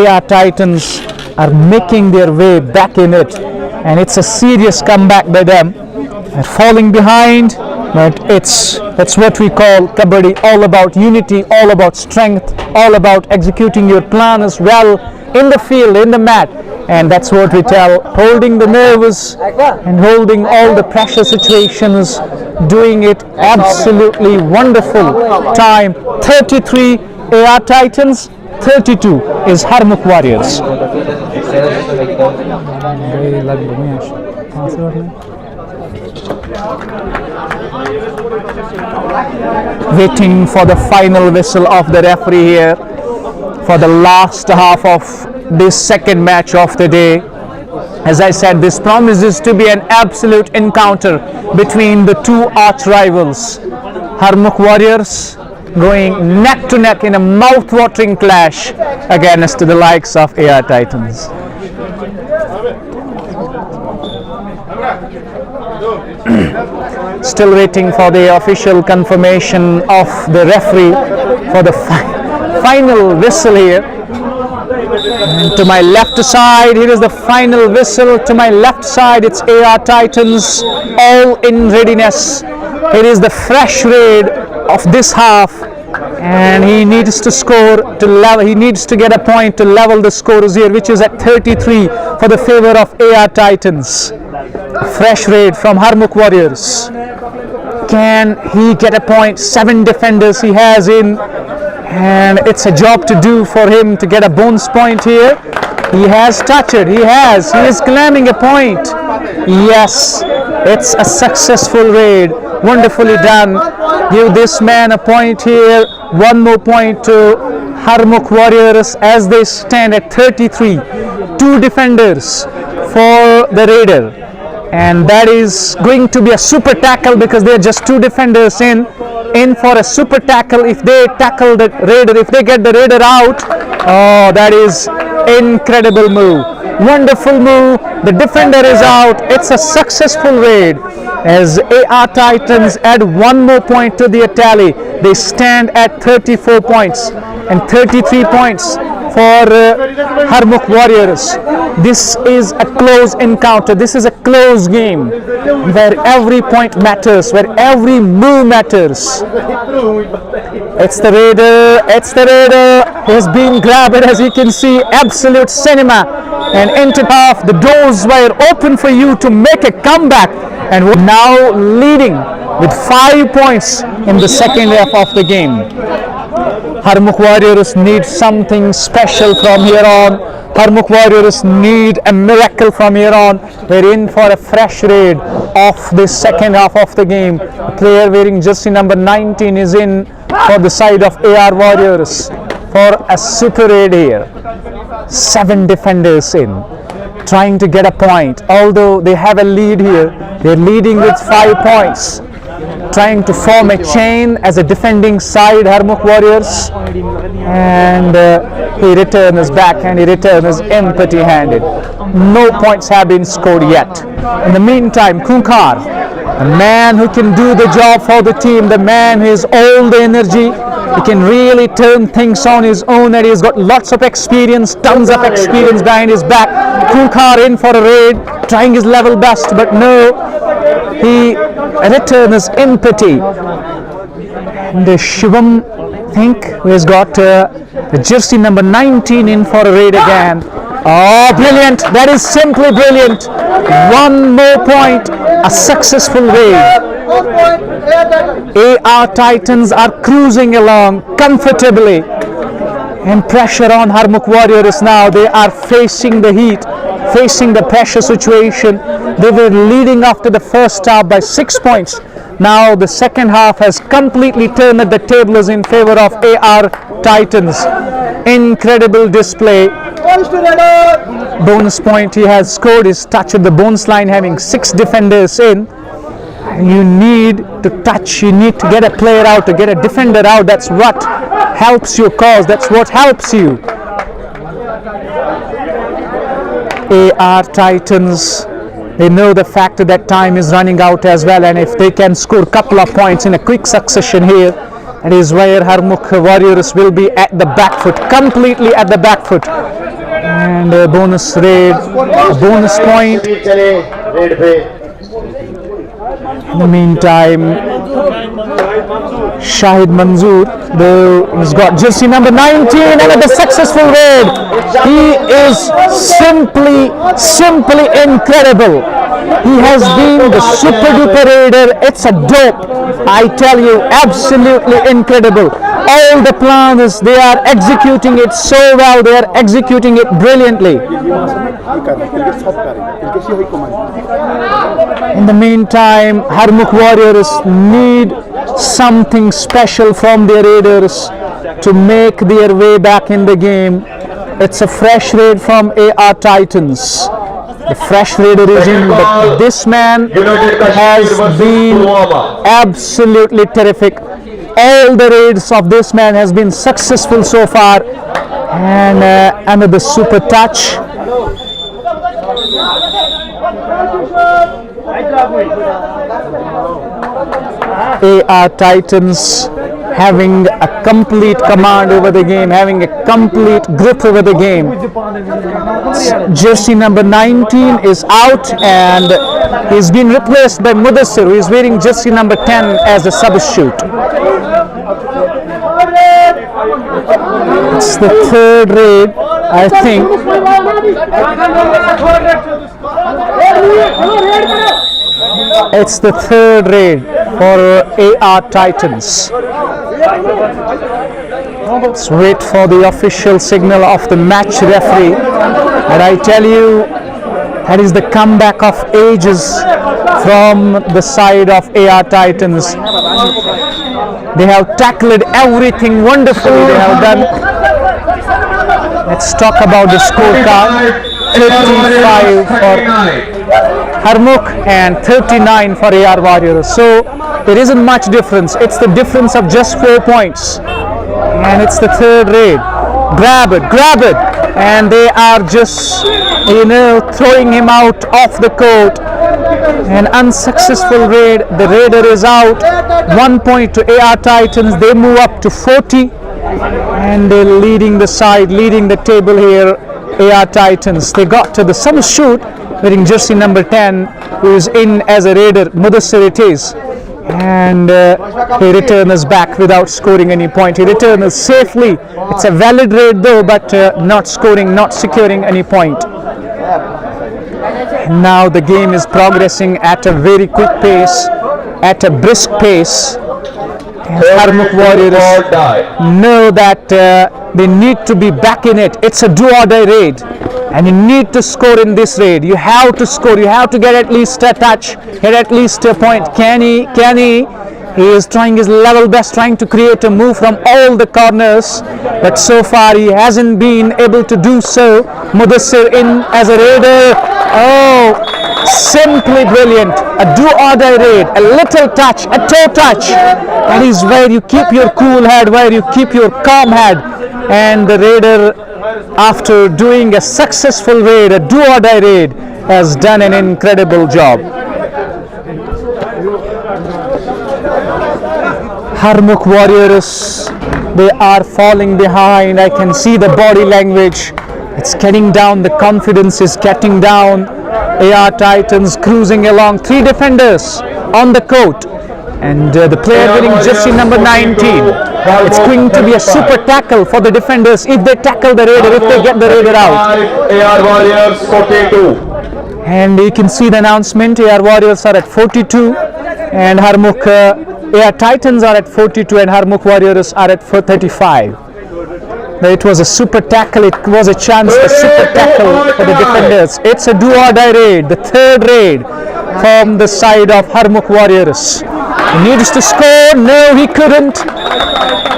Speaker 1: AR Titans are making their way back in it, and it's a serious comeback by them. They're falling behind, but that's what we call Kabaddi, all about unity, all about strength, all about executing your plan as well in the field, in the mat. And that's what we tell, holding the nerves and holding all the pressure situations, doing it absolutely wonderful time. 33 AR Titans, 32 is Harmukh Warriors. Waiting for the final whistle of the referee here for the last half of this second match of the day. As I said, this promises to be an absolute encounter between the two arch rivals. Harmukh Warriors going neck to neck in a mouth-watering clash against the likes of AR Titans. Still waiting for the official confirmation of the referee for the final whistle here. And to my left side, here is the final whistle. To my left side, it's AR Titans, all in readiness. It is the fresh raid of this half, and he needs to score to level. He needs to get a point to level the scores here, which is at 33 for the favor of AR Titans. Fresh raid from Harmukh Warriors. Can he get a point? 7 defenders he has in, and it's a job to do for him to get a bonus point here. He has touched it. He is claiming a point. Yes, it's a successful raid. Wonderfully done. Give this man a point here. 1 more point to Harmukh Warriors as they stand at 33. 2 defenders for the raider. And that is going to be a super tackle, because they're just 2 defenders in for a super tackle. If they tackle the raider, if they get the raider out, oh, that is incredible move, wonderful move. The defender is out. It's a successful raid as AR Titans add 1 more point to their tally. They stand at 34 points and 33 points for Harmukh Warriors. This is a close encounter. This is a close game where every point matters, where every move matters. It's the raider. It's the raider. He has been grabbed, as you can see. Absolute cinema. And into half, the doors were open for you to make a comeback. And we're now leading with 5 points in the second half of the game. Harmukh Warriors need something special from here on. Harmukh Warriors need a miracle from here on. We're in for a fresh raid of this second half of the game. A player wearing jersey number 19 is in for the side of AR Warriors for a super raid here. 7 defenders in, trying to get a point. Although they have a lead here, they're leading with 5 points. trying to form a chain as a defending side, Harmukh Warriors, and he returns back and he returns empty-handed. No points have been scored yet. In the meantime, Khunkar, a man who can do the job for the team, the man who has all the energy, he can really turn things on his own, and he's got lots of experience, tons of experience behind his back. Khunkar in for a raid, trying his level best, but no, he returns empty. And Shivam, I think, who has got the jersey number 19 in for a raid again. Oh, brilliant! That is simply brilliant. One more point, a successful raid. AR Titans are cruising along comfortably, and pressure on Harmukh Warriors now. They are facing the heat, facing the pressure situation. They were leading after the first half by 6 points. Now the second half has completely turned the tables in favor of AR Titans. Incredible display. Bonus point he has scored is touch at the bonus line, having 6 defenders in. You need to touch, you need to get a player out, to get a defender out. That's what helps your cause, that's what helps you. AR Titans, they know the fact that time is running out as well, and if they can score a couple of points in a quick succession here, that is where Harmukh Warriors will be at the back foot, completely at the back foot. And a bonus raid, a bonus point. In the meantime, Shahid Manzoor, he's got jersey number 19 and at the successful raid. He is simply incredible. He has been the super duper raider. It's a dope. I tell you, absolutely incredible. All the plans, they are executing it so well. They are executing it brilliantly. In the meantime, Harmukh Warriors need something special from their raiders to make their way back in the game. It's a fresh raid from AR Titans. The fresh raider is in, but this man has been absolutely terrific. All the raids of this man has been successful so far. And under the super touch, AR Titans having a complete command over the game, having a complete grip over the game. Jersey number 19 is out and he's been replaced by Mudassir, who is wearing jersey number 10 as a substitute. It's the third raid, I think. It's the third raid for AR Titans. Let's wait for the official signal of the match referee. And I tell you, that is the comeback of ages from the side of AR Titans. They have tackled everything wonderfully. They have done. Let's talk about the scorecard. 35 for Harmukh and 39 for AR Warriors. So there isn't much difference. It's the difference of just 4 points. And it's the third raid. Grab it. And they are just, throwing him out off the court. An unsuccessful raid. The raider is out. 1 point to AR Titans. They move up to 40. And they're leading the side, leading the table here. AR Titans. They got to the substitute wearing jersey number 10, who is in as a raider. Mudassir it is. And he returns back without scoring any point. He returns safely. It's a valid raid though, but not scoring, not securing any point. And now the game is progressing at a very quick pace, at a brisk pace. And Harmukh Warriors know that they need to be back in it. It's a do-or-die raid. And you need to score in this raid. You have to score. You have to get at least a touch, get at least a point. Can he? He is trying his level best, trying to create a move from all the corners. But so far he hasn't been able to do so. Mudassir in as a raider. Oh, Simply brilliant. A do-or-die raid, a little touch, a toe touch. That is where you keep your cool head, where you keep your calm head. And the raider, after doing a successful raid, a do-or-die raid, has done an incredible job. Harmukh Warriors, they are falling behind. I can see the body language. It's getting down, the confidence is getting down. AR Titans cruising along, 3 defenders on the court. And the player wearing jersey number 19. It's going to be a super tackle for the defenders if they tackle the raider, if they get the raider out.
Speaker 3: AR Warriors 42.
Speaker 1: And you can see the announcement, AR Warriors are at 42 and Harmukh AR Titans are at 42 and Harmukh Warriors are at 35. It was a super tackle, it was a chance for super tackle for the defenders. It's a do-or-die raid, the 3rd raid from the side of Harmukh Warriors. He needs to score, no he couldn't.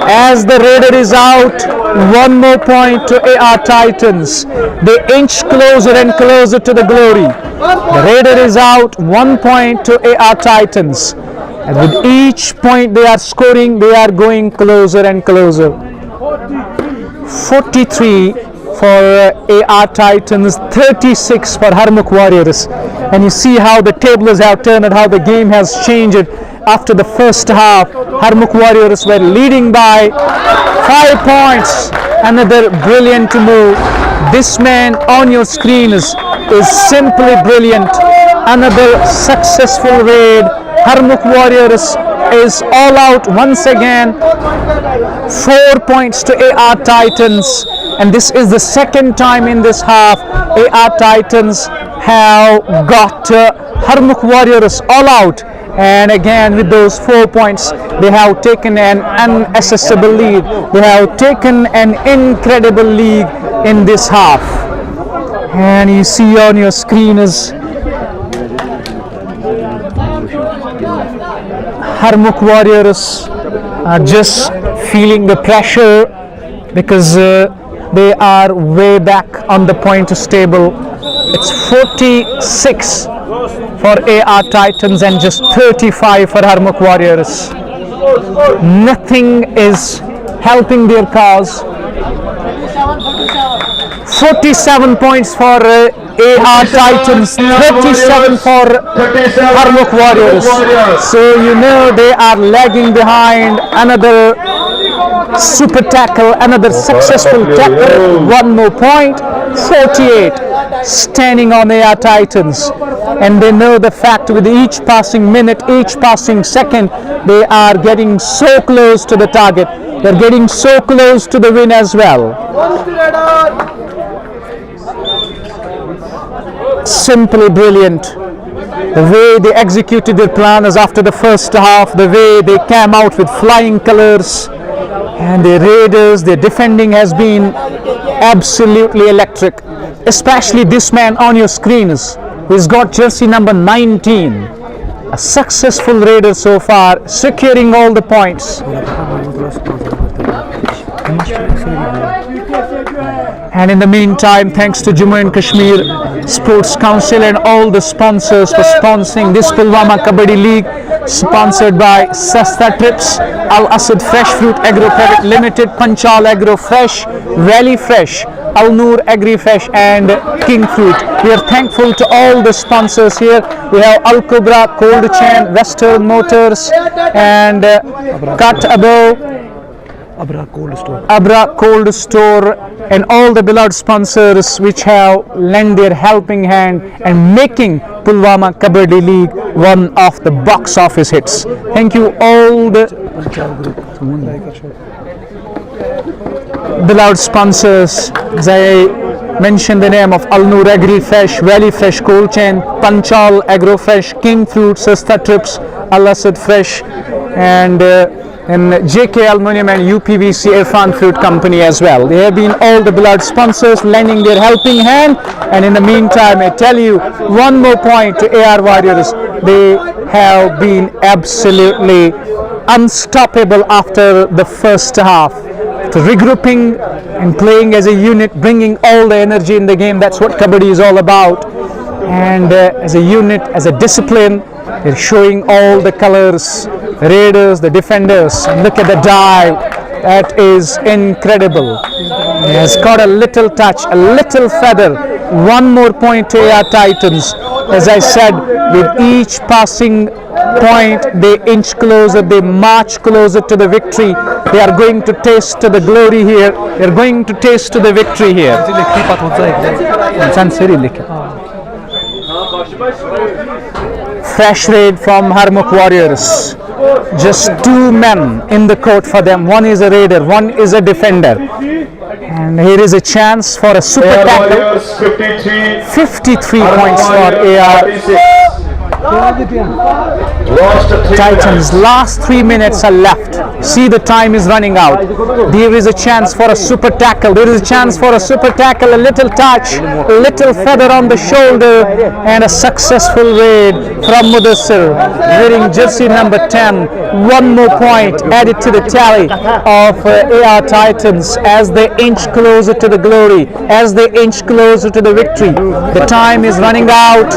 Speaker 1: As the raider is out, 1 more point to AR Titans. They inch closer and closer to the glory. The raider is out, 1 point to AR Titans. And with each point they are scoring, they are going closer and closer. 43 for AR Titans, 36 for Harmukh Warriors. And you see how the tables have turned and how the game has changed after the first half. Harmukh Warriors were leading by 5 points. Another brilliant move. This man on your screen is simply brilliant. Another successful raid. Harmukh Warriors is all out once again. 4 points to AR Titans, and this is the 2nd time in this half AR Titans have got Harmukh Warriors all out, and again with those 4 points they have taken an unaccessible lead. They have taken an incredible lead in this half. And you see on your screen is Harmukh Warriors are just feeling the pressure because they are way back on the points table. It's 46 for AR Titans and just 35 for Harmukh Warriors. Nothing is helping their cause. 47 points for AR Titans, 37 for Harmukh Warriors. So you know they are lagging behind. Another super tackle, another successful tackle, 1 more point. 48 standing on AR Titans, and they know the fact with each passing minute, each passing second, they are getting so close to the target. They're getting so close to the win as well. Simply brilliant. The way they executed their plans after the first half, the way they came out with flying colors, and the Raiders, their defending has been absolutely electric. Especially this man on your screens, who's got jersey number 19. A successful Raider so far, securing all the points. And in the meantime, thanks to Jammu and Kashmir Sports Council and all the sponsors for sponsoring this Pulwama Kabaddi League, sponsored by Sasta Trips, Al Asad Fresh Fruit Agro Private Limited, Panchal Agro Fresh, Valley Fresh, Al Noor Agri Fresh and King Fruit. We are thankful to all the sponsors here. We have Al Kubra, Cold Chain, Western Motors and Cut Above, Abra Cold Store and all the beloved sponsors which have lent their helping hand and making Pulwama Kabaddi League one of the box office hits. Thank you all the beloved sponsors. As I mentioned the name of Al Noor Agri Fresh, Valley Fresh Cold Chain, Panchal Agro Fresh, King Fruit, Sasta Trips, Al Asad Fresh and JK Aluminium and UPVC Irfan Fruit Company as well. They have been all the beloved sponsors lending their helping hand, and in the meantime I tell you one more point to AR Warriors. They have been absolutely unstoppable after the first half. To regrouping and playing as a unit, bringing all the energy in the game, that's what Kabaddi is all about. and as a unit, as a discipline, they're showing all the colors, the raiders, the defenders. Look at the dive, that is incredible. He has got a little touch, a little feather. One more point to AR Titans. As I said, with each passing point, they inch closer, they march closer to the victory. They are going to taste the glory here. They are going to taste the victory here. Fresh raid from Harmukh Warriors. Just two men in the court for them. One is a raider, one is a defender. And here is a chance for a super tackle.
Speaker 3: Warriors 53.
Speaker 1: 53 points for AR
Speaker 3: Lost 3
Speaker 1: Titans. Last 3 minutes are left. See, the time is running out. There is a chance for a super tackle. There is a chance for a super tackle. A little touch, a little feather on the shoulder, and a successful raid from Mudassir, wearing jersey number 10. One more point added to the tally of AR Titans as they inch closer to the glory, as they inch closer to the victory. The time is running out.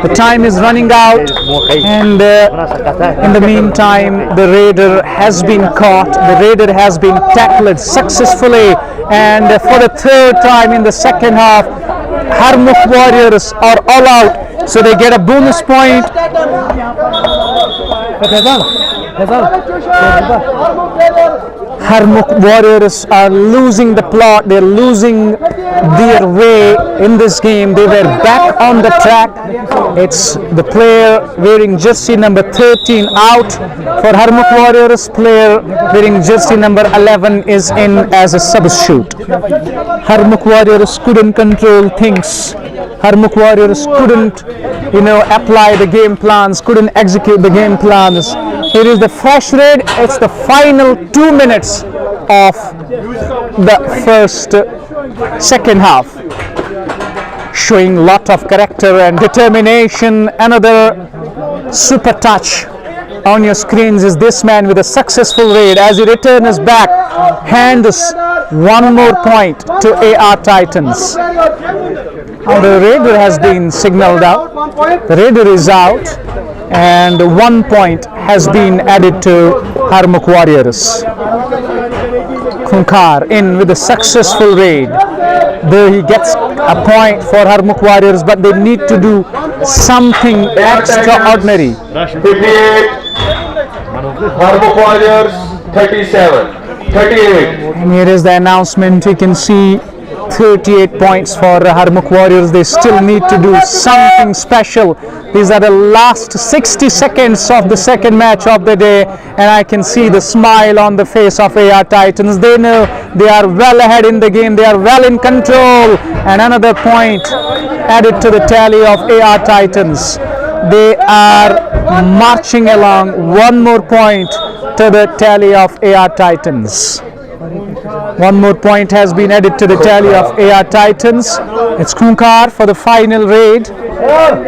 Speaker 1: The time is running out, and in the meantime, the raider has been caught. The raider has been tackled successfully, and for the third time in the second half, Harmukh Warriors are all out, so they get a bonus point. Harmukh Warriors are losing the plot, they're losing their way in this game. They were back on the track. It's the player wearing jersey number 13 out for Harmukh Warriors. Player wearing jersey number 11 is in as a substitute. Harmukh Warriors couldn't control things. Harmukh Warriors couldn't, apply the game plans, couldn't execute the game plans. Here is the fresh raid. It's the final 2 minutes of the second half, showing lot of character and determination. Another super touch on your screens is this man with a successful raid as he returns back, hands one more point to AR Titans. Now the raider has been signaled out. The raider is out, and 1 point has been added to Harmukh Warriors. Khunkar in with a successful raid. There he gets a point for Harmukh Warriors, but they need to do something extraordinary.
Speaker 3: 58. Harmukh Warriors 37. 38.
Speaker 1: And here is the announcement. You can see 38 points for Harmukh Warriors. They still need to do something special. These are the last 60 seconds of the second match of the day, and I can see the smile on the face of AR Titans. They know they are well ahead in the game. They are well in control, and another point added to the tally of AR Titans. They are marching along. One more point to the tally of AR Titans. One more point has been added to the tally of AR Titans. It's Khunkar for the final raid.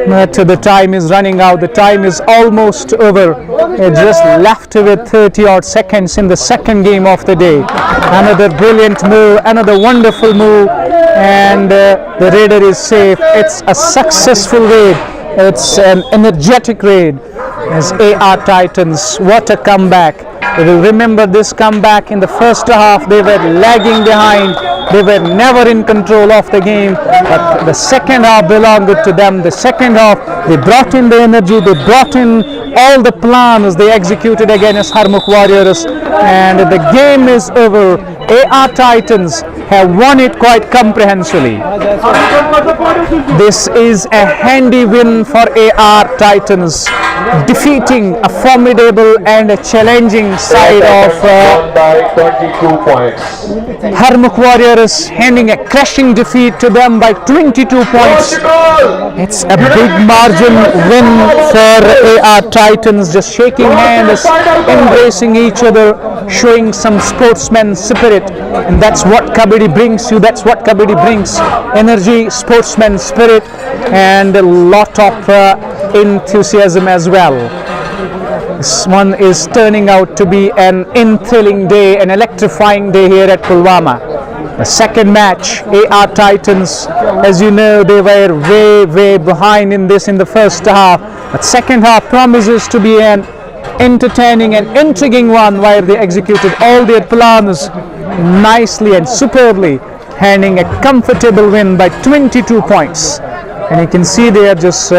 Speaker 1: But the time is running out. The time is almost over. It just left with 30 odd seconds in the second game of the day. Another brilliant move, another wonderful move, and the raider is safe. It's a successful raid. It's an energetic raid as AR Titans. What a comeback. We will remember this comeback. In the first half they were lagging behind. They were never in control of the game, but the second half belonged to them. The second half they brought in the energy, they brought in all the plans they executed against Harmukh Warriors, and the game is over. AR Titans have won it quite comprehensively. This is a handy win for AR Titans, defeating a formidable and a challenging side of
Speaker 3: by 22 points.
Speaker 1: Harmukh Warriors, handing a crushing defeat to them by 22 points. It's a big margin win for AR Titans, just shaking hands, embracing each other, showing some sportsman spirit, and that's what Kabaddi brings you. That's what Kabaddi brings: energy, sportsman spirit, and a lot of enthusiasm as well. This one is turning out to be an enthralling day, an electrifying day here at Pulwama. The second match, AR Titans, as you know, they were way behind in the first half. But second half promises to be an entertaining and intriguing one, where they executed all their plans nicely and superbly, handing a comfortable win by 22 points. And you can see they are just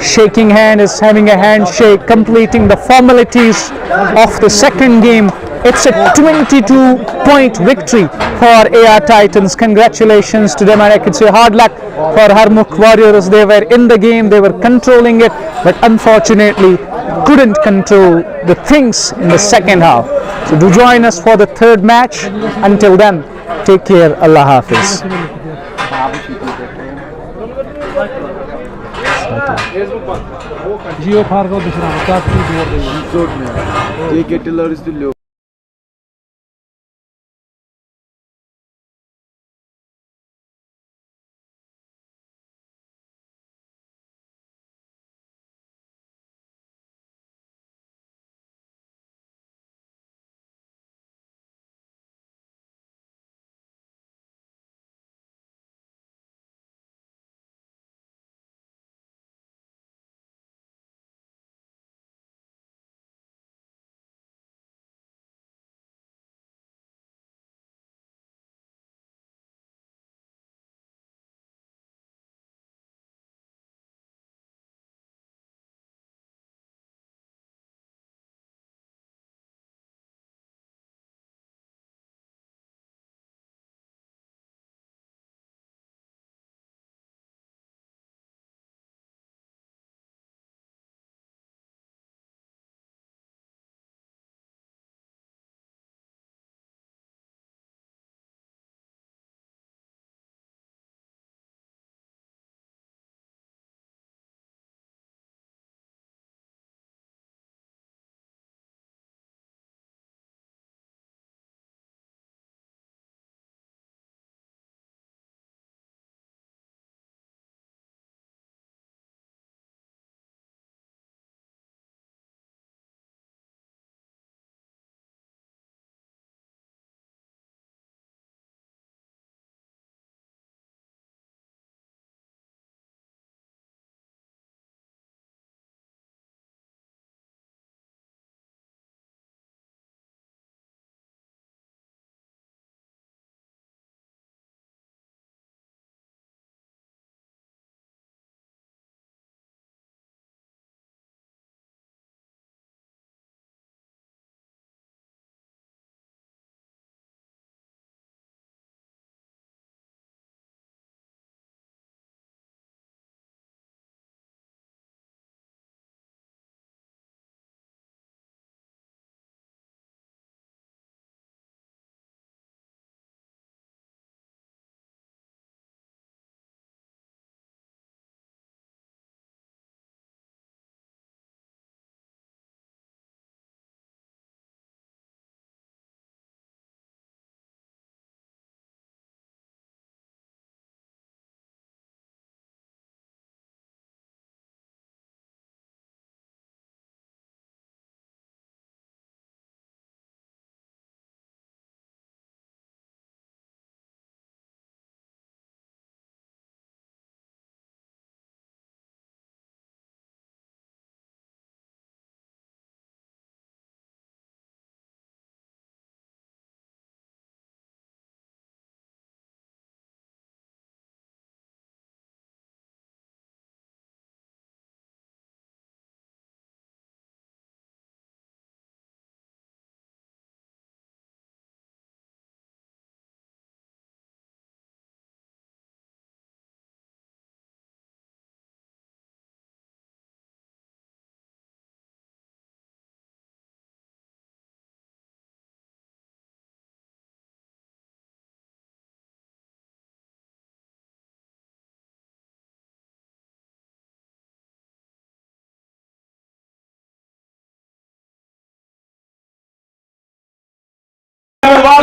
Speaker 1: shaking hands, having a handshake, completing the formalities of the second game. It's a 22-point victory for AR Titans. Congratulations to them, and I could say hard luck for Harmukh Warriors. They were in the game, they were controlling it, but unfortunately couldn't control the things in the second half. So do join us for the third match. Until then, take care. Allah Hafiz.
Speaker 5: Geo farkı düşünüyorum. Kaçtı duvarda.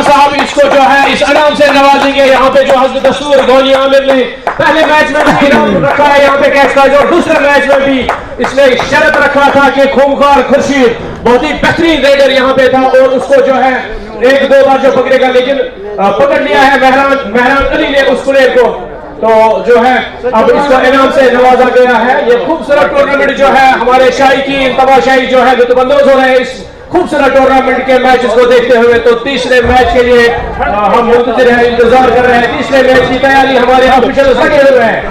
Speaker 3: साहब इसको जो है इस इनाम से नवाजेंगे। यहाँ पे जो हज़रत दस्तूर गोनी आमिर ने पहले मैच में भी इनाम रखा है यहाँ पे कैश का, और दूसरे मैच में भी इसने शर्त रखा था कि खूंखार खुर्शीद बहुत ही बेहतरीन रेडर यहाँ पे था और उसको जो है एक दो बार जो पकड़ेगा, लेकिन पकड़ लिया है मेहरान अली ने उस प्लेयर को, तो जो है अब इसको इनाम से नवाजा गया है। ये खूबसूरत टूर्नामेंट जो है हमारे शायकीन तमाशाई जो है लुत्फअंदोज हो रहे हैं इस खूबसूरत टूर्नामेंट के मैचेस को देखते हुए। तो तीसरे मैच के लिए हम मुंतजिर हैं, इंतजार कर रहे हैं। तीसरे मैच की तैयारी हमारे ऑफिशियल लगे हुए हैं।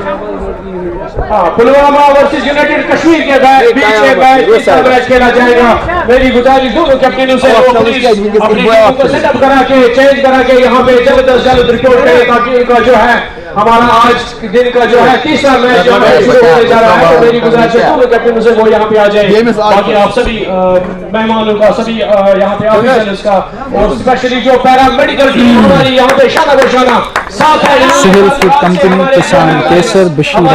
Speaker 3: पुलवामा वर्सेस यूनाइटेड कश्मीर के बीच में मैच खेला जाएगा। मेरी गुजारिश दोनों कैप्टनों से अपनी टीम को सेटअप करा के चेंज करा के यहाँ पे जल्द अज जल्द रिपोर्ट करें, ताकि उनका जो है हमारा आज दिन का जो है तीसरा मैच जो है शुरू होने जा रहा है। तो मेरी गुजारिश है दोनों कैप्टनों से वो यहाँ पे आ जाए, बाकी आप सभी मेहमानों का, सभी यहाँ पे ऑफिसर्स का, और स्पेशली जो पैरामेडिकल टीम हमारी यहाँ पे शाना बशाना साथ है।
Speaker 2: Civil food company, Kisan Kesar, Bashir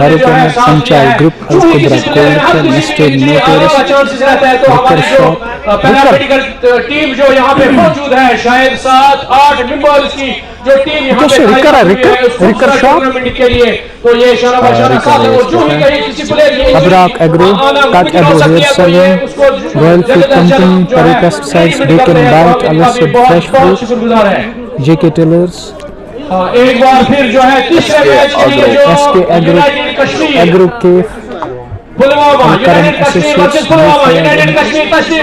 Speaker 2: hurricane panchayat group,
Speaker 3: paramedical team जो यहाँ पे मौजूद है, शायद 7-8 मेंबर्स की जो टीम यहाँ पे टूर्नामेंट के लिए, तो ये शाना बशाना साथ है। और जो ही कहीं किसी player
Speaker 2: Abrak agro, cut agro hair salon, royal food company, Pari pesticides, bacon bite, अलसिड फ्रेश फ्रूट, जेके टेलर्स,
Speaker 3: एक बार फिर जो है तीसरे मैच के लिए जो
Speaker 2: SK agro cafe,
Speaker 3: Pulwama united Kashmir versus Pulwama united Kashmir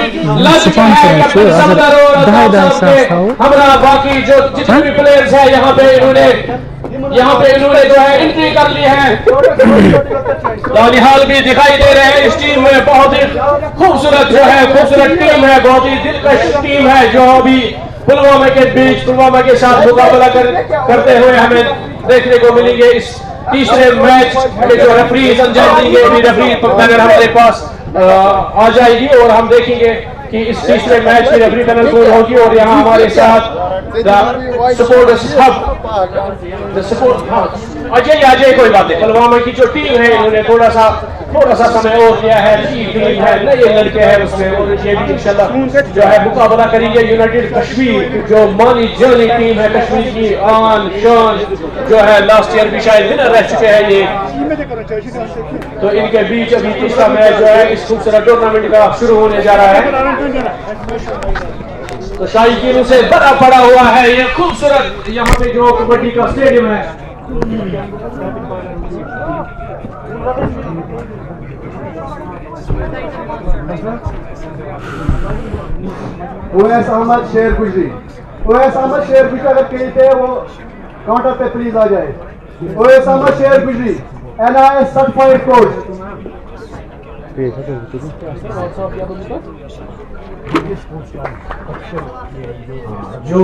Speaker 3: हमारा बाकी जो जितने भी प्लेयर्स हैं यहाँ पे इन्होंने जो है एंट्री कर ली है। लालिहाल भी दिखाई दे रहे हैं इस टीम में। बहुत ही खूबसूरत जो है खूबसूरत टीम है, बहुत ही दिलकश टीम है जो अभी पुलवामा के बीच पुलवामा के साथ मुकाबला करते हुए हमें देखने को मिलेंगे। इस तीसरे मैच के जो रेफरीज अंजाम देंगे, रेफरी पैनल हमारे पास आ जाएगी और हम देखेंगे कि इस तीसरे मैच की रेफरी पैनल कौन होगी। और यहाँ हमारे साथ अजय कोई बात नहीं, पुलवामा की जो टीम है इन्होंने थोड़ा सा समय और दिया है, टीम है नए लड़के हैं उसमें, और ये भी इंशाल्लाह जो है मुकाबला करेंगे। यूनाइटेड कश्मीर जो मानी जानी टीम है, कश्मीर की आन शान जो है, लास्ट ईयर भी शायद विनर रह चुके हैं ये। तो इनके बीच अभी तीसरा मैच जो है इस खूबसूरत टूर्नामेंट का शुरू होने जा रहा है। तो शायकीनों से बड़ा पड़ा हुआ है ये खूबसूरत यहाँ पे जो कबड्डी का स्टेडियम है।
Speaker 6: ओएस अहमद शेर गुजरी, ओएस अहमद शेर गुजरी अगर कहीं पे वो काउंटर पे प्लीज आ जाए। ओएस अहमद शेर गुजरी NIS सर्टिफाइड कोच।
Speaker 3: जो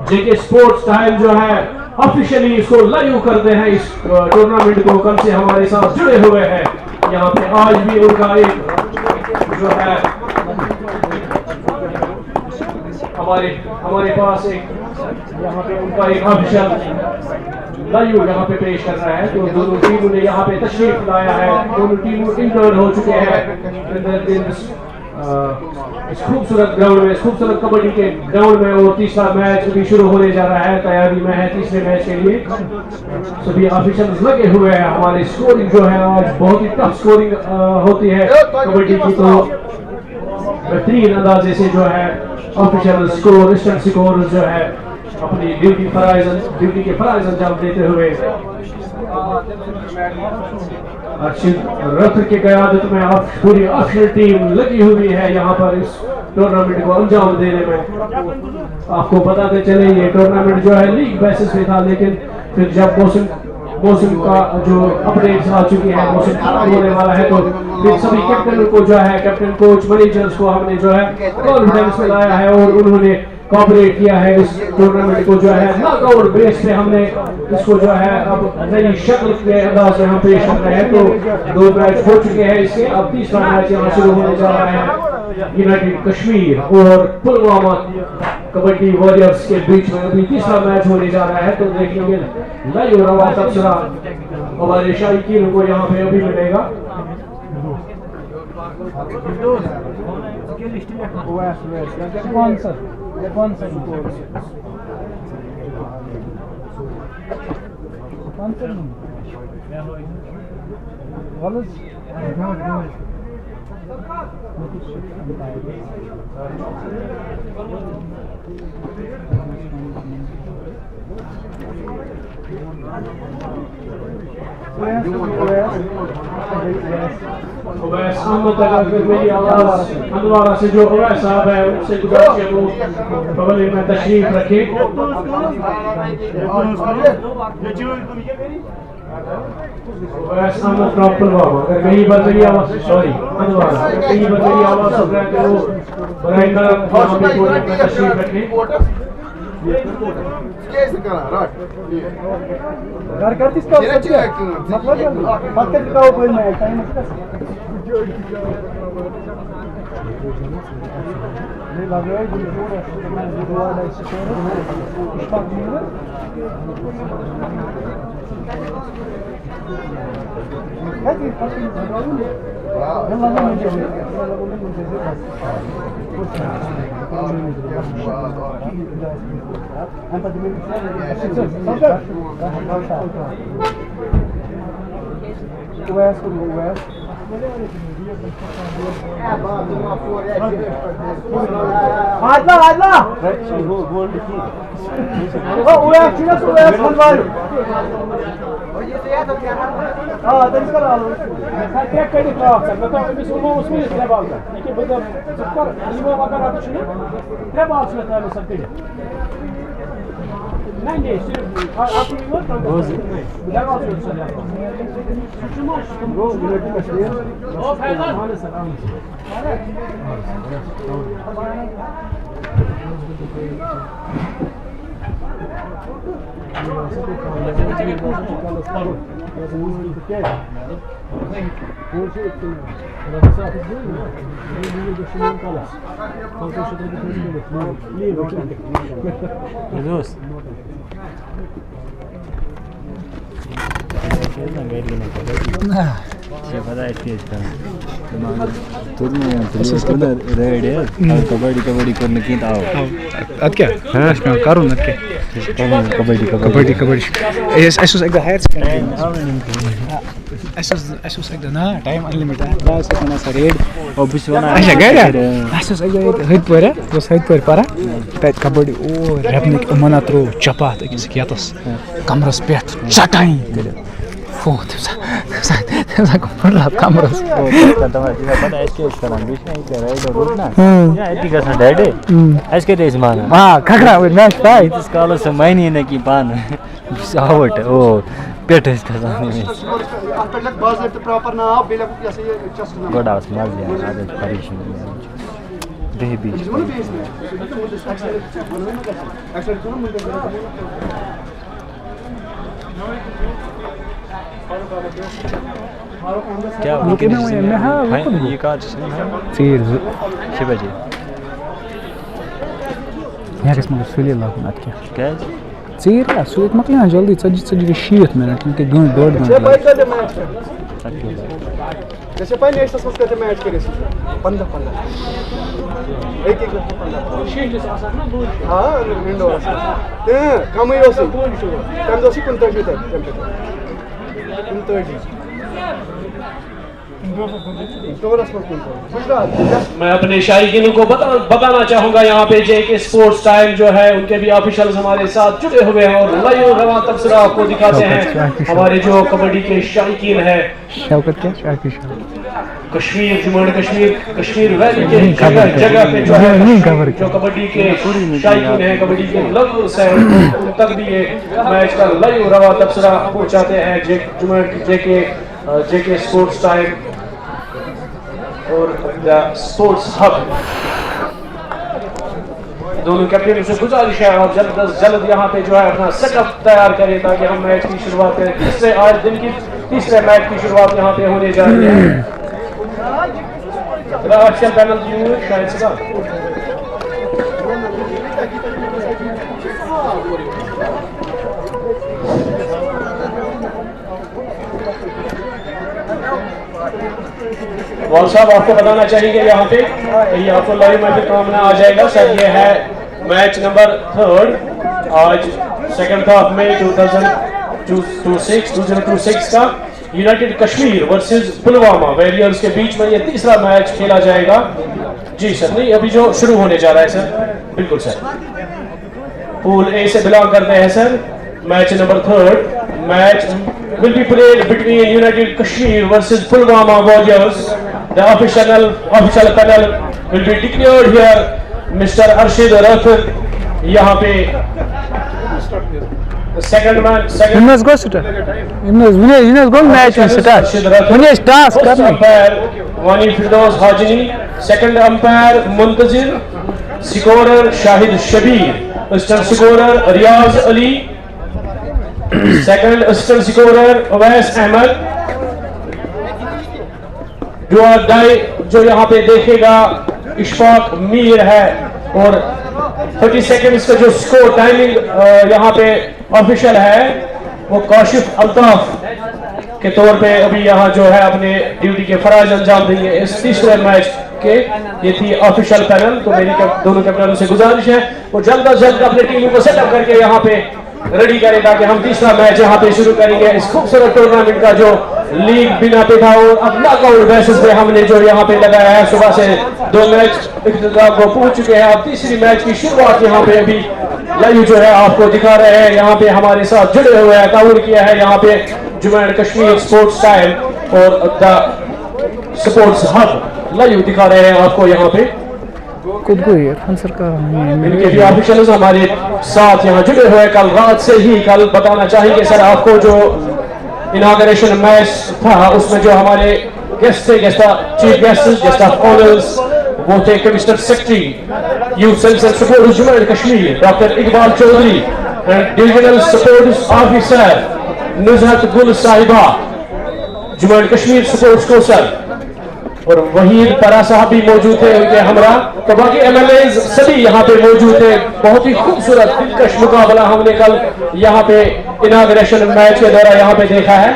Speaker 3: जेके स्पोर्ट्स टाइम जो है ऑफिशियली इसको लाइव करते हैं, इस टूर्नामेंट को कल से हमारे साथ जुड़े हुए हैं। यहाँ पे आज भी उनका एक जो है हमारे पास एक यहाँ पे उनका एक ऑफिशियल लाइव यहाँ पे पेश कर रहा है। तो दोनों टीमों ने यहाँ पे तशरीफ लाया है, दोनों टीमों इंटर्न हो चुके हैं इस खूबसूरत ग्राउंड में, इस खूबसूरत कबड्डी के ग्राउंड में। और तीसरा मैच अभी शुरू होने जा रहा है, तैयारी में है तीसरे मैच के लिए। सभी ऑफिशियल्स लगे हुए हैं। हमारी स्कोरिंग जो है आज बहुत ही टफ स्कोरिंग होती है कबड्डी की, तो बेहतरीन अंदाजे से जो है ऑफिशियल स्कोर इंस्टेंट स्कोर जो है अपनी ड्यूटी के फराइज अंजाम देते हुए रथ की क़यादत में पूरी ऑफिशियल टीम लगी हुई है यहाँ पर इस टूर्नामेंट को अंजाम देने में। आपको बताते चले ये टूर्नामेंट जो है लीग बेसिस पे था, लेकिन फिर जब मौसम का जो अपडेट्स आ चुकी है, मौसम खराब होने वाला है, तो फिर सभी कैप्टन को जो है कैप्टन कोच मैनेजर्स को हमने जो है कॉन्फिडेंस में लाया है और उन्होंने कोऑपरेट किया है। इस टूर्नामेंट को जो है नॉकआउट बेस पे हमने इसको जो है अब नई शक्ल के अंदाज से हम पेश कर रहे हैं। तो 2 मैच हो चुके हैं इसके, अब तीसरा मैच यहाँ शुरू होने जा रहा है। यूनाइटेड कश्मीर और पुलवामा कबड्डी वॉरियर्स के बीच में अभी तीसरा मैच होने जा रहा है। तो देखेंगे लाइव रवा तबसरा हमारे शायकीन को यहाँ पे अभी मिलेगा। उवैस अहमद अगर मेरी आवाज हंदवाड़ा से जो उवैस साहब है उनसे गुजारिश है वो पवेलियन में तशरीफ रखें। उवैस अहमद फ्रॉम पुलवामा, अगर कहीं पर मेरी आवाज सॉरी हंदवाड़ा, अगर कहीं पर मेरी आवाज सुन रहे हैं तो वो बराए करम वहाँ पे पवेलियन में तशरीफ रखें।
Speaker 4: घर करतीस का मतलब बात करते का कोई मैं टाइम नहीं लग रहा है जो दुआ है इस पर इश्क में है कि फर्स्ट
Speaker 5: कबड्डी करने की ताव
Speaker 2: अद क्या हाँ करो ना क्या कबड्डी ऐसा एक हायर सेकेंडरी ऐसा एक ना टाइम अनलिमिटेड लास्ट ना सर रेड
Speaker 5: और बिस्वाना
Speaker 2: अच्छा गया ऐसा एक हद पर बस हद पर पारा तत कबड्डी ओ रबनिक मना त्रो चपात अकिस कियातस कमरस पेट चटाई फो तसा कमरस कमरस
Speaker 7: पता है इसके करन बीच में एक राइड और ना या इतनी का डैड इसके देश माना
Speaker 2: हां खखरा विद मैच फाइट
Speaker 7: इस काल से मैंने ने की पान सावट ओ पेट इसका सामने में
Speaker 6: अतलक बाज है प्रॉपर ना आप बेला जैसे ये चेस्ट ना
Speaker 7: गोड़ा स्माल है आदत परेशान दे बीच क्या
Speaker 2: लेकिन मैं हां
Speaker 7: ये काज
Speaker 2: फिर
Speaker 7: 6 बजे
Speaker 2: यार इसमें सुली लागू ना क्या
Speaker 7: क्या
Speaker 2: चीर सूत मकला जल्दी सजी 60 मिनट के घंटे डेढ़ घंटे
Speaker 6: जैसे पहले ऐसा सोच करते मैच करे 15 एक 15
Speaker 3: शीट से आसा ना दूर
Speaker 6: हां विंडो कम ही होसी कम दोसी 45 तक
Speaker 3: मैं अपने शायकीनों को बताना चाहूंगा यहाँ पे जेके स्पोर्ट्स टाइम जो है उनके भी ऑफिशियल्स हमारे साथ जुड़े हुए हैं और लाइव रवा तबसरा आपको दिखाते हैं हमारे जो कबड्डी के शायकीन है
Speaker 2: शौकत क्या शायकी
Speaker 3: कश्मीर जम्मू एंड कश्मीर वैली के जगह पे जो है जो कबड्डी के शायकीन है कबड्डी के लव्स हैं उन तक भी ये मैच का लाइव रवा तबसरा पहुंचाते हैं जेके स्पोर्ट्स टाइम और द स्पोर्ट्स हब। दोनों कैप्टन से गुजारिश है आप जल्द अज जल्द यहाँ पे जो है अपना सेटअप तैयार करें ताकि हम मैच की शुरुआत करें। आज दिन की तीसरे मैच की शुरुआत यहाँ पे होने जा रही है। अच्छा पैनल शायद से वॉल साहब आपको बताना चाहेंगे यहाँ पे ये आपको लाइव में काम आ जाएगा सर। ये है मैच नंबर 3 आज 2 मई 2026 का United Kashmir versus Pulwama warriors के बीच में ये तीसरा मैच खेला जाएगा। जी सर नहीं अभी जो शुरू होने जा रहा है सर। बिल्कुल सर। पूल ए से बिलोंग करते हैं sir. Match number 3 match will be played between United Kashmir versus Pulwama Warriors. The official panel will be declared here. Mr. Arshid Rathur यहाँ पे second match
Speaker 2: Imnes go start. Imnes go match start. Imnes task करना.
Speaker 3: umpire Wani Firdaus Hajini, second umpire Muntazir, scorer Shahid Shabir, assistant scorer Riyaz Ali, second assistant scorer Awais Ahmed। जो यहाँ पे देखेगा इशफाक मीर है और 30 seconds का जो score timing यहाँ पे ऑफिशियल है वो काशिफ अल्ताफ के तौर पे अभी यहाँ जो है अपने ड्यूटी के फराज अंजाम देंगे इस तीसरे मैच के। ये थी ऑफिशियल पैनल। तो मेरी दोनों कैप्टनों से गुजारिश है वो जल्द अज जल्द अपने टीमों को सेटअप करके यहाँ पे रेडी करें ताकि हम तीसरा मैच यहाँ पे शुरू करेंगे इस खूबसूरत टूर्नामेंट का जो लीग बिना पे था। और अब नॉकआउट बेसिस पे हमने जो यहाँ पे लगाया है सुबह से 2 मैच इख्तिताम को पहुंच चुके हैं। अब तीसरी मैच की शुरुआत यहाँ पे अभी लाइव जो है आपको दिखा रहे हैं। यहाँ पे हमारे साथ जुड़े हुए हैं ताउन किया है यहाँ पे Jammu and Kashmir sports time और द स्पोर्ट्स हब लाइव दिखा रहे हैं आपको यहाँ पे।
Speaker 2: खुद को ये आंसर का
Speaker 3: इनके भी ऑफिशियल्स हमारे साथ यहाँ जुड़े हुए कल रात से ही। कल बताना चाहेंगे सर आपको जो इनॉग्रेशन मैच था उसमें जो हमारे गेस्ट थे चीफ गेस्ट ऑफ ऑनर्स वो थे commissioner secretary youth cells and support Jammu and Kashmir doctor Iqbal Chaudhary and divisional support officer Nuzhat Gul Sahiba Jammu and Kashmir sports council और वहीद परा साहब भी मौजूद थे उनके हमरा। तो बाकी एमएलए सभी यहाँ पे मौजूद थे। बहुत ही खूबसूरत दिलकश मुकाबला हमने कल यहाँ पे इनॉग्रेशन मैच के दौरान यहाँ पे देखा है।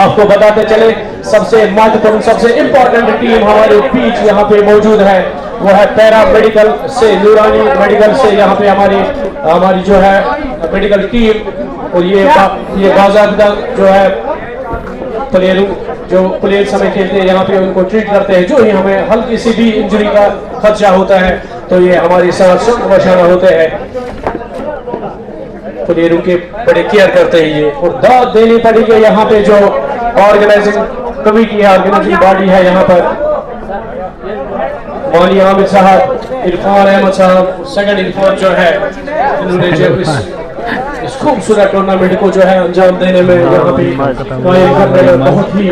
Speaker 3: आपको बताते चले सबसे महत्वपूर्ण सबसे इंपॉर्टेंट टीम हमारे बीच यहाँ पे मौजूद है वो है पैरा मेडिकल से नूरानी मेडिकल से यहाँ पे हमारी जो है मेडिकल टीम। और ये बाज़ाब्ता जो है प्लेयरों जो प्लेयर समय खेलते हैं यहाँ पे उनको ट्रीट करते हैं। जो ही हमें हल्की सी भी इंजरी का खदशा होता है तो ये हमारे साथ शर्मशाना होते हैं। प्लेयरों के बड़े केयर करते हैं ये और दाद देनी पड़ेगी यहाँ पे जो ऑर्गेनाइजिंग कमेटी है ऑर्गेनाइजिंग बॉडी है यहाँ पर मौली आमिर साहब इरफान अहमद साहब सेकंड इरफान जो है इन्होंने जो इस खूबसूरत टूर्नामेंट को जो है अंजाम देने में यहाँ पे कायम करने में बहुत ही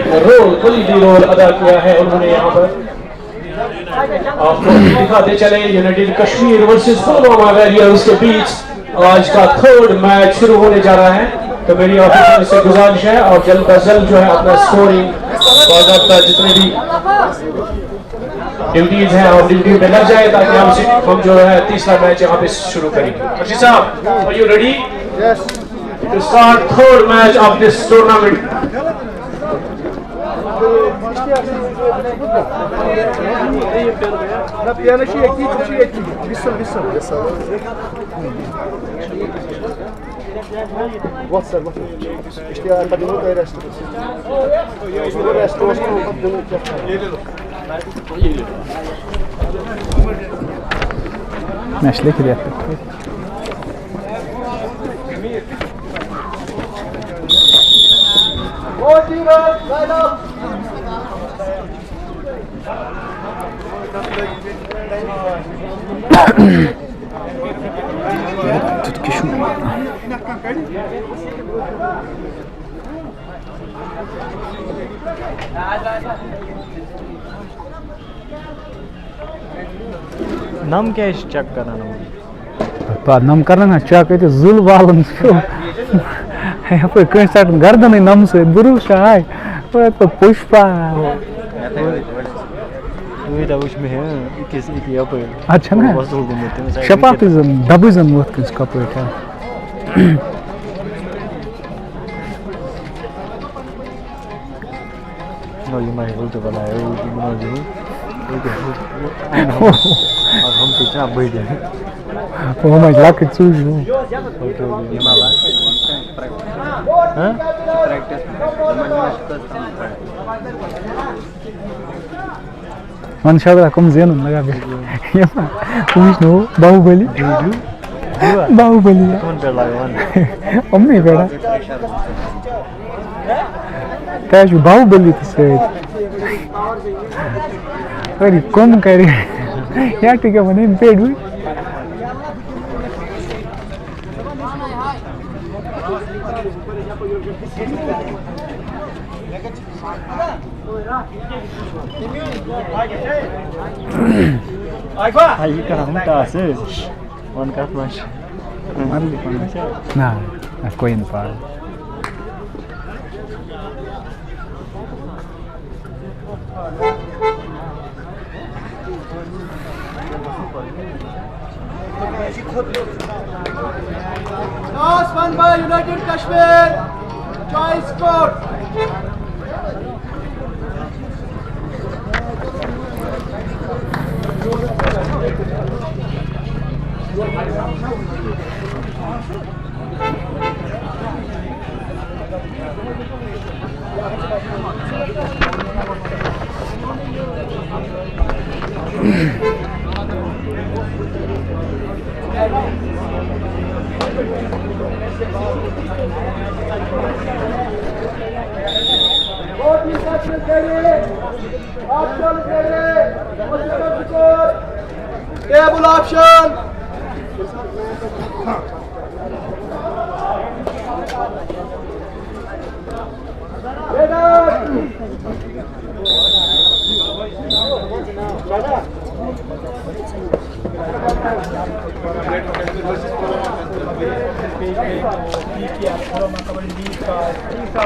Speaker 3: कलीदी रोल अदा किया है उन्होंने यहाँ पर। आपको दिखाते चले United Kashmir versus Pulwama warriors के बीच आज का 3rd मैच शुरू होने जा रहा है। तो मेरी ऑफिसर से गुजारिश है और जल्द अज जल्द जो है अपना स्कोरिंग बाकायदा जितने भी ड्यूटीज हैं और ड्यूटी पे लग जाए ताकि हम जो है तीसरा मैच यहाँ पे शुरू करेंगे। Arshi Sahab are you ready to start 3rd match of this tournament?
Speaker 2: Match लिख दिया
Speaker 7: नम क्या चेक करना
Speaker 2: नम करना चेक ये जुल वालन गर्दन नम से बुरुष आय पुष्पा अच्छा ना शपात दबु जन वोत किस कपट
Speaker 7: हम कितना बैठ जाए
Speaker 2: वो मैं लाख चूज मन शगरा कम जेन लगा बे नो बाहुबली बाहुबली
Speaker 7: कौन पे लगावन
Speaker 2: अम्मी बेड़ा ताज बाहुबली से अरे कम करे यार ठीक है मने पेड़ हुई
Speaker 5: Aí cara não tá assim. One cut mais.
Speaker 2: ना कोई नहीं पार
Speaker 6: Last one by United Kashmir. Choice scored. Table option.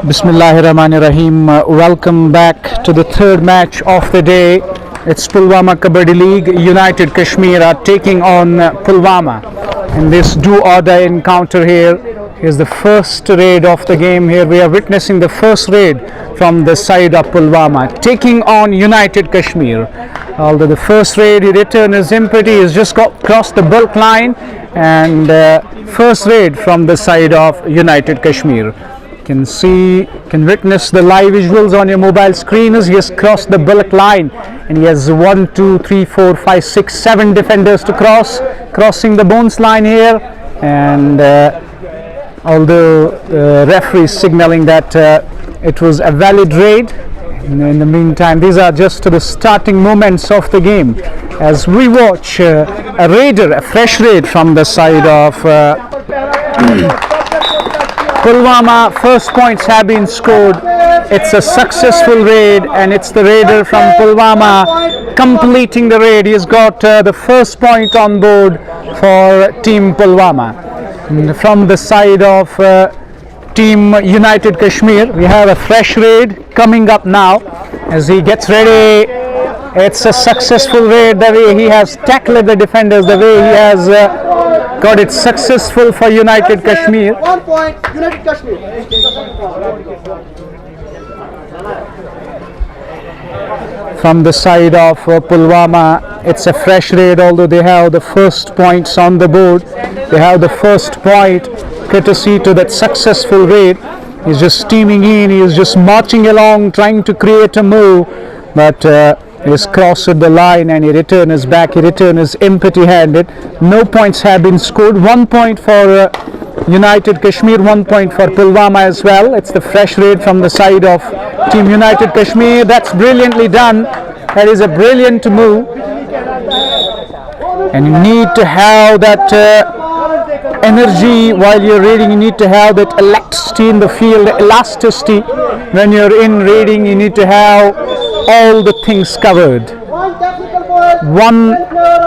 Speaker 1: Bismillahirrahmanirrahim. Welcome back to the third match of the day. It's Pulwama Kabaddi League. United Kashmir are taking on Pulwama. In this do-or-die encounter here is the first raid of the game. Here we are witnessing the first raid from the side of Pulwama, taking on United Kashmir. Although the first raid, he returned his empty, he's just crossed the bulk line, and first raid from the side of United Kashmir. Can witness the live visuals on your mobile screen as he has crossed the bulk line, and he has 1, 2, 3, 4, 5, 6, 7 defenders to crossing the bones line here. And although the referee is signaling that it was a valid raid, in the meantime these are just the starting moments of the game as we watch a fresh raid from the side of Pulwama. First points have been scored. It's a successful raid, and it's the raider from Pulwama completing the raid. He's got the first point on board for Team Pulwama. And from the side of Team United Kashmir, we have a fresh raid coming up now as he gets ready. It's a successful raid, the way he has tackled the defenders, the way he has got it successful for United Kashmir.
Speaker 6: 1 point, United Kashmir.
Speaker 1: From the side of Pulwama, it's a fresh raid, although they have the first points on the board. They have the first point courtesy to that successful raid. He's just steaming in, he's just marching along, trying to create a move, but he's crossed the line and he returns back. He returns empty-handed. No points have been scored. 1 point for United Kashmir, 1 point for Pulwama as well. It's the fresh raid from the side of Team United Kashmir. That's brilliantly done. That is a brilliant move. And you need to have that energy while you're raiding. You need to have that electricity in the field, elasticity. When you're in raiding, you need to have all the things covered. One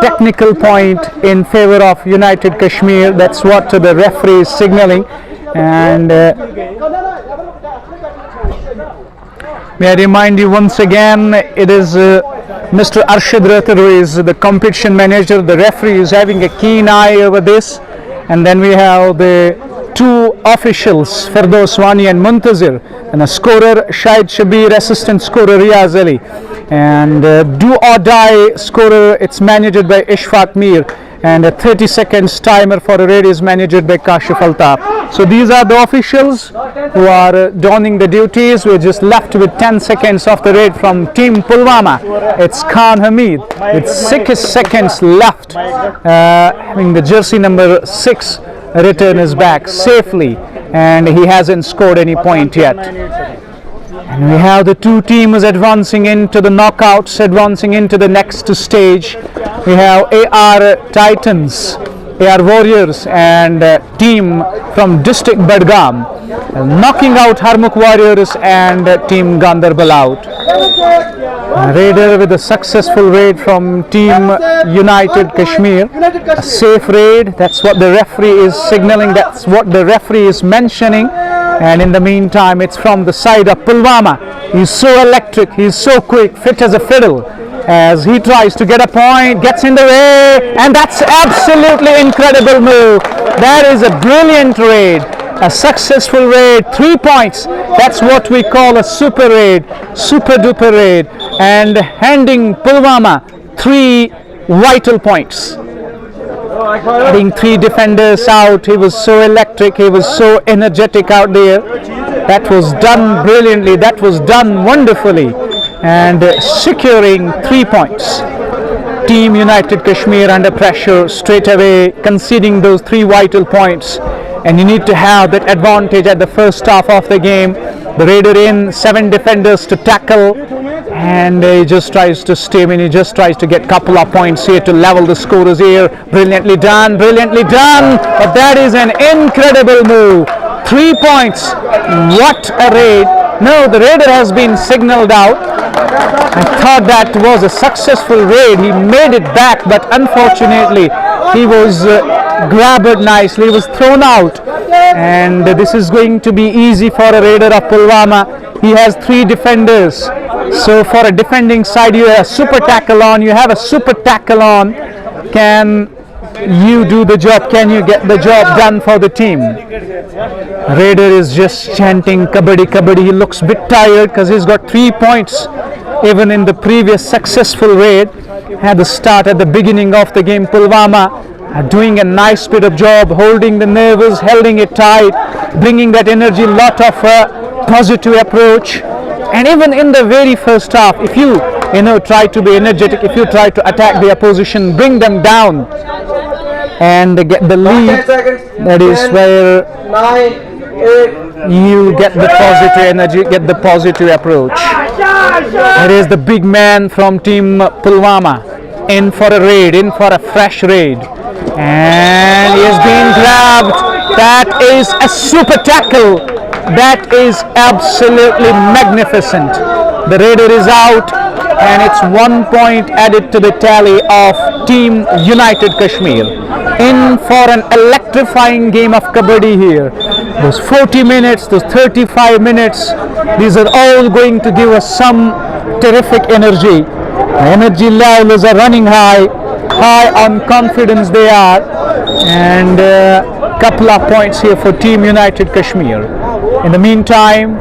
Speaker 1: technical point in favor of United Kashmir. That's what the referee is signaling. And may I remind you once again, it is Mr. Arshad Rathar who is the competition manager. The referee is having a keen eye over this. And then we have the two officials, Firdaus Wani and Muntazir, and a scorer, Shahid Shabir, assistant scorer, Riyaz Ali. And do or die scorer, it's managed by Ishfaq Mir. and a 30 seconds timer for a raid is managed by Kashif Altaf. So these are the officials who are donning the duties. We're just left with 10 seconds of the raid from Team Pulwama. It's Khan Hamid with 6 seconds left, having the jersey number 6 return his back safely, and he hasn't scored any point yet. And we have the two teams advancing into the knockouts, advancing into the next stage. We have AR Titans, AR Warriors, and team from District Badgam, knocking out Harmukh Warriors and team Ganderbal out. Raider with a successful raid from Team United Kashmir. A safe raid, that's what the referee is signaling, that's what the referee is mentioning. And in the meantime, it's from the side of Pulwama. He's so electric, he's so quick, fit as a fiddle, as he tries to get a point, gets in the way, and that's absolutely incredible move. That is a brilliant raid, a successful raid, 3 points. That's what we call a super raid, super duper raid, and handing Pulwama 3 vital points. Getting 3 defenders out, he was so electric, he was so energetic out there. That was done brilliantly, that was done wonderfully, and securing 3 points. Team United Kashmir under pressure straight away, conceding those 3 vital points, and you need to have that advantage at the first half of the game. The Raider in, 7 defenders to tackle, and he just tries to stay in, he just tries to get couple of points here to level the scores here. Brilliantly done, but that is an incredible move. 3 points, what a raid. No, the Raider has been signaled out. I thought that was a successful raid, he made it back, but unfortunately he was grabbed nicely, he was thrown out, and this is going to be easy for a Raider of Pulwama. He has 3 defenders, so for a defending side you have a super tackle on, can you do the job, can you get the job done for the team? Raider is just chanting Kabaddi, Kabaddi. He looks a bit tired because he's got 3 points even in the previous successful raid. At the start, at the beginning of the game, Pulwama doing a nice bit of job, holding the nerves, holding it tight, bringing that energy, lot of positive approach. And even in the very first half, if you try to be energetic, if you try to attack the opposition, bring them down and get the lead, that is where you get the positive energy, get the positive approach. It is the big man from Team Pulwama in for a raid, in for a fresh raid, and he has been grabbed. That is a super tackle. That is absolutely magnificent. The Raider is out, and it's 1 point added to the tally of Team United Kashmir. In for an electrifying game of Kabaddi here. Those 40 minutes, those 35 minutes, these are all going to give us some terrific energy. The energy levels are running high on confidence they are, and a couple of points here for Team United Kashmir. In the meantime,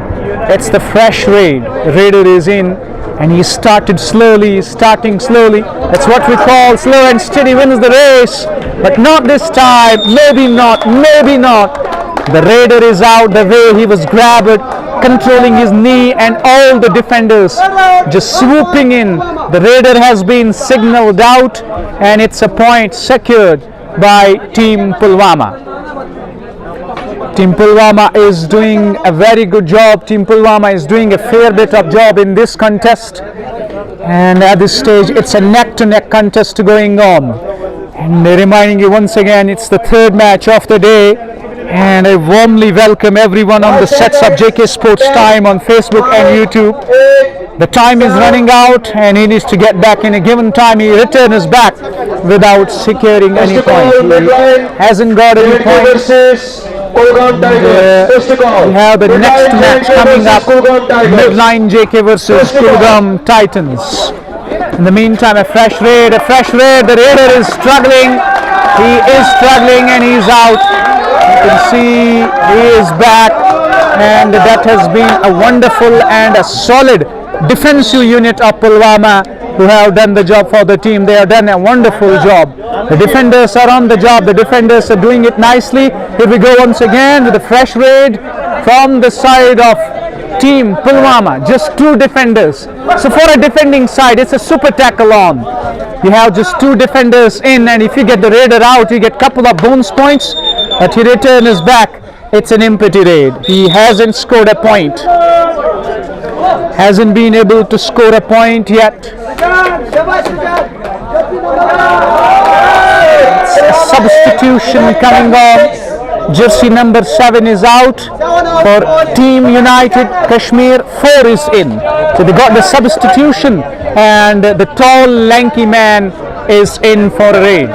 Speaker 1: it's the fresh raid. The Raider is in, and he starting slowly. That's what we call slow and steady wins the race, but not this time. Maybe not. The Raider is out the way he was grabbed, controlling his knee, and all the defenders just swooping in. The Raider has been signaled out, and it's a point secured by Team Pulwama. Team Pulwama is doing a very good job. Team Pulwama is doing a fair bit of job in this contest, and at this stage it's a neck-to-neck contest going on. And reminding you once again, it's the 3rd match of the day, and I warmly welcome everyone on the sets of JK Sports Time on Facebook and YouTube. The time is running out, and he needs to get back in a given time. He returns back without securing any point. He hasn't got any points. We have the next match coming up, Midline JK versus Kulgam Titans. In the meantime, a fresh raid. The Raider is struggling. He is struggling, and he's out. You can see he is back, and that has been a wonderful and a solid defensive unit of Pulwama. who have done the job for the team. They have done a wonderful job. The defenders are on the job. The defenders are doing it nicely. Here we go once again with a fresh raid from the side of Team Pulwama. Just 2 defenders. So for a defending side, it's a super tackle on. You have just 2 defenders in, and if you get the raider out, you get couple of bonus points. But he return is back. It's an empty raid. He hasn't scored a point. Hasn't been able to score a point yet. It's a substitution coming on. Jersey number 7 is out for Team United Kashmir. 4 is in. So they got the substitution, and the tall lanky man is in for a raid.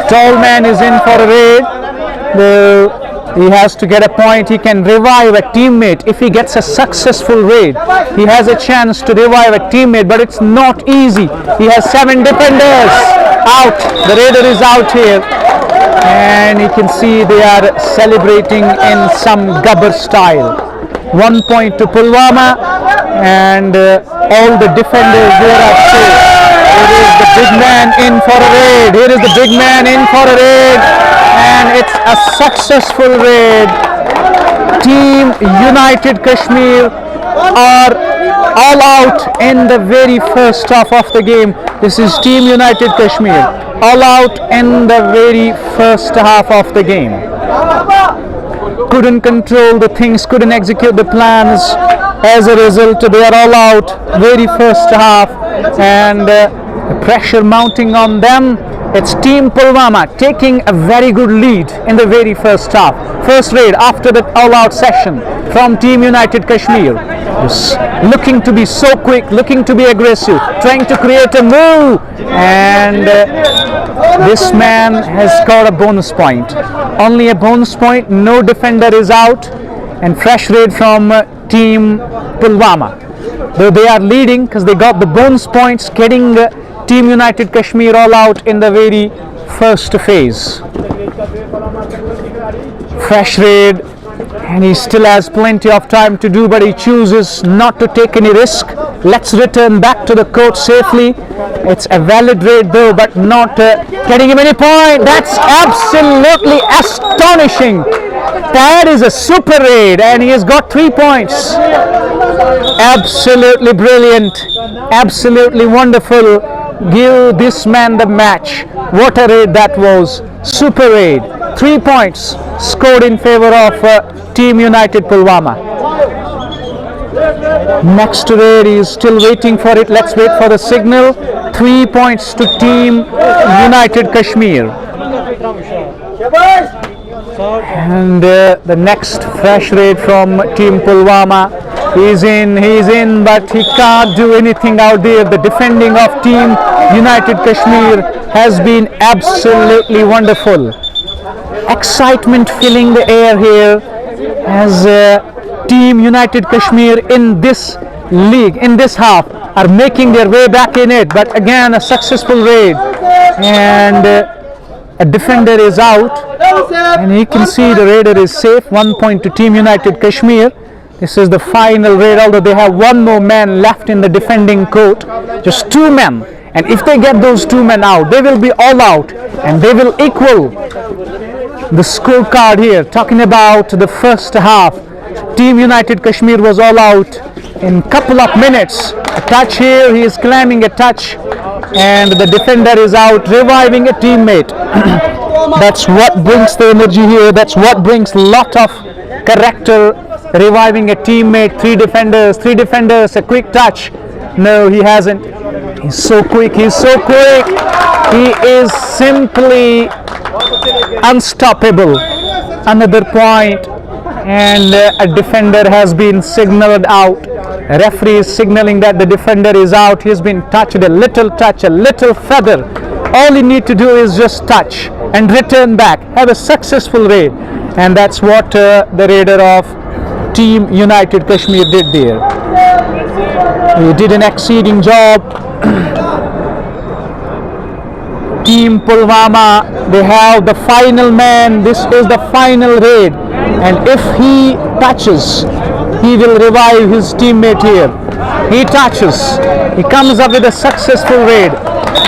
Speaker 1: Tall man is in for a raid. He has to get a point. He can revive a teammate if he gets a successful raid. He has a chance to revive a teammate, but it's not easy. He has 7 defenders out. The raider is out here, and you can see they are celebrating in some gabbar style. 1 point to Pulwama, and all the defenders there are safe. Here is the big man in for a raid. Here is the big man in for a raid, and it's a successful raid. Team United Kashmir are all out in the very first half of the game. This is Team United Kashmir, all out in the very first half of the game. Couldn't control the things, couldn't execute the plans. As a result, they are all out very first half, and pressure mounting on them. It's Team Pulwama taking a very good lead in the very first half. First raid after the all-out session from Team United Kashmir. Just looking to be so quick, looking to be aggressive, trying to create a move, and this man has got a bonus point. Only a bonus point, no defender is out, and fresh raid from Team Pulwama. Though they are leading because they got the bonus points, getting Team United Kashmir all out in the very first phase. Fresh raid, and he still has plenty of time to do, but he chooses not to take any risk. Let's return back to the court safely. It's a valid raid though, but not getting him any point. That's absolutely astonishing. That is a super raid, and he has got 3 points. Absolutely brilliant, absolutely wonderful. Give this man the match. What a raid that was. Super raid. 3 points scored in favor of Team United Pulwama. Next raid is still waiting for it. Let's wait for the signal. 3 points to Team United Kashmir. And the next fresh raid from Team Pulwama. He's in, but he can't do anything out there. The defending of Team United Kashmir has been absolutely wonderful. Excitement filling the air here as Team United Kashmir in this league, in this half, are making their way back in it. But again, a successful raid, and a defender is out, and you can see the raider is safe. 1 point to Team United Kashmir. This is the final raid, although they have 1 more man left in the defending court. Just 2 men, and if they get those 2 men out, they will be all out, and they will equal the scorecard here. Talking about the first half, Team United Kashmir was all out in couple of minutes. A touch here, he is claiming a touch, and the defender is out, reviving a teammate. That's what brings the energy here. That's what brings lot of character. Reviving a teammate. 3 defenders, a quick touch. No, he hasn't. He's so quick. He is simply unstoppable. Another point, and a defender has been signaled out. A referee is signaling that the defender is out. He's been touched, a little touch, a little feather. All you need to do is just touch and return back. Have a successful raid, and that's what the raider of Team United Kashmir did there. He did an exceeding job. Team Pulwama, they have the final man. This is the final raid, and if he touches he will revive his teammate here. He touches, he comes up with a successful raid,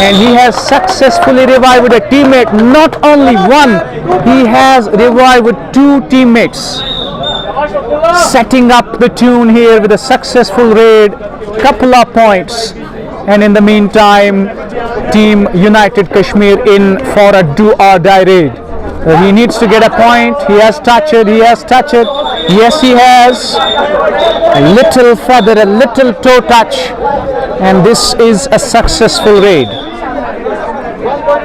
Speaker 1: and he has successfully revived a teammate. Not only one, he has revived two teammates, setting up the tune here with a successful raid, couple of points. And in the meantime, Team United Kashmir in for a do-or-die raid. He needs to get a point. He has touched it. He has touched it. Yes, he has. A little further, a little toe touch, and this is a successful raid.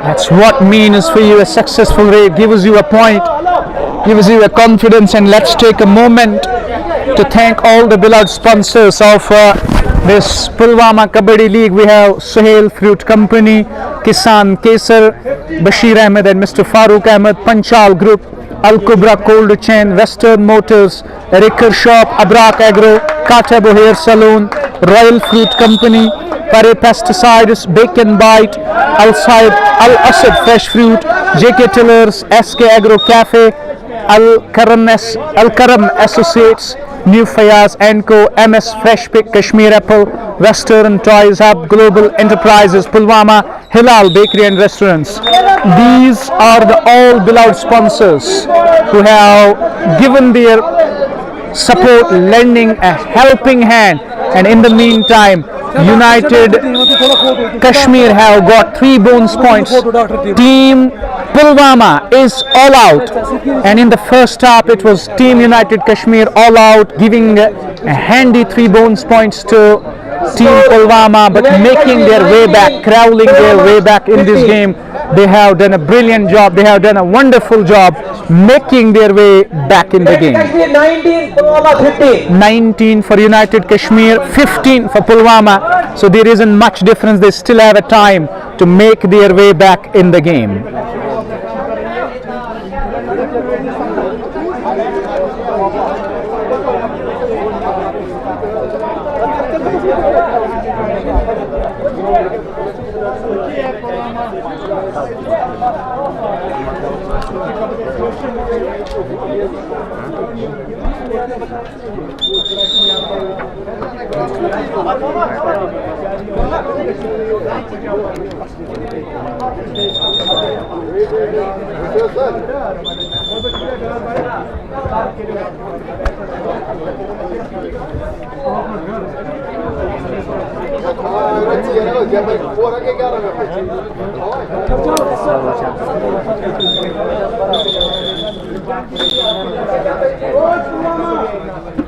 Speaker 1: That's what means for you a successful raid. Gives you a point, gives you a confidence. And let's take a moment to thank all the beloved sponsors of this Pulwama Kabaddi League. We have Suhail Fruit Company, Kisan Kesar, Bashir Ahmed and Mr. Farooq Ahmed, Panchal Group, Al Kubra Cold Chain, Western Motors, Ricker Shop, Abrak Agro, Katabo Hair Salon, Royal Fruit Company, Pare Pesticides, Bacon Bite, Al Asad Fresh Fruit, JK Tillers, SK Agro Cafe, Al Karam Associates, New Fayaz & Co, MS Fresh Pick, Kashmir Apple, Western Toys Hub, Global Enterprises, Pulwama, Hilal Bakery and Restaurants. These are the all beloved sponsors who have given their support, lending a helping hand. And in the meantime, United Kashmir have got 3 bonus points. Team Pulwama is all out, and in the first half it was Team United Kashmir all out, giving a handy 3 bonus points to Team Pulwama, but making their way back, crawling their way back in this game. They have done a brilliant job. They have done a wonderful job making their way back in the game. 19 for United Kashmir, 15 for Pulwama. So there isn't much difference. They still have a time to make their way back in the game.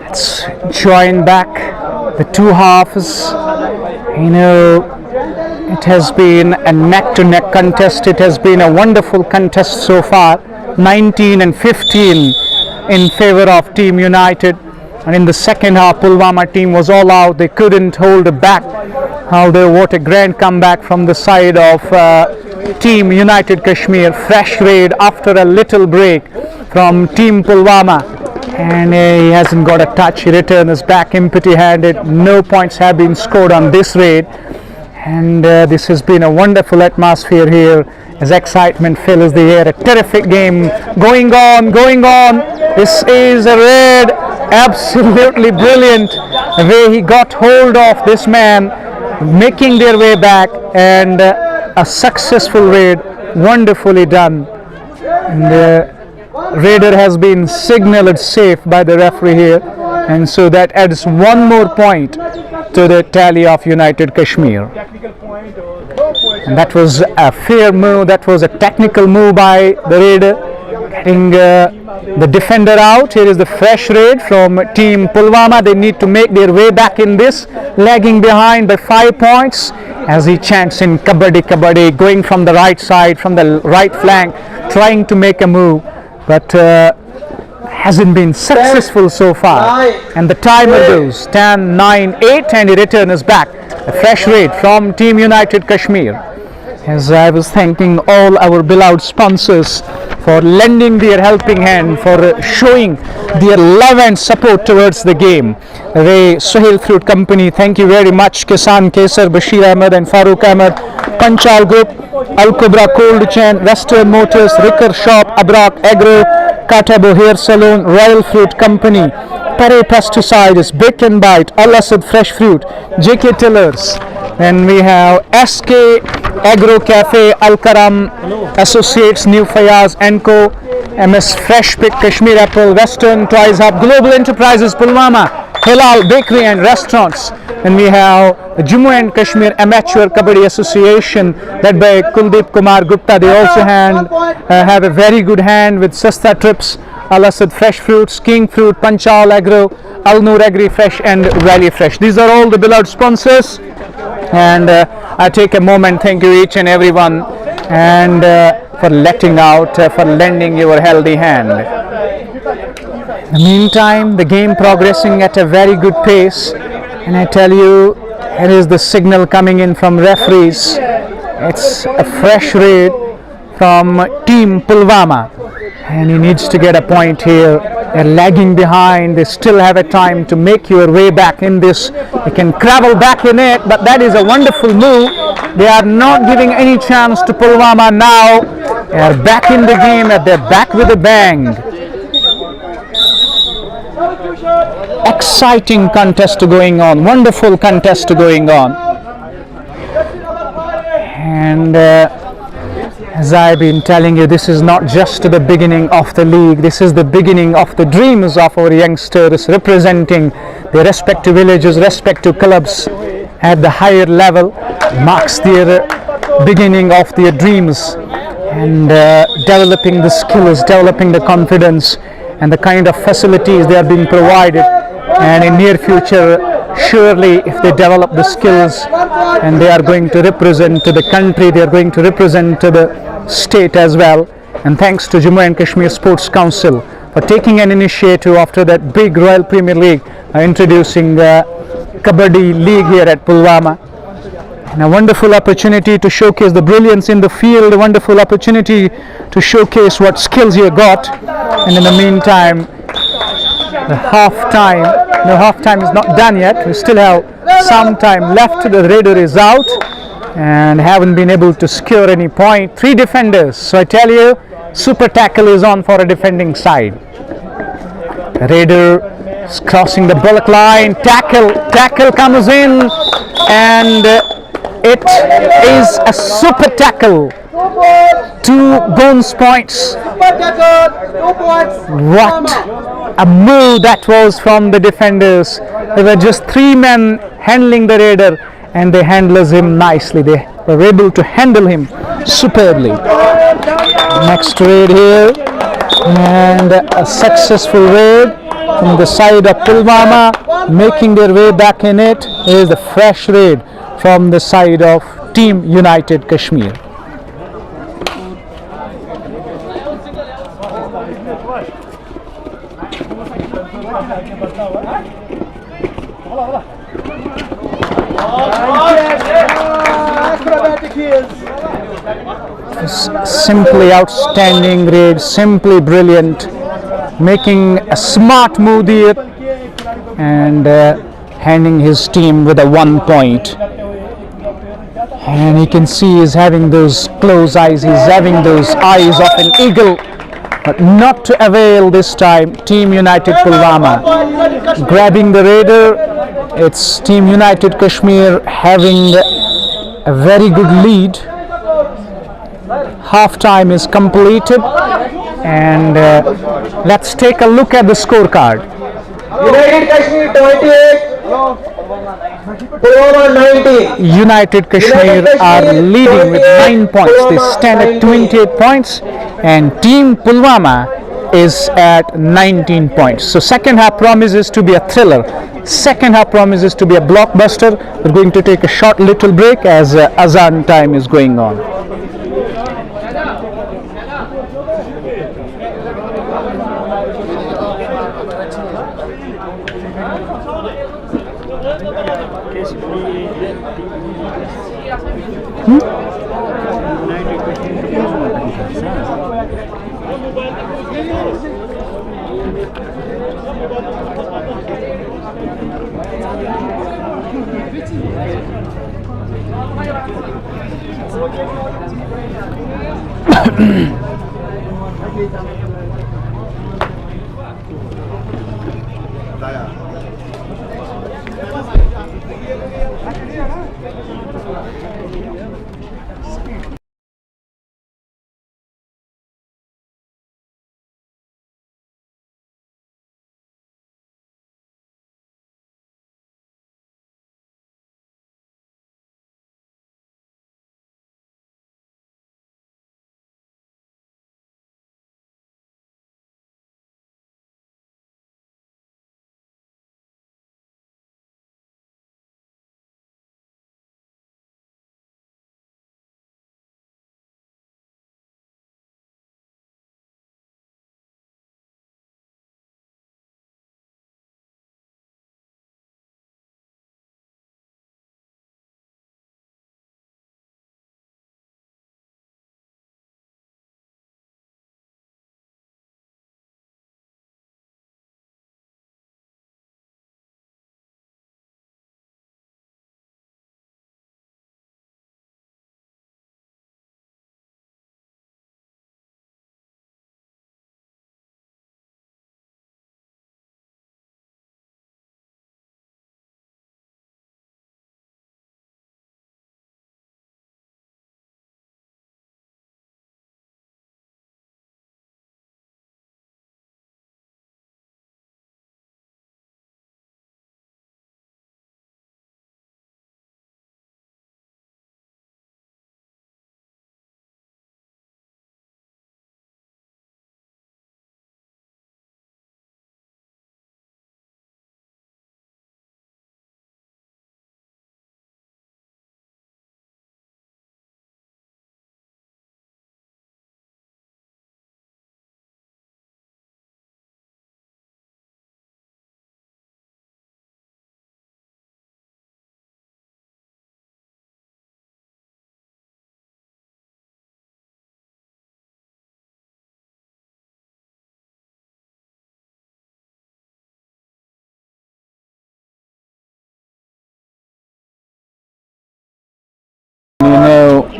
Speaker 1: Let's join back the two halves. You know, it has been a neck-to-neck contest. It has been a wonderful contest so far. 19 and 15 in favor of Team United. And in the second half, Pulwama team was all out. They couldn't hold it back. What a grand comeback from the side of Team United Kashmir. Fresh raid after a little break from Team Pulwama. And he hasn't got a touch. He returns back empty-handed. No points have been scored on this raid. And this has been a wonderful atmosphere here as excitement fills the air. A terrific game going on. This is a raid. Absolutely brilliant the way he got hold of this man, making their way back, and a successful raid, wonderfully done. And the raider has been signaled safe by the referee here, and so that adds 1 more point to the tally of United Kashmir. And that was a fair move. That was a technical move by the raider, getting the defender out. Here is the fresh raid from Team Pulwama. They need to make their way back in this, lagging behind by 5 points as he chants in Kabaddi Kabaddi, going from the right side, from the right flank, trying to make a move, but hasn't been successful so far. And the timer goes 10, 9, 8, and he returns back. A fresh raid from Team United Kashmir. As I was thanking all our beloved sponsors for lending their helping hand, for showing their love and support towards the game. The Suhail Fruit Company, thank you very much. Kisan Kesar, Bashir Ahmed and Farooq Ahmed. Panchal Group, Al Kubra Cold Chain, Western Motors, Ricker Shop, Abrak Agro, Katabo Hair Salon, Royal Fruit Company, Pare Pesticides, Bake and Bite, Al Asad Fresh Fruit, JK Tillers. Then we have SK Agro Cafe, Al Karam Associates, New Fayaz & Co, MS Fresh Pick, Kashmir Apple, Western Toys Hub, Global Enterprises, Pulwama, Hilal Bakery and Restaurants. And we have the Jammu and Kashmir Amateur Kabaddi Association led by Kuldeep Kumar Gupta. They also have a very good hand with Sasta Trips, Al Asad Fresh Fruits, King Fruit, Panchal Agro, Al Noor Agri Fresh and Valley Fresh. These are all the beloved sponsors. And I take a moment, thank you each and everyone, and for letting out, for lending your healthy hand. In the meantime, the game progressing at a very good pace, and I tell you, here is the signal coming in from referees. It's a fresh raid from Team Pulwama, and he needs to get a point here. They're lagging behind. They still have a time to make your way back in this. They can travel back in it, but that is a wonderful move. They are not giving any chance to Pulwama now. They are back in the game, and they're back with a bang. Exciting contest going on, wonderful contest going on. And as I've been telling you, this is not just the beginning of the league, this is the beginning of the dreams of our youngsters representing their respective villages, respective clubs at the higher level. Marks their beginning of their dreams and developing the skills, developing the confidence and the kind of facilities they are being provided. And in near future, surely if they develop the skills and they are going to represent to the country, they are going to represent to the state as well. And thanks to Jammu and Kashmir Sports Council for taking an initiative after that big Royal Premier League, introducing the Kabaddi League here at Pulwama. And a wonderful opportunity to showcase the brilliance in the field, a wonderful opportunity to showcase what skills you got. And in the meantime, the half-time is not done yet. We still have some time left. The raider is out and haven't been able to secure any point. 3 defenders. So I tell you, super tackle is on for a defending side. The raider is crossing the bullock line. Tackle comes in, and it is a super tackle. 2 bonus points. What a move that was from the defenders. There were just 3 men handling the raider, and they handled him nicely. They were able to handle him superbly. Next raid here, and a successful raid from the side of Pulwama, making their way back in it. Here is the fresh raid from the side of Team United Kashmir. Simply outstanding raid, simply brilliant, making a smart move there and handing his team with a 1 point. And you can see he's having those close eyes, he's having those eyes of an eagle, but not to avail this time. Team United Pulwama grabbing the raider. It's Team United Kashmir having a very good lead. Half time is completed, and let's take a look at the scorecard.
Speaker 3: United Kashmir 28, Pulwama 19.
Speaker 1: United Kashmir are leading with 9 points. They stand at 28 points, and Team Pulwama is at 19 points. So second half promises to be a thriller. Second half promises to be a blockbuster. We're going to take a short little break as Azan time is going on.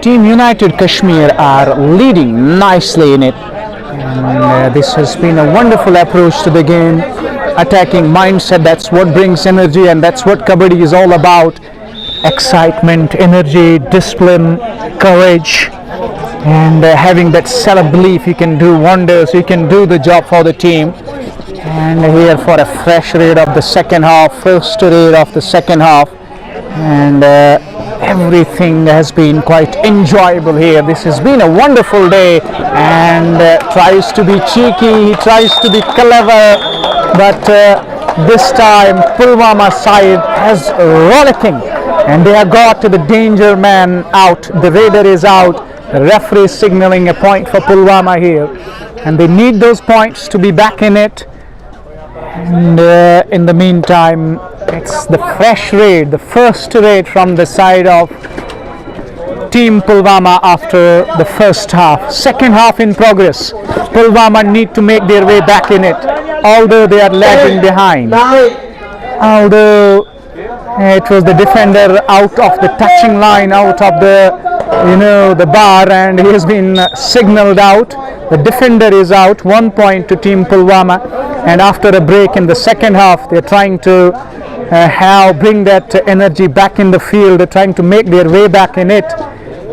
Speaker 1: Team United Kashmir are leading nicely in it. And this has been a wonderful approach to the game, attacking mindset. That's what brings energy, and that's what Kabaddi is all about. Excitement, energy, discipline, courage, and having that self-belief. You can do wonders, you can do the job for the team. And here for a fresh raid of the second half, first raid of the second half, and everything has been quite enjoyable here. This has been a wonderful day, and tries to be cheeky, he tries to be clever, but this time Pulwama side has rollicking, and they have got to the danger man out. The raider is out. The referee is signaling a point for Pulwama here, and they need those points to be back in it. And in the meantime, it's the fresh raid, the first raid from the side of Team Pulwama after the first half. Second half in progress. Pulwama need to make their way back in it, although they are lagging behind. Although it was the defender out of the touching line, out of the bar, and he has been signaled out. The defender is out. 1 point to Team Pulwama. And after a break in the second half, they're trying to bring that energy back in the field. They're trying to make their way back in it.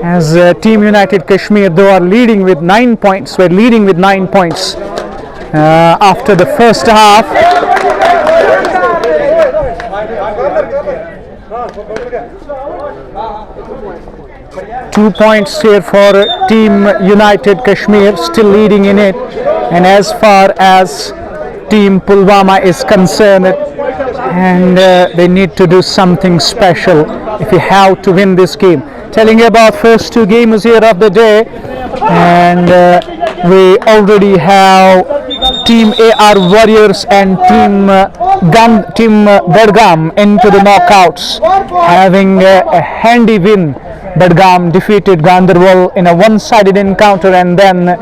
Speaker 1: As Team United Kashmir, though, are leading with 9 points. We're leading with 9 points after the first half. 2 points here for Team United Kashmir, still leading in it. And as far as Team Pulwama is concerned, and they need to do something special if you have to win this game. Telling you about first two games here of the day, and we already have Team AR Warriors and Team Badgam into the knockouts, having a handy win. Badgam defeated Ganderbal in a one-sided encounter, and then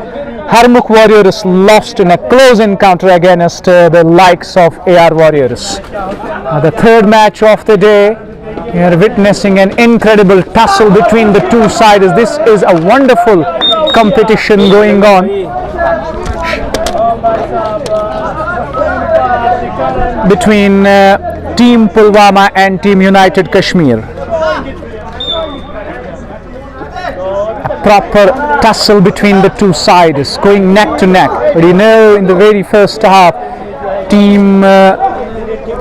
Speaker 1: Harmukh Warriors lost in a close encounter against the likes of AR Warriors. The third match of the day, we are witnessing an incredible tussle between the two sides. This is a wonderful competition going on between Team Pulwama and Team United Kashmir. Proper tussle between the two sides, going neck to neck. But in the very first half, Team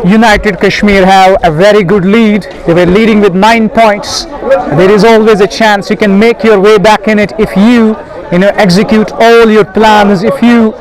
Speaker 1: United Kashmir have a very good lead. They were leading with 9 points. There is always a chance you can make your way back in it if you execute all your plans, if you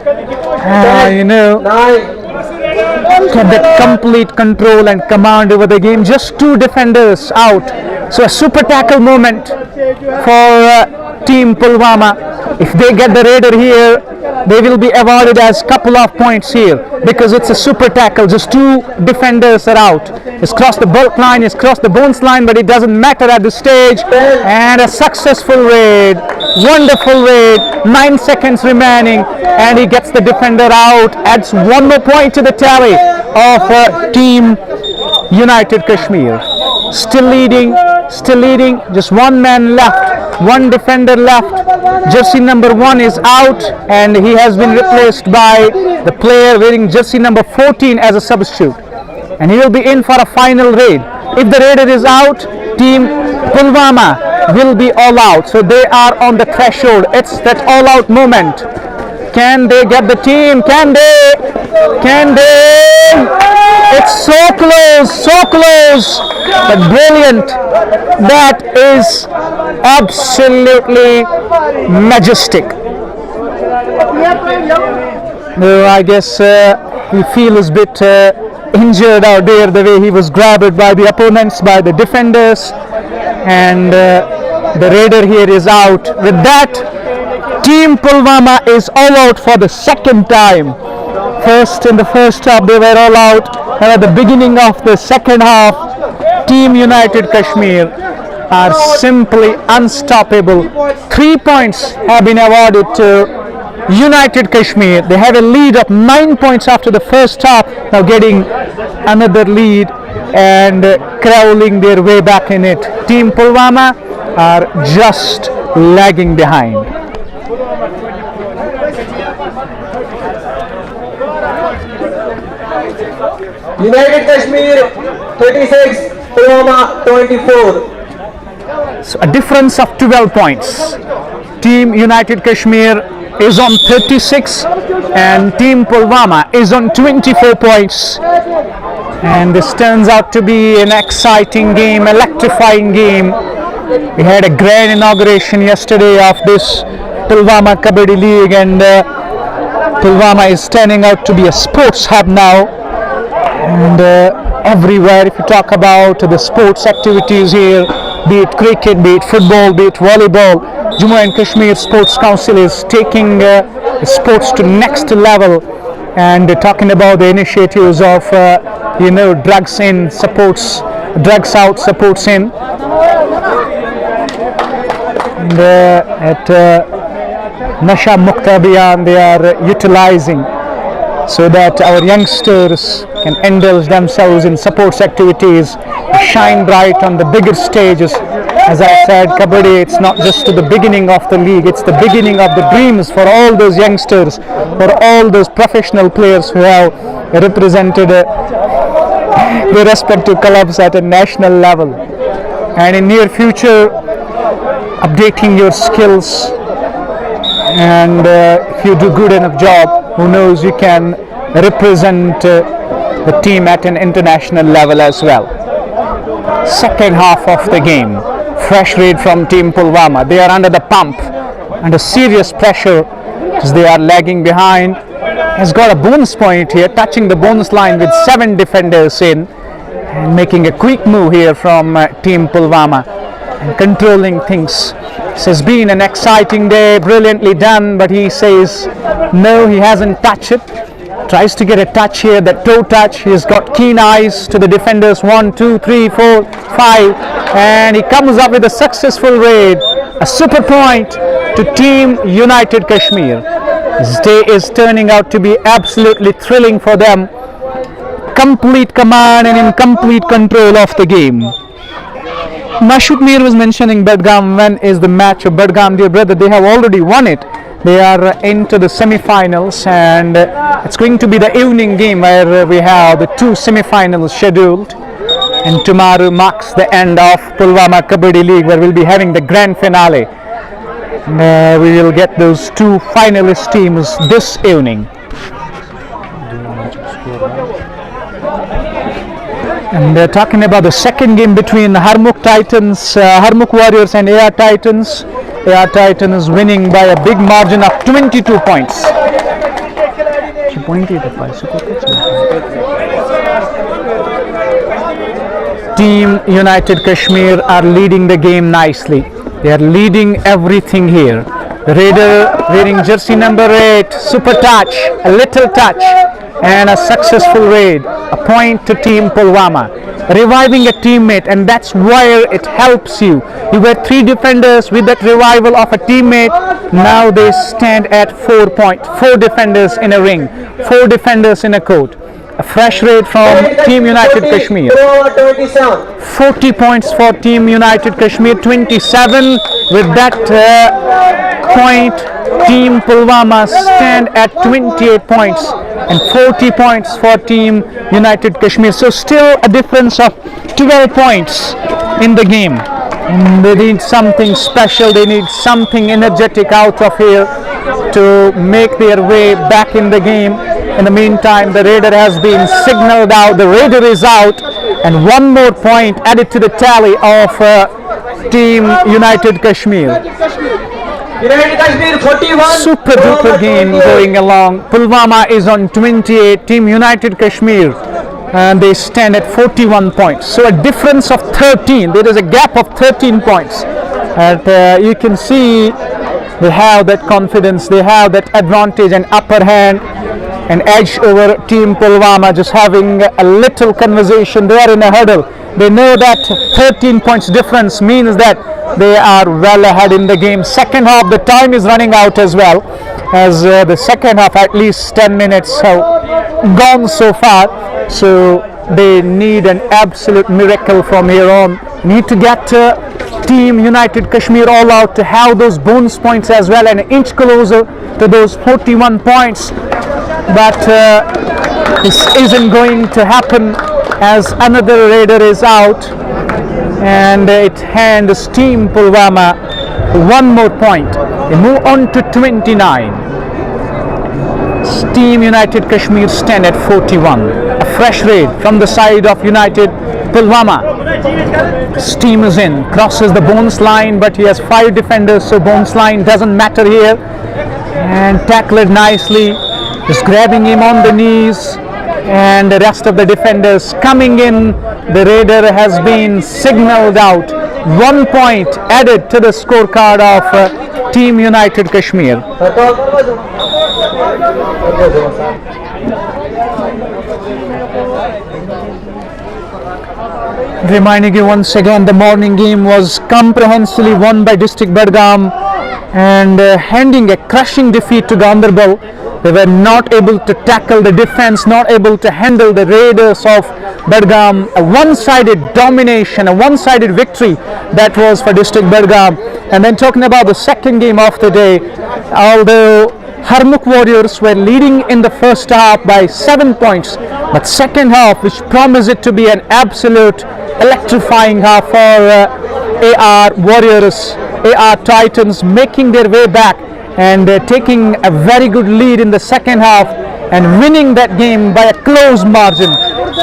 Speaker 1: get the complete control and command over the game. Just two defenders out, so a super tackle moment for Team Pulwama. If they get the raider here, they will be awarded as couple of points here, because it's a super tackle. Just two defenders are out. It's crossed the bulk line, it's crossed the bones line, but it doesn't matter at this stage. And a successful raid, wonderful raid. 9 seconds remaining, and he gets the defender out. Adds 1 more point to the tally of Team United Kashmir. Still leading. Just one man left, one defender left. Jersey number 1 is out, and he has been replaced by the player wearing jersey number 14 as a substitute, and he will be in for a final raid. If the raider is out, Team Pulwama will be all out. So they are on the threshold. It's that all out moment. Can they get the team? Can they? It's so close, but brilliant. That is absolutely majestic. I guess he feels a bit injured out there, the way he was grabbed by the opponents, by the defenders, and the raider here is out. With that, Team Pulwama is all out for the second time. First, in the first half, they were all out, and at the beginning of the second half, Team United Kashmir are simply unstoppable. 3 points have been awarded to United Kashmir. They have a lead of 9 points after the first half, now getting another lead and crawling their way back in it. Team Pulwama are just lagging behind.
Speaker 8: United Kashmir 36, Pulwama 24.
Speaker 1: So a difference of 12 points. Team United Kashmir is on 36 and Team Pulwama is on 24 points. And this turns out to be an exciting game, electrifying game. We had a grand inauguration yesterday of this Pulwama Kabaddi League, and Pulwama is turning out to be a sports hub now. And everywhere, if you talk about the sports activities here, be it cricket, be it football, be it volleyball, Jammu and Kashmir Sports Council is taking sports to next level, and talking about the initiatives of drugs in supports, drugs out supports in, and at Nasha Mukta Abhiyan they are utilizing so that our youngsters can indulge themselves in sports activities, shine bright on the bigger stages. As I said, Kabaddi, it's not just the beginning of the league, it's the beginning of the dreams for all those youngsters, for all those professional players who have represented their respective clubs at a national level. And in near future, updating your skills, and if you do good enough job, who knows, you can represent the team at an international level as well. Second half of the game, fresh raid from Team Pulwama. They are under the pump, under serious pressure because they are lagging behind. Has got a bonus point here, touching the bonus line with 7 defenders in, and making a quick move here from Team Pulwama and controlling things. This has been an exciting day, brilliantly done, but he says no, he hasn't touched it. Tries to get a touch here, that toe touch. He's got keen eyes to the defenders, 1, 2, 3, 4, 5, and he comes up with a successful raid, a super point to Team United Kashmir. This day is turning out to be absolutely thrilling for them. Complete command and in complete control of the game. Mashuk Mir was mentioning Badgam. When is the match of Badgam, dear brother? They have already won it. They are into the semi-finals, and it's going to be the evening game where we have the 2 semi-finals scheduled. And tomorrow marks the end of Pulwama Kabaddi League, where we'll be having the grand finale. And, we will get those 2 finalist teams this evening. And talking about the second game between the Harmukh Warriors and AR Titans. AR Titans winning by a big margin of 22 points. Team United Kashmir are leading the game nicely. They are leading everything here. The Raider wearing jersey number 8, super touch, a little touch, and a successful raid. A point to Team Pulwama. Reviving a teammate, and that's where it helps you. You were 3 defenders with that revival of a teammate. Now they stand at 4 points. 4 defenders in a ring, 4 defenders in a court. A fresh raid from Team United Kashmir. 40 points for Team United Kashmir, 27. With that point, Team Pulwama stand at 28 points and 40 points for Team United Kashmir. So still a difference of 12 points in the game. And they need something special, they need something energetic out of here to make their way back in the game. In the meantime, the Raider has been signaled out, the Raider is out, and 1 more point added to the tally of Team United Kashmir.
Speaker 8: United Kashmir 41.
Speaker 1: Super duper game going along. Pulwama is on 28, Team United Kashmir, and they stand at 41 points. So a difference of 13. There is a gap of 13 points. And you can see they have that confidence, they have that advantage and upper hand and edge over Team Pulwama, just having a little conversation. They are in a huddle. They know that 13 points difference means that they are well ahead in the game. Second half, the time is running out as well, as the second half, at least 10 minutes have gone so far. So they need an absolute miracle from here on. Need to get Team United Kashmir all out to have those bonus points as well, and an inch closer to those 41 points. But this isn't going to happen as another raider is out, and it hands Team Pulwama one more point. They move on to 29. Team United Kashmir stand at 41. A fresh raid from the side of United Pulwama. Steam is in, crosses the bonus line, but he has 5 defenders, so bonus line doesn't matter here. And tackled nicely, just grabbing him on the knees, and the rest of the defenders coming in. The raider has been signaled out. 1 point added to the scorecard of Team United Kashmir. Reminding you once again, the morning game was comprehensively won by District Budgam, and handing a crushing defeat to Ganderbal. They were not able to tackle the defense, not able to handle the raiders of Budgam. A one-sided domination, a one-sided victory that was for District Budgam. And then talking about the second game of the day, although Harmukh Warriors were leading in the first half by 7 points, but second half, which promised it to be an absolute electrifying half for AR Warriors, AR Titans, making their way back and taking a very good lead in the second half and winning that game by a close margin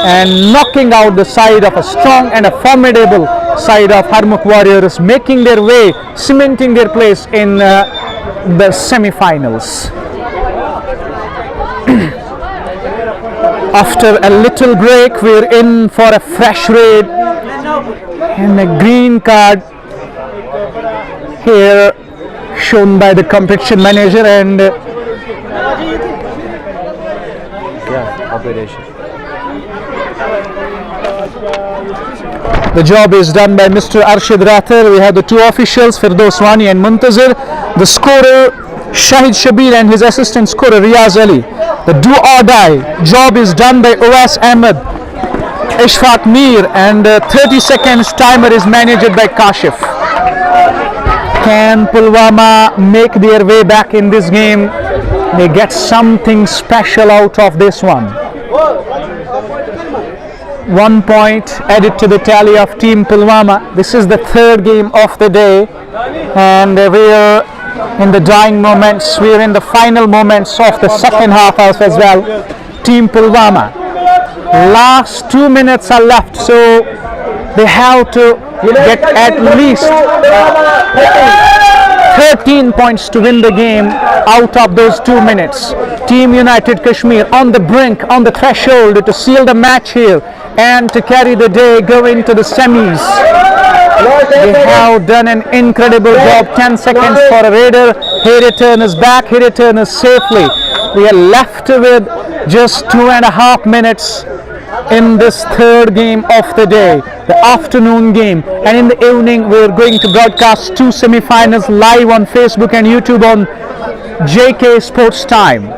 Speaker 1: and knocking out the side of a strong and a formidable side of Harmukh Warriors, making their way, cementing their place in the semi-finals. After a little break, we're in for a fresh raid, and a green card here shown by the competition manager, and the job is done by Mr. Arshid Rathar. We have the 2 officials, Firdaus Wani and Muntazir. The scorer Shahid Shabir and his assistant scorer Riyaz Ali. The do or die job is done by Uwais Ahmed, Ishfaq Mir, and 30 seconds timer is managed by Kashif. Can Pulwama make their way back in this game? They get something special out of this one. 1 point added to the tally of Team Pulwama. This is the third game of the day, and we're in the dying moments. We're in the final moments of the second half as well. Team Pulwama, last 2 minutes are left, so they have to get at least 13 points to win the game out of those 2 minutes. Team United Kashmir on the brink, on the threshold to seal the match here and to carry the day, go into the semis. They have done an incredible job. 10 seconds for a raider. He returns back, he returns safely. We are left with just 2.5 minutes in this third game of the day, the afternoon game, and in the evening we're going to broadcast 2 semi-finals live on Facebook and YouTube on JK Sports Time.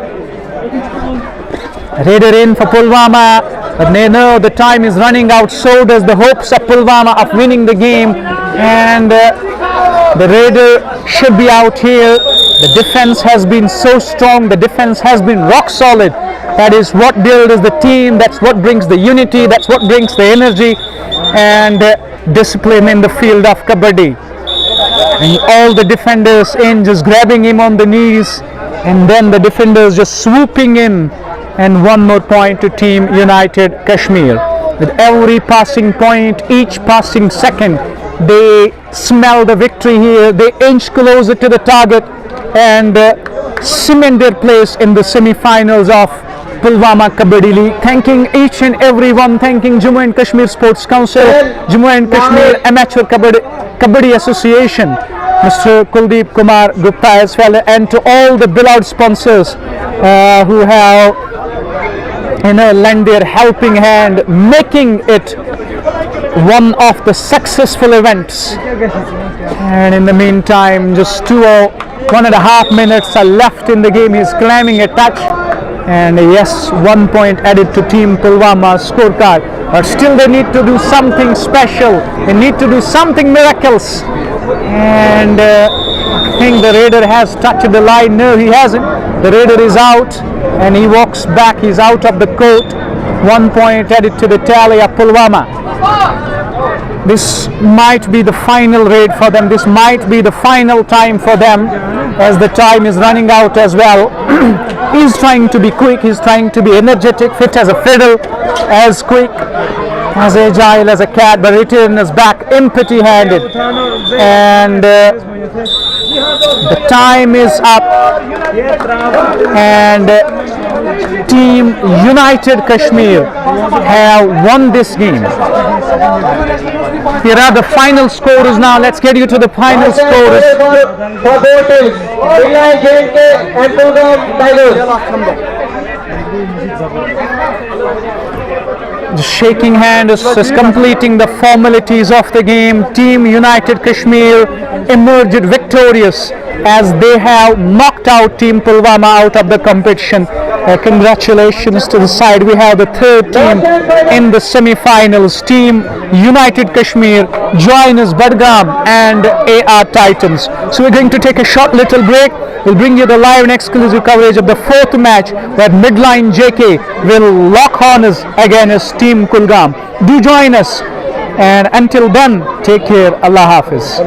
Speaker 1: Raider in for Pulwama, but they know the time is running out, so does the hopes of Pulwama of winning the game, and the raider should be out here. The defense has been so strong, the defense has been rock solid. That is what builds the team, that's what brings the unity, that's what brings the energy and discipline in the field of Kabaddi. And all the defenders in, just grabbing him on the knees, and then the defenders just swooping in, and 1 more point to Team United Kashmir. With every passing point, each passing second, they smell the victory here, they inch closer to the target and cement their place in the semi-finals of Pulwama Kabaddi League. Thanking each and every one, thanking Jammu and Kashmir Sports Council, Jammu and Kashmir Amateur Kabaddi Association, Mr. Kuldeep Kumar Gupta as well, and to all the beloved sponsors who have lend their helping hand, making it one of the successful events. And in the meantime, just 1.5 minutes are left in the game. He's claiming a touch. And yes, 1 point added to Team Pulwama's scorecard. But still they need to do something special. They need to do something miracles. And I think the Raider has touched the line. No, he hasn't. The Raider is out and he walks back. He's out of the court. 1 point added to the tally of Pulwama. This might be the final raid for them. This might be the final time for them, as the time is running out as well. He's trying to be quick, he's trying to be energetic, fit as a fiddle, as quick, as agile as a cat, but return is back empty handed. And the time is up, and Team United Kashmir have won this game. Here are the final scores now. Let's get you to the final scores.
Speaker 8: For both teams, Billa J&K and Pulwama Tigers.
Speaker 1: The shaking hand is completing the formalities of the game. Team United Kashmir emerged victorious as they have knocked out Team Pulwama out of the competition. Congratulations to the side. We have the third team in the semi-finals. Team United Kashmir, Joiners Badgam and AR Titans. So we're going to take a short little break. We'll bring you the live and exclusive coverage of the fourth match where Midline JK will lock horns against Team Kulgam. Do join us, and until then, take care. Allah Hafiz.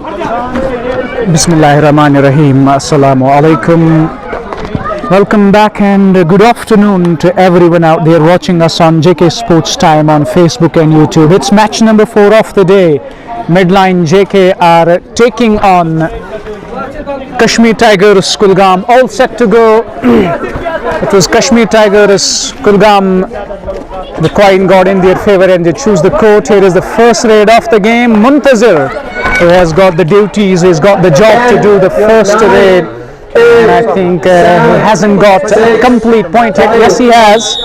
Speaker 1: Bismillahirrahmanirrahim. Assalamu alaikum. Welcome back and good afternoon to everyone out there watching us on JK Sports Time on Facebook and YouTube. It's match number 4 of the day. Midline JK are taking on Kashmir Tigers Kulgam. All set to go. It was Kashmir Tigers Kulgam. The coin got in their favor and they choose the court. Here is the first raid of the game. Muntazir, who has got the duties, he's got the job to do the first raid. And I think he hasn't got a complete point yet. Yes, he has.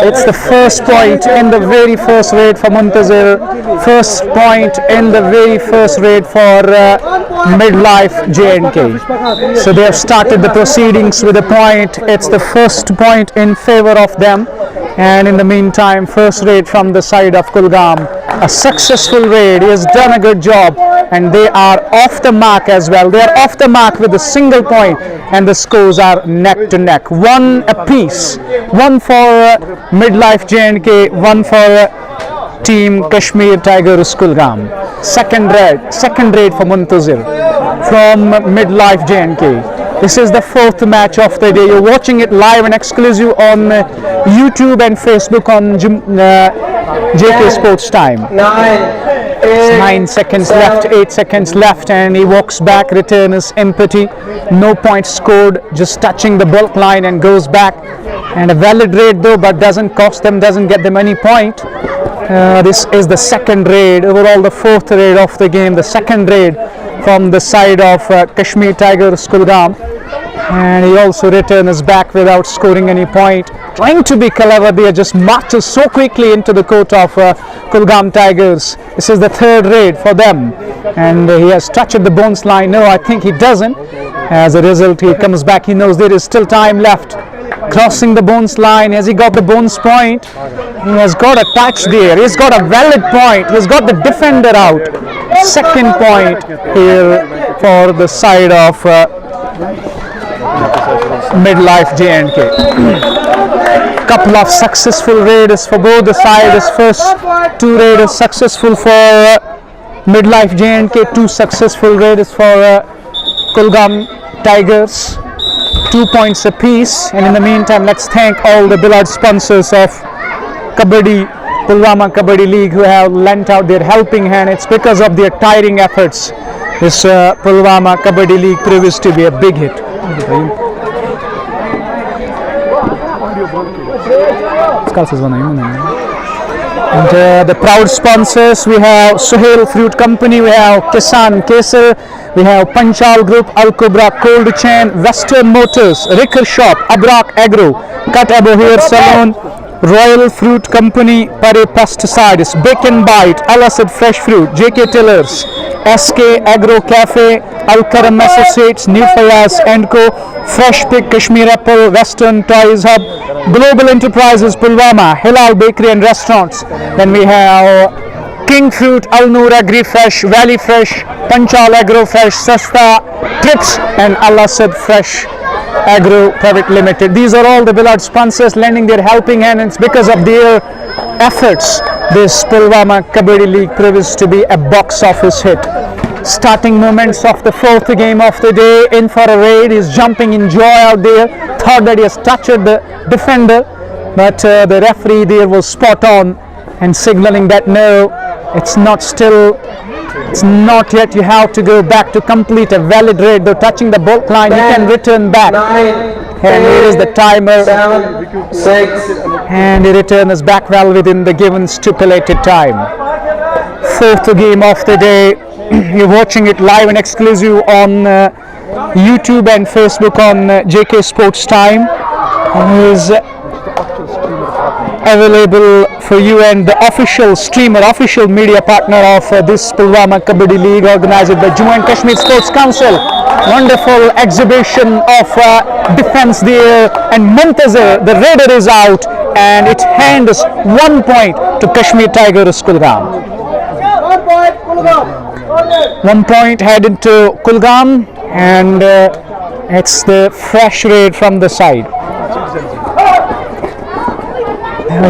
Speaker 1: It's the first point in the very first raid for Muntazir. First point in the very first raid for Midlife J&K. So they have started the proceedings with a point. It's the first point in favor of them. And in the meantime, first raid from the side of Kulgam. A successful raid. He has done a good job. And they are off the mark as well. They are off the mark with a single point. And the scores are neck to neck. One apiece. One for Midlife J&K. One for Team Kashmir Tigers Kulgam. Second raid for Muntazir from Midlife J&K. This is the 4th match of the day. You're watching it live and exclusive on YouTube and Facebook on JK Sports Time. 9 seconds left, 8 seconds left, and he walks back. Return is empty. No points scored, just touching the bulk line and goes back. And a valid raid though, but doesn't cost them, doesn't get them any point. This is the second raid, overall the 4th raid of the game. The second raid from the side of Kashmir Tigers Kulgam. And he also returns back without scoring any point. Trying to be clever, they just marches so quickly into the court of Kulgam Tigers. This is the 3rd raid for them. And he has touched the bones line. No, I think he doesn't. As a result, he comes back. He knows there is still time left. Crossing the bones line. Has he got the bones point? He has got a touch there. He's got a valid point. He's got the defender out. Second point here for the side of Midlife J&K. Couple of successful raids for both the sides. First 2 raids successful for Midlife J&K. 2 successful raids for Kulgam Tigers. 2 points apiece. And in the meantime, let's thank all the beloved sponsors of Kabaddi, Pulwama Kabaddi League, who have lent out their helping hand. It's because of their tiring efforts this Pulwama Kabaddi League proves to be a big hit. And the proud sponsors, we have Suhail Fruit Company, we have Kisan Kesar, we have Panchal Group, Al Kubra Cold Chain, Western Motors, Ricker Shop, Abrak Agro, Cut Abo Hair Salon, Royal Fruit Company, Pare Pesticides, Bacon Bite, Al Asad Fresh Fruit, JK Tillers, SK Agro Cafe, Al Karam Associates, New Fayaz & Co, Fresh Pig Kashmir Apple, Western Toys Hub, Global Enterprises Pulwama, Hilal Bakery and Restaurants. Then we have King Fruit, Al Noor Agri Fresh, Valley Fresh, Panchal Agro Fresh, Sasta, Trips and Al Asad Fresh Agro Private Limited. These are all the beloved sponsors lending their helping hand, and it's because of their efforts this Pulwama Kabaddi League proves to be a box office hit. Starting moments of the 4th game of the day. In for a raid, he's jumping in joy out there. Thought that he has touched the defender, but the referee there was spot on and signaling that no, it's not yet. You have to go back to complete a valid raid. Though touching the bulk line, you can return back. And here is the timer.
Speaker 8: 7, 6.
Speaker 1: And he returns back well within the given stipulated time. 4th game of the day. You're watching it live and exclusive on YouTube and Facebook on JK Sports Time. It is available for you, and the official streamer, official media partner of this Pulwama Kabaddi League, organized by Jammu and Kashmir Sports Council. Wonderful exhibition of defense there, and Muntazir, the raider, is out, and it hands 1 point to Kashmir Tigers Kulgam. 1 point headed to Kulgam, and it's the fresh raid from the side.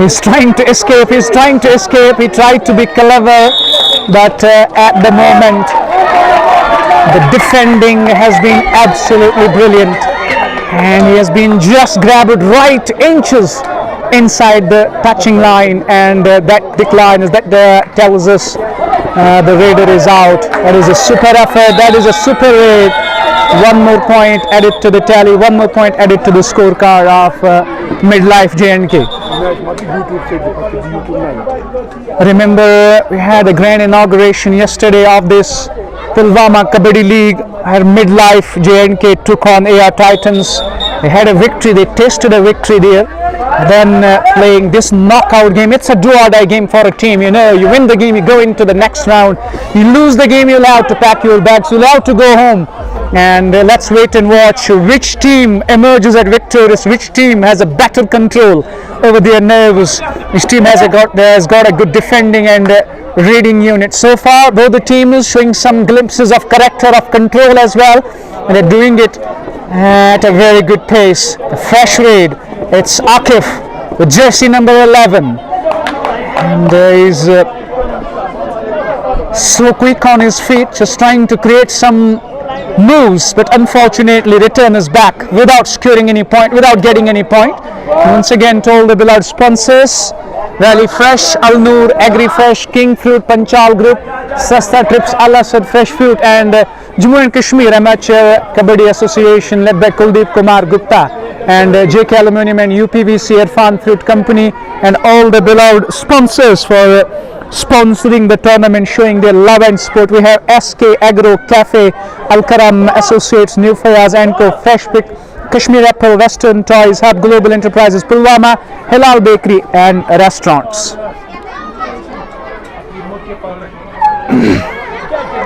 Speaker 1: He's trying to escape, he tried to be clever, but at the moment
Speaker 2: The defending has been absolutely brilliant, and he has been just grabbed right inches inside the touching line, and that decline is that tells us the raider is out. That is a super effort. That is a super raid. One more point added to the tally. One more point added to the scorecard of Midlife J&K. Remember, we had a grand inauguration yesterday of this Pulwama Kabaddi League, where Midlife J&K took on AR Titans. They had a victory. They tasted a victory there. Then playing this knockout game, it's a do-or-die game for a team. You know, you win the game, you go into the next round. You lose the game, you'll have to pack your bags, you'll have to go home. And let's wait and watch which team emerges as victorious, which team has a better control over their nerves, which team has got a good defending and reading unit. So far, both the teams showing some glimpses of character, of control as well, and they're doing it at a very good pace. A fresh raid. It's Akif with jersey number 11, and he's so quick on his feet, just trying to create some moves, but unfortunately return is back without securing any point, without getting any point. Once again, told the beloved sponsors: Valley Fresh, Al Noor, Agri Fresh, King Fruit, Panchal Group, Sasta Trips, Al Asad Fresh Fruit, and Jammu and Kashmir Amateur Kabaddi Association led by Kuldeep Kumar Gupta, and JK Aluminium and UPVC Irfan Fruit Company, and all the beloved sponsors for sponsoring the tournament, showing their love and support. We have SK Agro Cafe, Al Karam Associates, New Fayaz & Co, Fresh Pick, Kashmir Apple, Western Toys, Hub Global Enterprises, Pulwama, Hilal Bakery and Restaurants.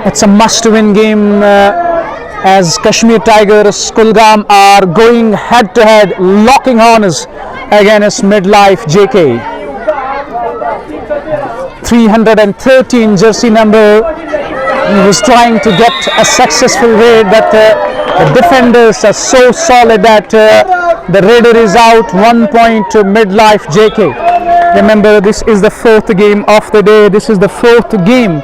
Speaker 2: It's a must-win game as Kashmir Tigers Kulgam are going head-to-head, locking horns against Midlife JK. 313 jersey number. He was trying to get a successful raid, but the defenders are so solid that the raider is out. 1 point to Midlife JK. Remember, this is the fourth game of the day. This is the fourth game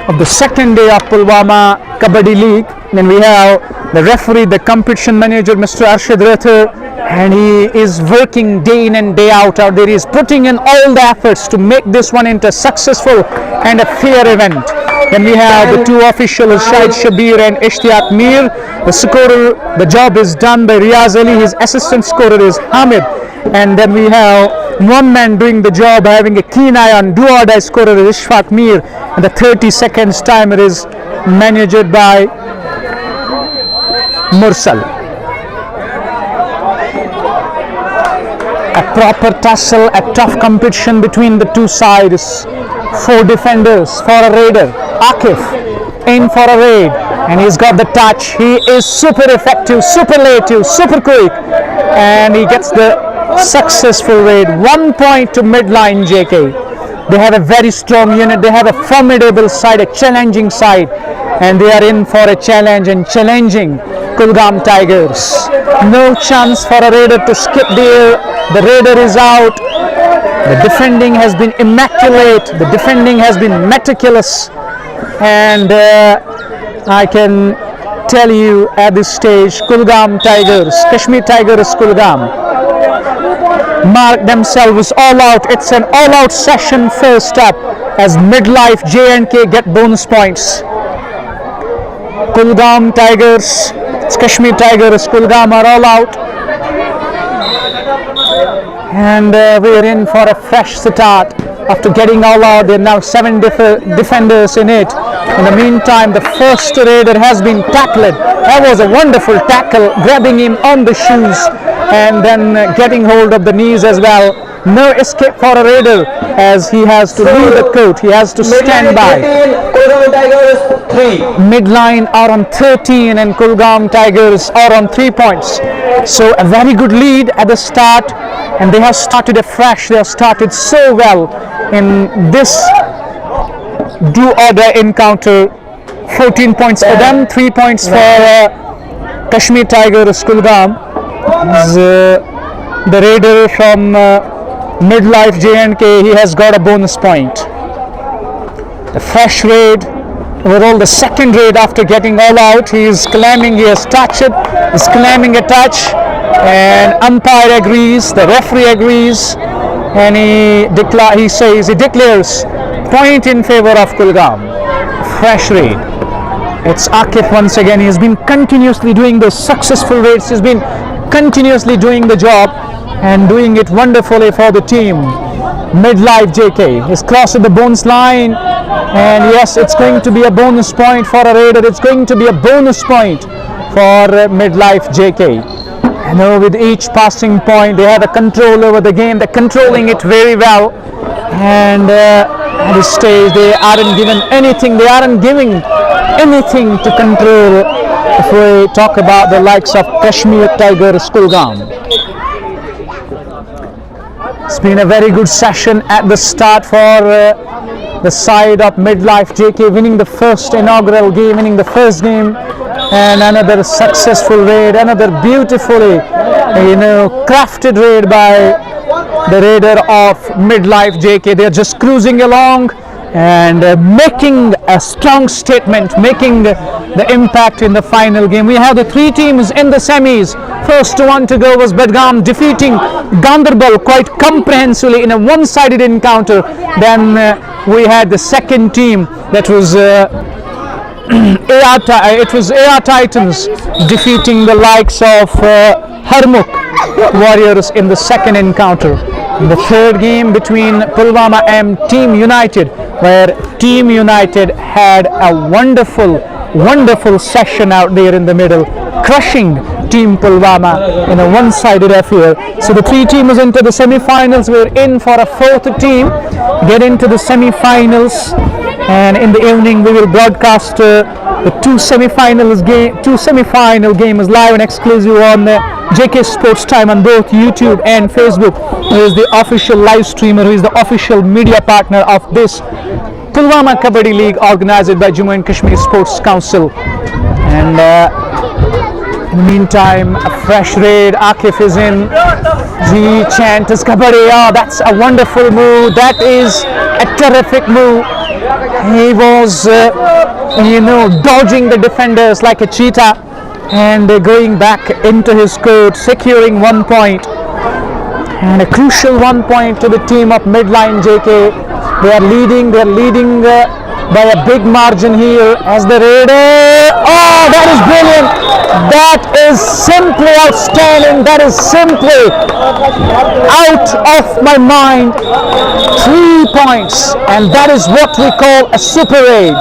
Speaker 2: of the second day of Pulwama Kabaddi League. Then we have the referee, the competition manager, Mr. Arshad Rathar, and he is working day in and day out there. He is putting in all the efforts to make this one into a successful and a fair event. Then we have the two officials, Shahid Shabir and Ishtiyaq Mir. The scorer, the job is done by Riaz Ali. His assistant scorer is Hamid. And then we have one man doing the job, having a keen eye on do-or-die scorer is Ishfaq Mir. And the 30 seconds timer is managed by Mursal. A proper tussle, a tough competition between the two sides. 4 defenders for a raider. Akif in for a raid, and he's got the touch. He is super effective, superlative, super quick, and he gets the successful raid. 1 point to Midline JK. They have a very strong unit. They have a formidable side, a challenging side, and they are in for a challenge and challenging Kulgam Tigers. No chance for a raider to skip there. The raider is out. The defending has been immaculate. The defending has been meticulous, and I can tell you at this stage, Kulgam Tigers, Kashmir Tigers Kulgam, mark themselves all out. It's an all-out session first up as Midlife J&K get bonus points. Kulgam Tigers, it's Kashmir Tigers Kulgam are all out. And we are in for a fresh start after getting all out. There are now 7 defenders in it. In the meantime, the first raider has been tackled. That was a wonderful tackle, grabbing him on the shoes and then getting hold of the knees as well. No escape for a raider as he has to leave the court. He has to stand by. Midline are on 13 and Kulgam Tigers are on 3 points. So a very good lead at the start, and they have started afresh. They have started so well in this do-or-die encounter. 14 points for them, 3 points for Kashmir Tigers Kulgam. The raider from Midlife J&K, he has got a bonus point. The fresh raid
Speaker 1: overall the second raid after getting all out. He is claiming he has touched it, is claiming a touch, and umpire agrees, the referee agrees, and he declares point in favor of Kulgam. Fresh raid. It's Akif once again. He's been continuously doing those successful raids. He's been continuously doing the job and doing it wonderfully for the team. Midlife JK is crossed the bonus line, and yes, it's going to be a bonus point for a raider. It's going to be a bonus point for Midlife JK. And with each passing point, they have a control over the game. They're controlling it very well, and at this stage, they aren't given anything. They aren't giving anything to control. If we talk about the likes of Kashmir Tigers Kulgam. It's been a very good session at the start for the side of Midlife JK, winning the first inaugural game, winning the first game, and another successful raid, another beautifully crafted raid by the raider of Midlife JK. They're just cruising along and making a strong statement, making the impact in the final game. We have the three teams in the semis. First one to go was Badgam defeating Ganderbal quite comprehensively in a one-sided encounter. Then we had the second team, that was AR Titans defeating the likes of Harmukh Warriors in the second encounter. The third game between Pulwama and Team United, where Team United had a wonderful session out there in the middle, crushing Team Pulwama in a one-sided affair. So the three teams into the semi-finals. We're in for a fourth team get into the semi-finals, and in the evening we will broadcast the two semi-final games live and exclusive on JK Sports Time on both YouTube and Facebook. Who is the official live streamer, who is the official media partner of this Pulwama Kabaddi League organized by Jammu and Kashmir Sports Council. And in the meantime, a fresh raid. Akif is in. He chants Kabaddi. Oh, that's a wonderful move. That is a terrific move. He was, dodging the defenders like a cheetah and going back into his court, securing 1 point. And a crucial 1 point to the team of Midline JK. They are leading by a big margin here as the raider. Oh, that is brilliant. That is simply outstanding. That is simply out of my mind. 3 points, and that is what we call a super raid.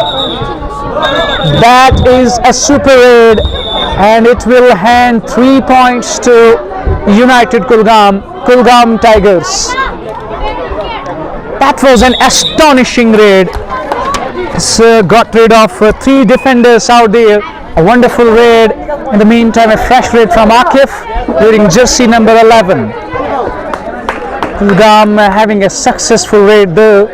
Speaker 1: That is a super raid, and it will hand 3 points to United Kulgam Tigers. That was an astonishing raid. It's got rid of 3 defenders out there. A wonderful raid. In the meantime, a fresh raid from Akif wearing jersey number 11. Kulgam having a successful raid there,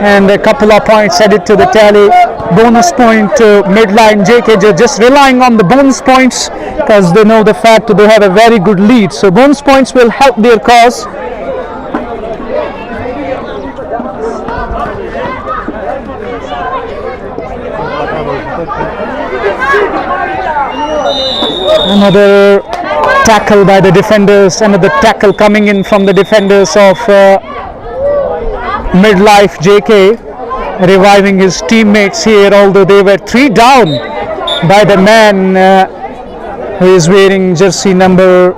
Speaker 1: and a couple of points added to the tally. Bonus point to Midline JK, just relying on the bonus points because they know the fact that they have a very good lead. So bonus points will help their cause. Another tackle by the defenders, another tackle coming in from the defenders of Midlife JK, reviving his teammates here, although they were 3 down by the man who is wearing jersey number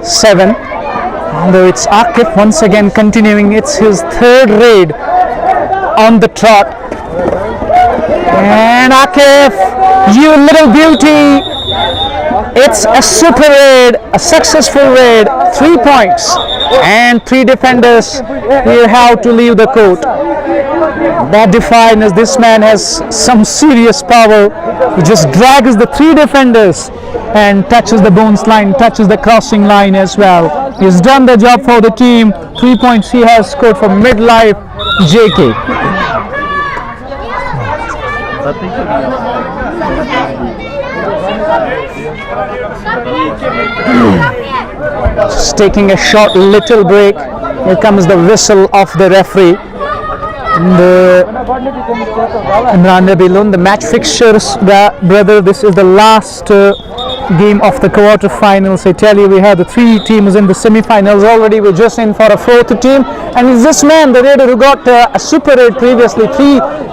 Speaker 1: 7. Although it's Akif once again continuing, it's his 3rd raid on the trot. And Akif, you little beauty, it's a super raid, a successful raid, 3 points and 3 defenders here have to leave the court. That defines this man has some serious power. He just drags the 3 defenders and touches the bones line, touches the crossing line as well. He's done the job for the team. 3 points he has scored for Midlife JK. Just taking a short little break. Here comes the whistle of the referee.
Speaker 2: Imran Nabilun, the match fixtures, brother. This is the last game of the quarterfinals. I tell you, we have the 3 teams in the semi-finals already. We're just in for a 4th team, and it's this man, the raider, who got a super raid previously,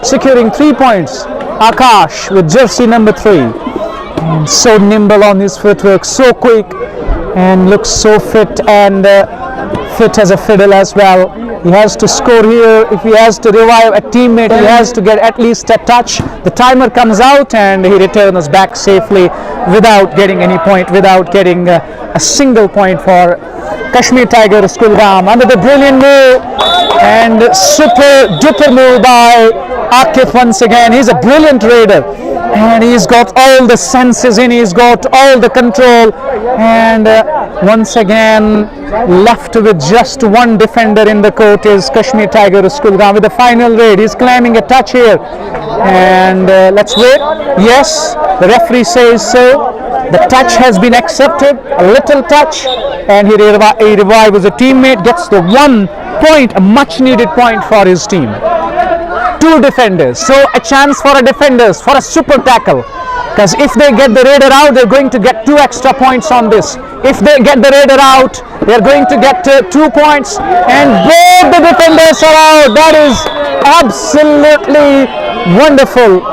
Speaker 2: securing 3 points. Akash with jersey number 3, and so nimble on his footwork, so quick, and looks so fit and fit as a fiddle as well. He has to score here. If he has to revive a teammate, he has to get at least a touch. The timer comes out and he returns back safely without getting any point, without getting a single point for Kashmir Tigers Kulgam. Another brilliant move and super duper move by Akif once again. He's a brilliant raider and he's got all the senses in, he's got all the control, and once again left with just 1 defender in the court is Kashmir Tigers Kulgam with the final raid. He's claiming a touch here, and let's wait. Yes, the referee says so. The touch has been accepted, a little touch, and he revives a teammate, gets the 1 point, a much needed point for his team. 2 defenders, so a chance for a defenders for a super tackle, because if they get the raider out, they're going to get 2 extra points on this. If they get the raider out, they're going to get 2 points, and both the defenders are out. That is absolutely wonderful.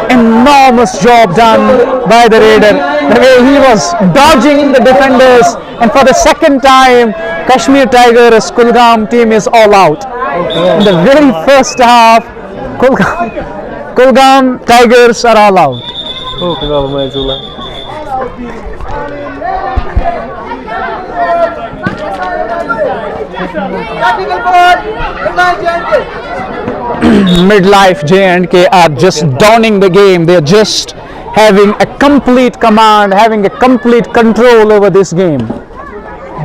Speaker 2: Enormous job done by the raider, the way he was dodging the defenders, and for the 2nd time Kashmir Tigers Kulgam team is all out. In the very first half, Kulgam Tigers are all out. Midlife J&K are just downing the game. They're just having a complete command, having a complete control over this game.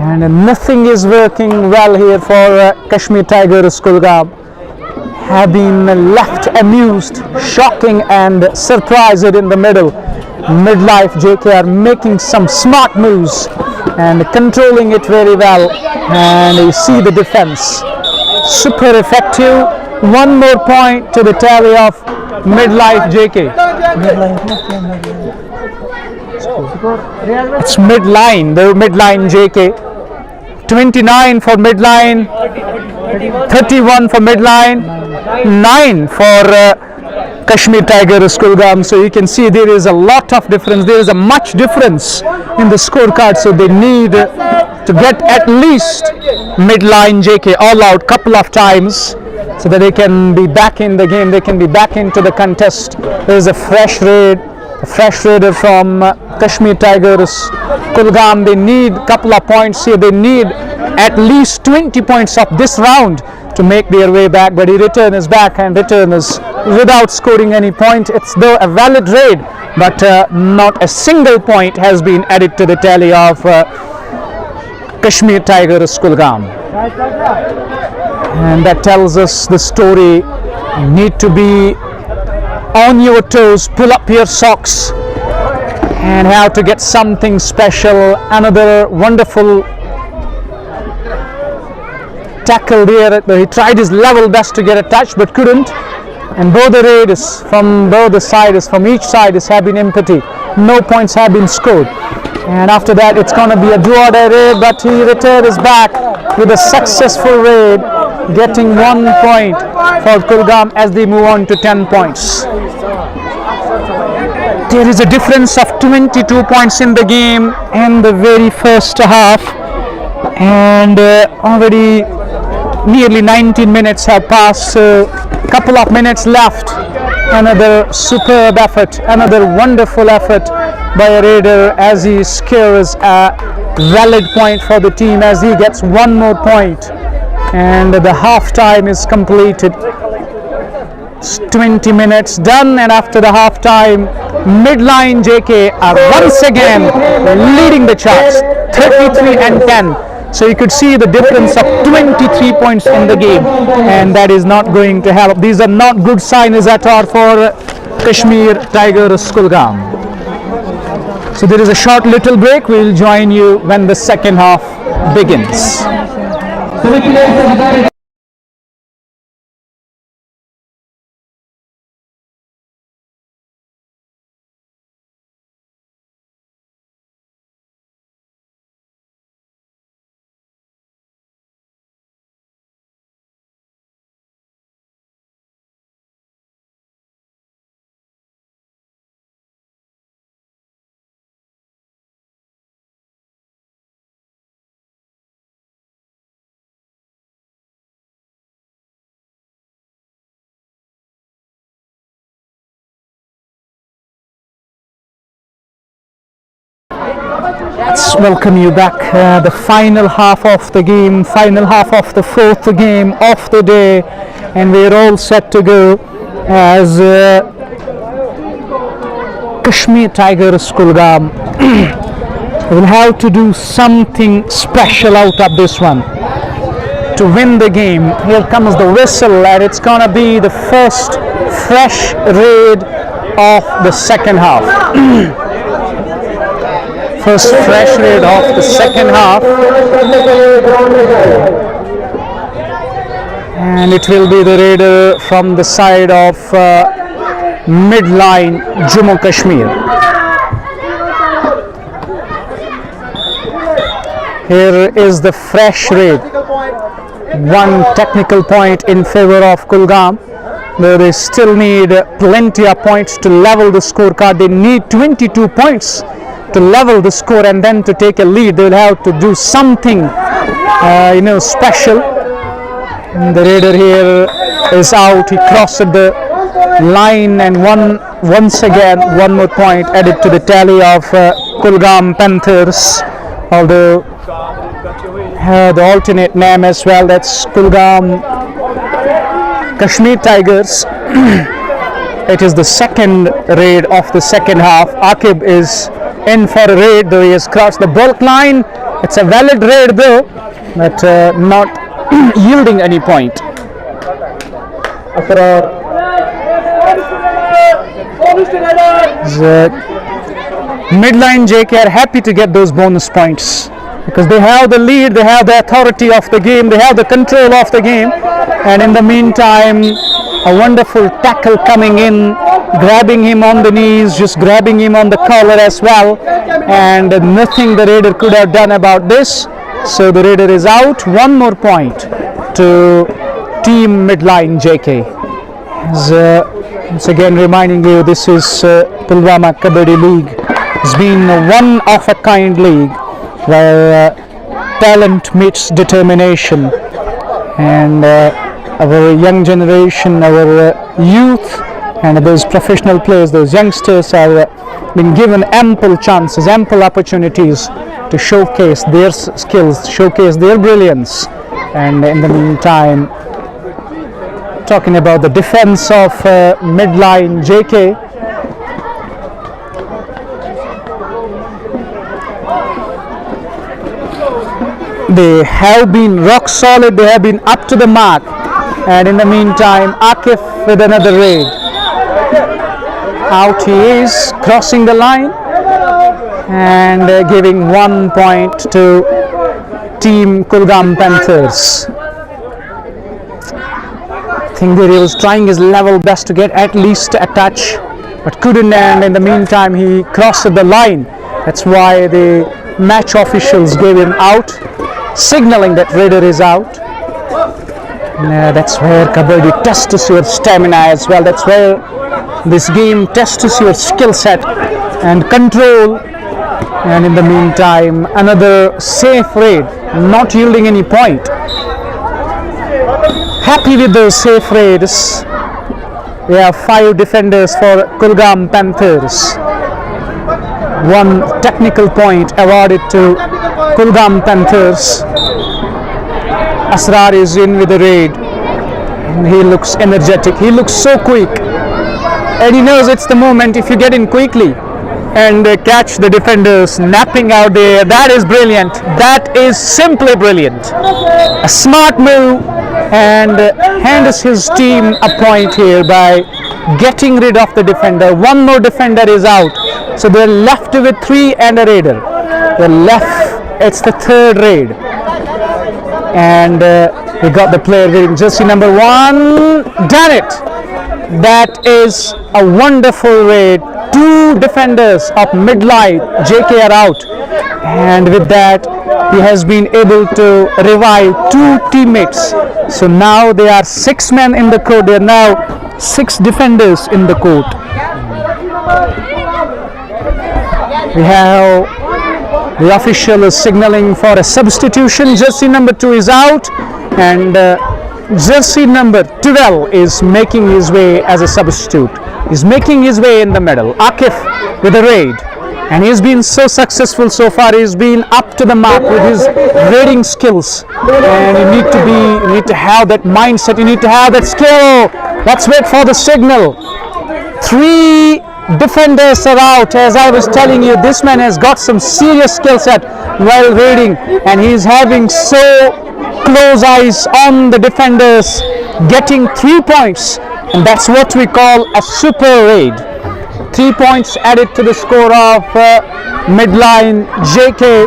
Speaker 2: And nothing is working well here for Kashmir Tigers Kulgam. Have been left amused, shocking and surprised in the middle. Midlife JK are making some smart moves and controlling it very well. And you see the defense, super effective. 1 more point to the tally of Midlife JK. It's midline, the midline JK. 29 for midline, 31 for midline, 9 for Kashmir Tigers Kulgam. So you can see there is a lot of difference. There is a much difference in the scorecard. So they need to get at least midline JK all out couple of times, so that they can be back in the game. They can be back into the contest. There is a fresh raid. A fresh raider from Kashmir Tigers Kulgam. They need a couple of points here. They need at least 20 points of this round to make their way back. But he returns back and returns without scoring any point. It's though a valid raid, but not a single point has been added to the tally of Kashmir Tigers Kulgam. And that tells us the story. You need to be on your toes, pull up your socks, and have to get something special. Another wonderful tackle there. He tried his level best to get a touch but couldn't, and both the raids from both the sides, from each side, have been empty. No points have been scored, and after that it's going to be a do-or-die raid, but he returns back with a successful raid, getting 1 point for Kulgam as they move on to 10 points. There is a difference of 22 points in the game in the very first half, and already nearly 19 minutes have passed. Couple of minutes left. Another superb effort, another wonderful effort by a raider as he scores a valid point for the team, as he gets 1 more point, and the half time is completed. It's 20 minutes done, and after the half time, midline JK are once again leading the charts, 33 and 10. So you could see the difference of 23 points in the game, and that is not going to help. These are not good signs at all for Kashmir Tigers Kulgam. So there is a short little break. We'll join you when the second half begins. Let's welcome you back. The final half of the game, final half of the fourth game of the day, and we're all set to go as Kashmir Tigers Kulgam will have to do something special out of this one to win the game. Here comes the whistle, and it's gonna be the first fresh raid of the second half. First fresh raid of the second half, and it will be the raider from the side of midline Jammu Kashmir. Here is the fresh raid. One technical point in favor of Kulgam. They still need plenty of points to level the scorecard. They need 22 points to level the score and then to take a lead. They will have to do something special. And the raider here is out. He crossed the line, and once again one more point added to the tally of Kulgam Panthers, although the alternate name as well, that's Kulgam Kashmir Tigers. It is the second raid of the second half. Akib is in for a raid, though he has crossed the bulk line. It's a valid raid though, but not yielding any point. The midline JK are happy to get those bonus points because they have the lead, they have the authority of the game, they have the control of the game, and in the meantime a wonderful tackle coming in, grabbing him on the knees, just grabbing him on the collar as well, and nothing the raider could have done about this. So the raider is out. One more point to team midline JK. Once again reminding you, this is Pulwama Kabaddi League. It's been a one-of-a-kind league where talent meets determination, and our young generation, our youth, and those professional players, those youngsters have been given ample chances, ample opportunities to showcase their skills, showcase their brilliance. And in the meantime, talking about the defense of midline JK, they have been rock solid, they have been up to the mark, and in the meantime Akif with another raid. Out he is, crossing the line and giving 1 point to team Kulgam Panthers. I think that he was trying his level best to get at least a touch, but couldn't, and in the meantime he crossed the line. That's why the match officials gave him out, signaling that raider is out. That's where Kabaddi tests your stamina as well. That's where this game tests your skill set and control. And in the meantime, another safe raid, not yielding any point. Happy with those safe raids. We have 5 defenders for Kulgam Panthers. 1 technical point awarded to Kulgam Panthers. Asrar is in with the raid. He looks energetic. He looks so quick. And he knows it's the moment if you get in quickly and catch the defenders napping out there. That is brilliant. That is simply brilliant. A smart move, and hands his team a point here by getting rid of the defender. One more defender is out. So they're left with 3 and a raider. They're left. It's the third raid. And we got the player wearing jersey number 1. Done it! That is a wonderful raid. 2 defenders of midline JK are out, and with that he has been able to revive 2 teammates. So now they are 6 men in the court. They are now 6 defenders in the court. We have the official is signaling for a substitution. Jersey number 2 is out, and jersey number 12 is making his way as a substitute. He's making his way in the middle. Akif with a raid.
Speaker 1: and he's been so successful so far. He's been up to the mark with his raiding skills, and you need to have that mindset, you need to have that skill. Let's wait for the signal. 3 defenders are out. As I was telling you, this man has got some serious skill set while raiding, and he's having so close eyes on the defenders, getting 3 points, and that's what we call a super raid. 3 points added to the score of midline JK,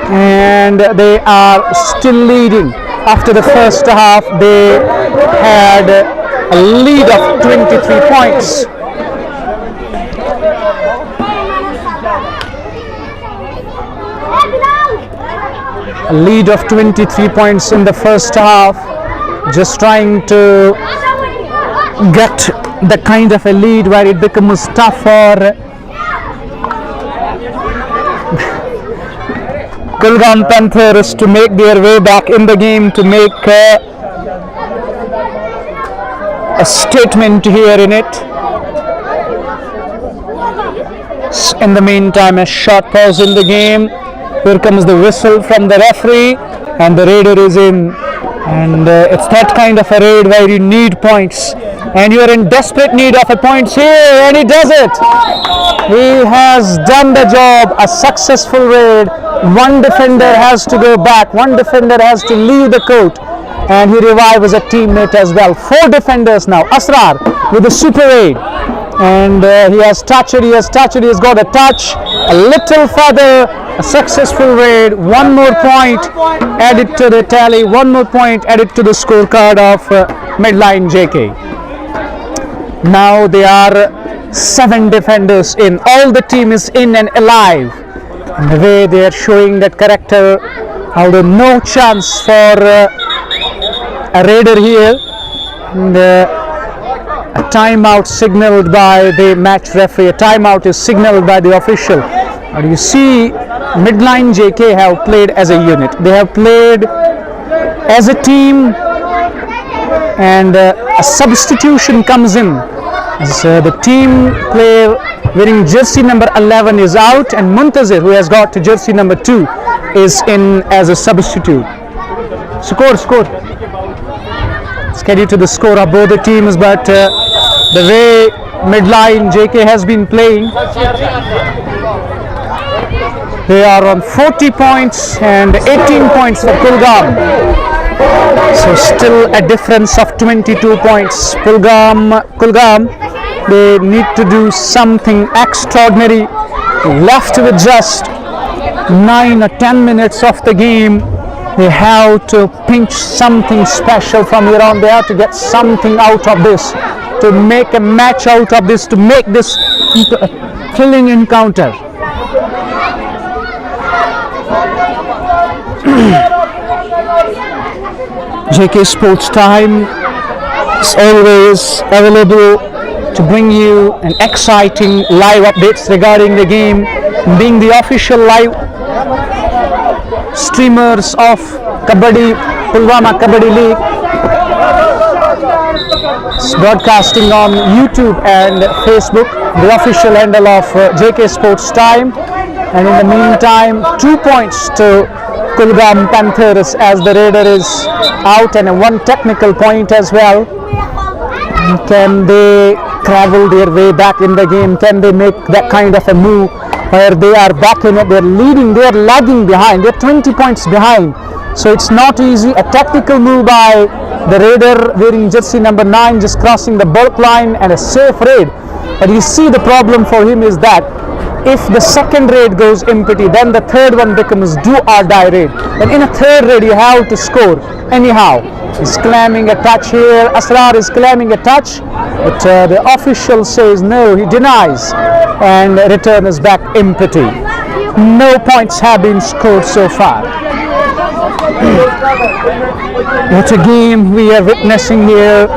Speaker 1: and they are still leading. After the first half, they had a lead of 23 points. A lead of 23 points in the first half, just trying to get the kind of a lead where it becomes tough for Kulgam Panthers to make their way back in the game, to make a statement here in it. In the meantime, a short pause in the game. Here comes the whistle from the referee, and the raider is in. And it's that kind of a raid where you need points, and you're in desperate need of a points here, and he does it. He has done the job. A successful raid. One defender has to go back, one defender has to leave the court, and he revives a teammate as well. 4 defenders now. Asrar with a super raid, and he has touched it, he has got a touch, a little further, a successful raid. 1 more point added to the tally, 1 more point added to the scorecard of midline JK. Now they are 7 defenders in. All the team is in and alive. And the way they are showing that character, although no chance for a raider here. And a timeout signaled by the match referee. A timeout is signaled by the official. And you see, midline JK have played as a unit. They have played as a team, and a substitution comes in. So the team player wearing jersey number 11 is out, and Muntazir, who has got jersey number 2, is in as a substitute. Score. Let's get you to the score of both the teams, but the way midline JK has been playing, they are on 40 points and 18 points for Kulgam. So still a difference of 22 points. Kulgam, they need to do something extraordinary. Left with just 9 or 10 minutes of the game, they have to pinch something special from here on. They have to get something out of this, to make a match out of this, to make this into a thrilling encounter. JK Sports Time is always available to bring you an exciting live updates regarding the game, being the official live streamers of Kabaddi, Pulwama Kabaddi League. It's broadcasting on YouTube and Facebook, the official handle of JK Sports Time. And in the meantime, 2 points to Kulgam Panthers as the raider is out, and 1 technical point as well. Can they travel their way back in the game? Can they make that kind of a move where they are back in it, they're leading, they're lagging behind, they're 20 points behind. So it's not easy. A tactical move by the raider wearing jersey number 9, just crossing the bulk line, and a safe raid. But you see, the problem for him is that if the second raid goes empty, then the third one becomes do or die raid. And in a third raid, you have to score anyhow. He's claiming a touch here. Asrar is claiming a touch, but the official says no, he denies, and return is back empty. No points have been scored so far. What a game we are witnessing here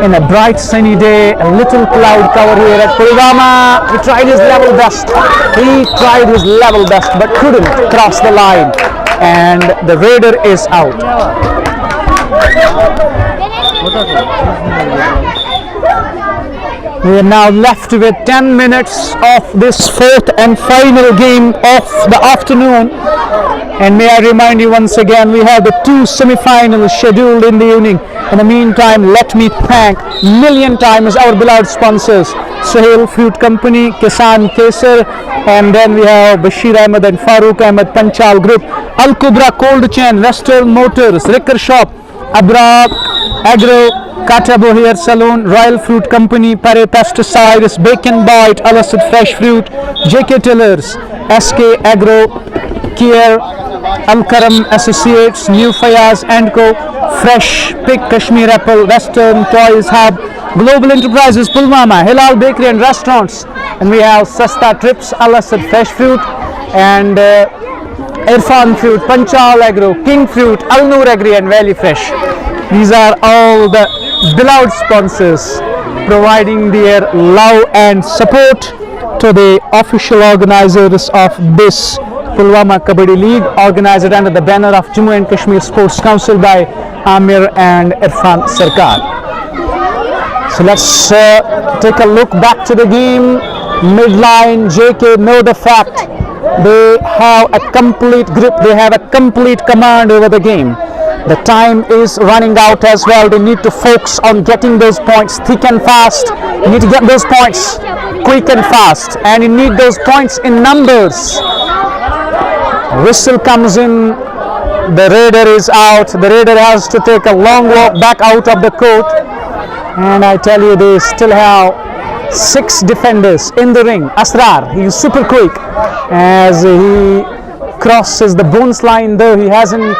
Speaker 1: in a bright sunny day. A little cloud cover here at Pulwama. He tried his level best, but couldn't cross the line, and the raider is out.
Speaker 2: We are now left with 10 minutes of this fourth and final game of the afternoon. And may I remind you once again, we have the 2 semi-finals scheduled in the evening. In the meantime, let me thank million times our beloved sponsors, Sahel Fruit Company, Kisan Kesar, and then we have Bashir Ahmed and Farooq Ahmed Panchal Group, Al Kubra Cold Chain, Western Motors, Ricker Shop, Abra Agro, Katabo Hair Salon, Royal Fruit Company, Pare Pesticides, Bacon Bite, Al Asad Fresh Fruit, JK Tillers, SK Agro, Care, Al Karam Associates, New Fayaz & Co, Fresh Pick Kashmir Apple, Western Toys Hub, Global Enterprises, Pulwama, Hilal Bakery and Restaurants, and we have Sasta Trips, Al Asad Fresh Fruit, and Irfan Fruit, Panchal Agro, King Fruit, Al Noor Agri and Valley Fresh. These are all the beloved sponsors providing their love and support to the official organizers of this Pulwama Kabaddi League, organized under the banner of Jammu and Kashmir Sports Council by Amir and Irfan Sarkar. So let's take a look back to the game. Midline, JK know the fact they have a complete grip, they have a complete command over the game. The time is running out as well. They need to focus on getting those points thick and fast. You need to get those points quick and fast, and you need those points in numbers. Whistle comes in, the raider is out. The raider has to take a long walk back out of the court, and I tell you, they still have 6 defenders in the ring. Asrar, he is super quick as he crosses the bones line, though he hasn't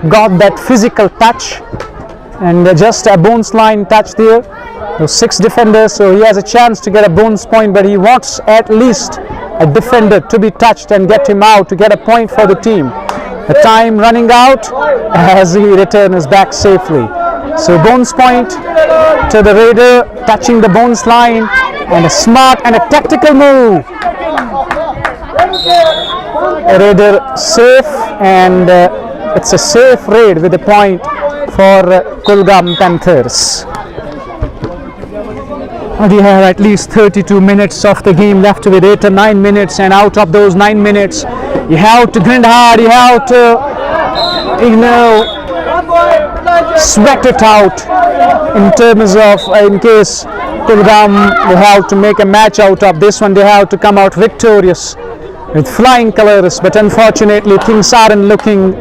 Speaker 2: got that physical touch, and just a bones line touch there. Those 6 defenders, so he has a chance to get a bonus point, but he wants at least a defender to be touched and get him out to get a point for the team. The time running out as he returns back safely. So bonus point to the raider, touching the bonus line, and a smart and a tactical move. A raider safe, and it's a safe raid with a point for Kulgam Panthers. We have at least 32 minutes of the game left with 8 or 9 minutes, and out of those 9 minutes, you have to grind hard, you have to, sweat it out in terms of, in case Kulgam will have to make a match out of this one, they have to come out victorious with flying colors, but unfortunately things aren't looking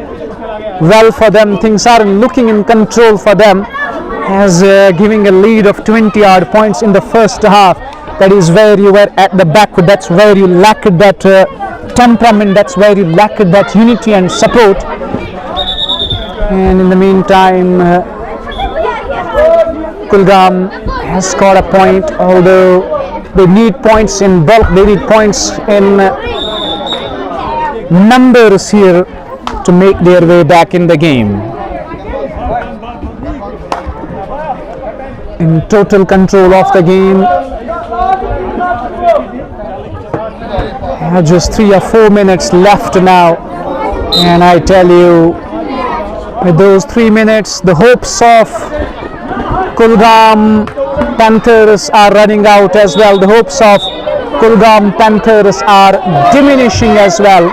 Speaker 2: well for them, things aren't looking in control for them, as giving a lead of 20-odd points in the first half. That is where you were at the back, that's where you lacked that temperament, that's where you lacked that unity and support. And in the meantime, Kulgam has scored a point, although they need points in bulk, they need points in numbers here to make their way back in the game. In total control of the game, just 3 or 4 minutes left now, and I tell you, with those 3 minutes, the hopes of Kulgam Panthers are running out as well. The hopes of Kulgam Panthers are diminishing as well,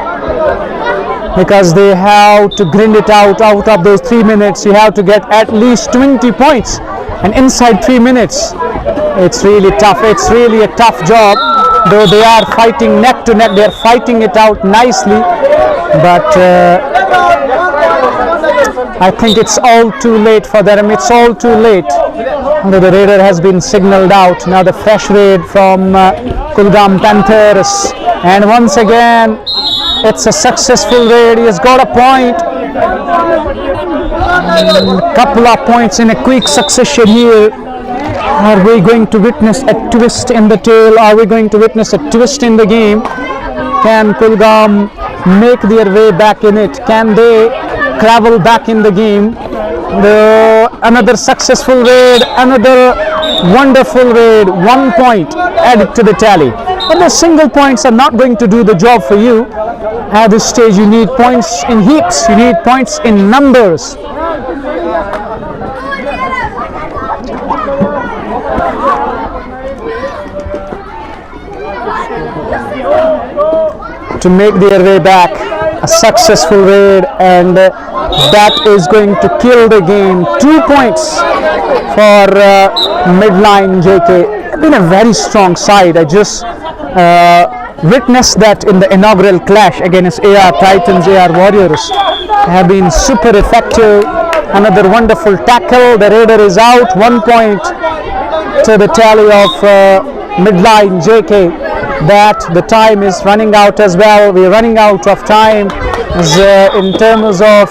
Speaker 2: because they have to grind it out of those 3 minutes. You have to get at least 20 points, and inside 3 minutes, it's really tough. It's really a tough job, though they are fighting neck to neck. They are fighting it out nicely, but I think it's all too late for them. It's all too late. The raider has been signaled out. Now the fresh raid from Kulgam Panthers, and once again, it's a successful raid. He has got a point. A couple of points in a quick succession here. Are we going to witness a twist in the tale? Are we going to witness a twist in the game? Can Kulgam make their way back in it? Can they travel back in the game? Another successful raid, another wonderful raid, 1 point added to the tally. But the single points are not going to do the job for you. At this stage, you need points in heaps, you need points in numbers. to make their way back. A successful raid, and that is going to kill the game. 2 points for midline JK. Been a very strong side. I just witnessed that in the inaugural clash against AR Titans, AR Warriors. Have been super effective. Another wonderful tackle. The raider is out. 1 point to the tally of midline JK. That the time is running out as well. We're running out of time as, in terms of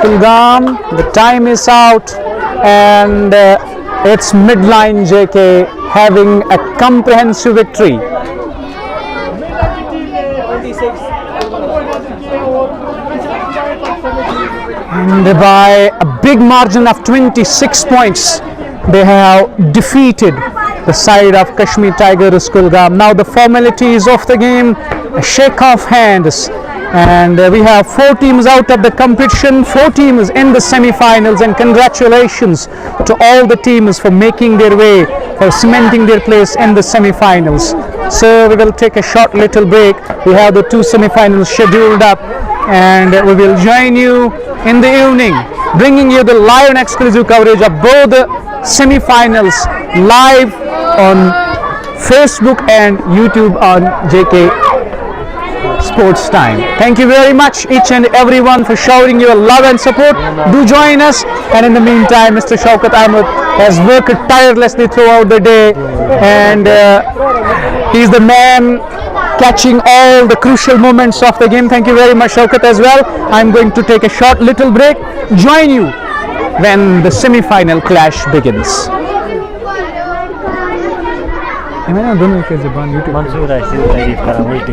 Speaker 2: Pulwama. The time is out, and it's midline JK having a comprehensive victory. And by a big margin of 26 points, they have defeated the side of Kashmir Tigers Kulgam. Now the formalities of the game, a shake of hands, and we have 4 teams out of the competition, 4 teams in the semi-finals, and congratulations to all the teams for making their way, for cementing their place in the semi-finals. So we will take a short little break. We have the 2 semi-finals scheduled up, and we will join you in the evening, bringing you the live and exclusive coverage of both the semi-finals live on Facebook and YouTube on JK Sports Time. Thank you very much each and everyone for showing your love and support. Do join us, and in the meantime Mr. Shaukat Ahmed has worked tirelessly throughout the day, and he's the man catching all the crucial moments of the game. Thank you very much, Shaukat, as well. I'm going to take a short little break. Join you when the semi-final clash begins.
Speaker 7: मंजूर है तारीफ करा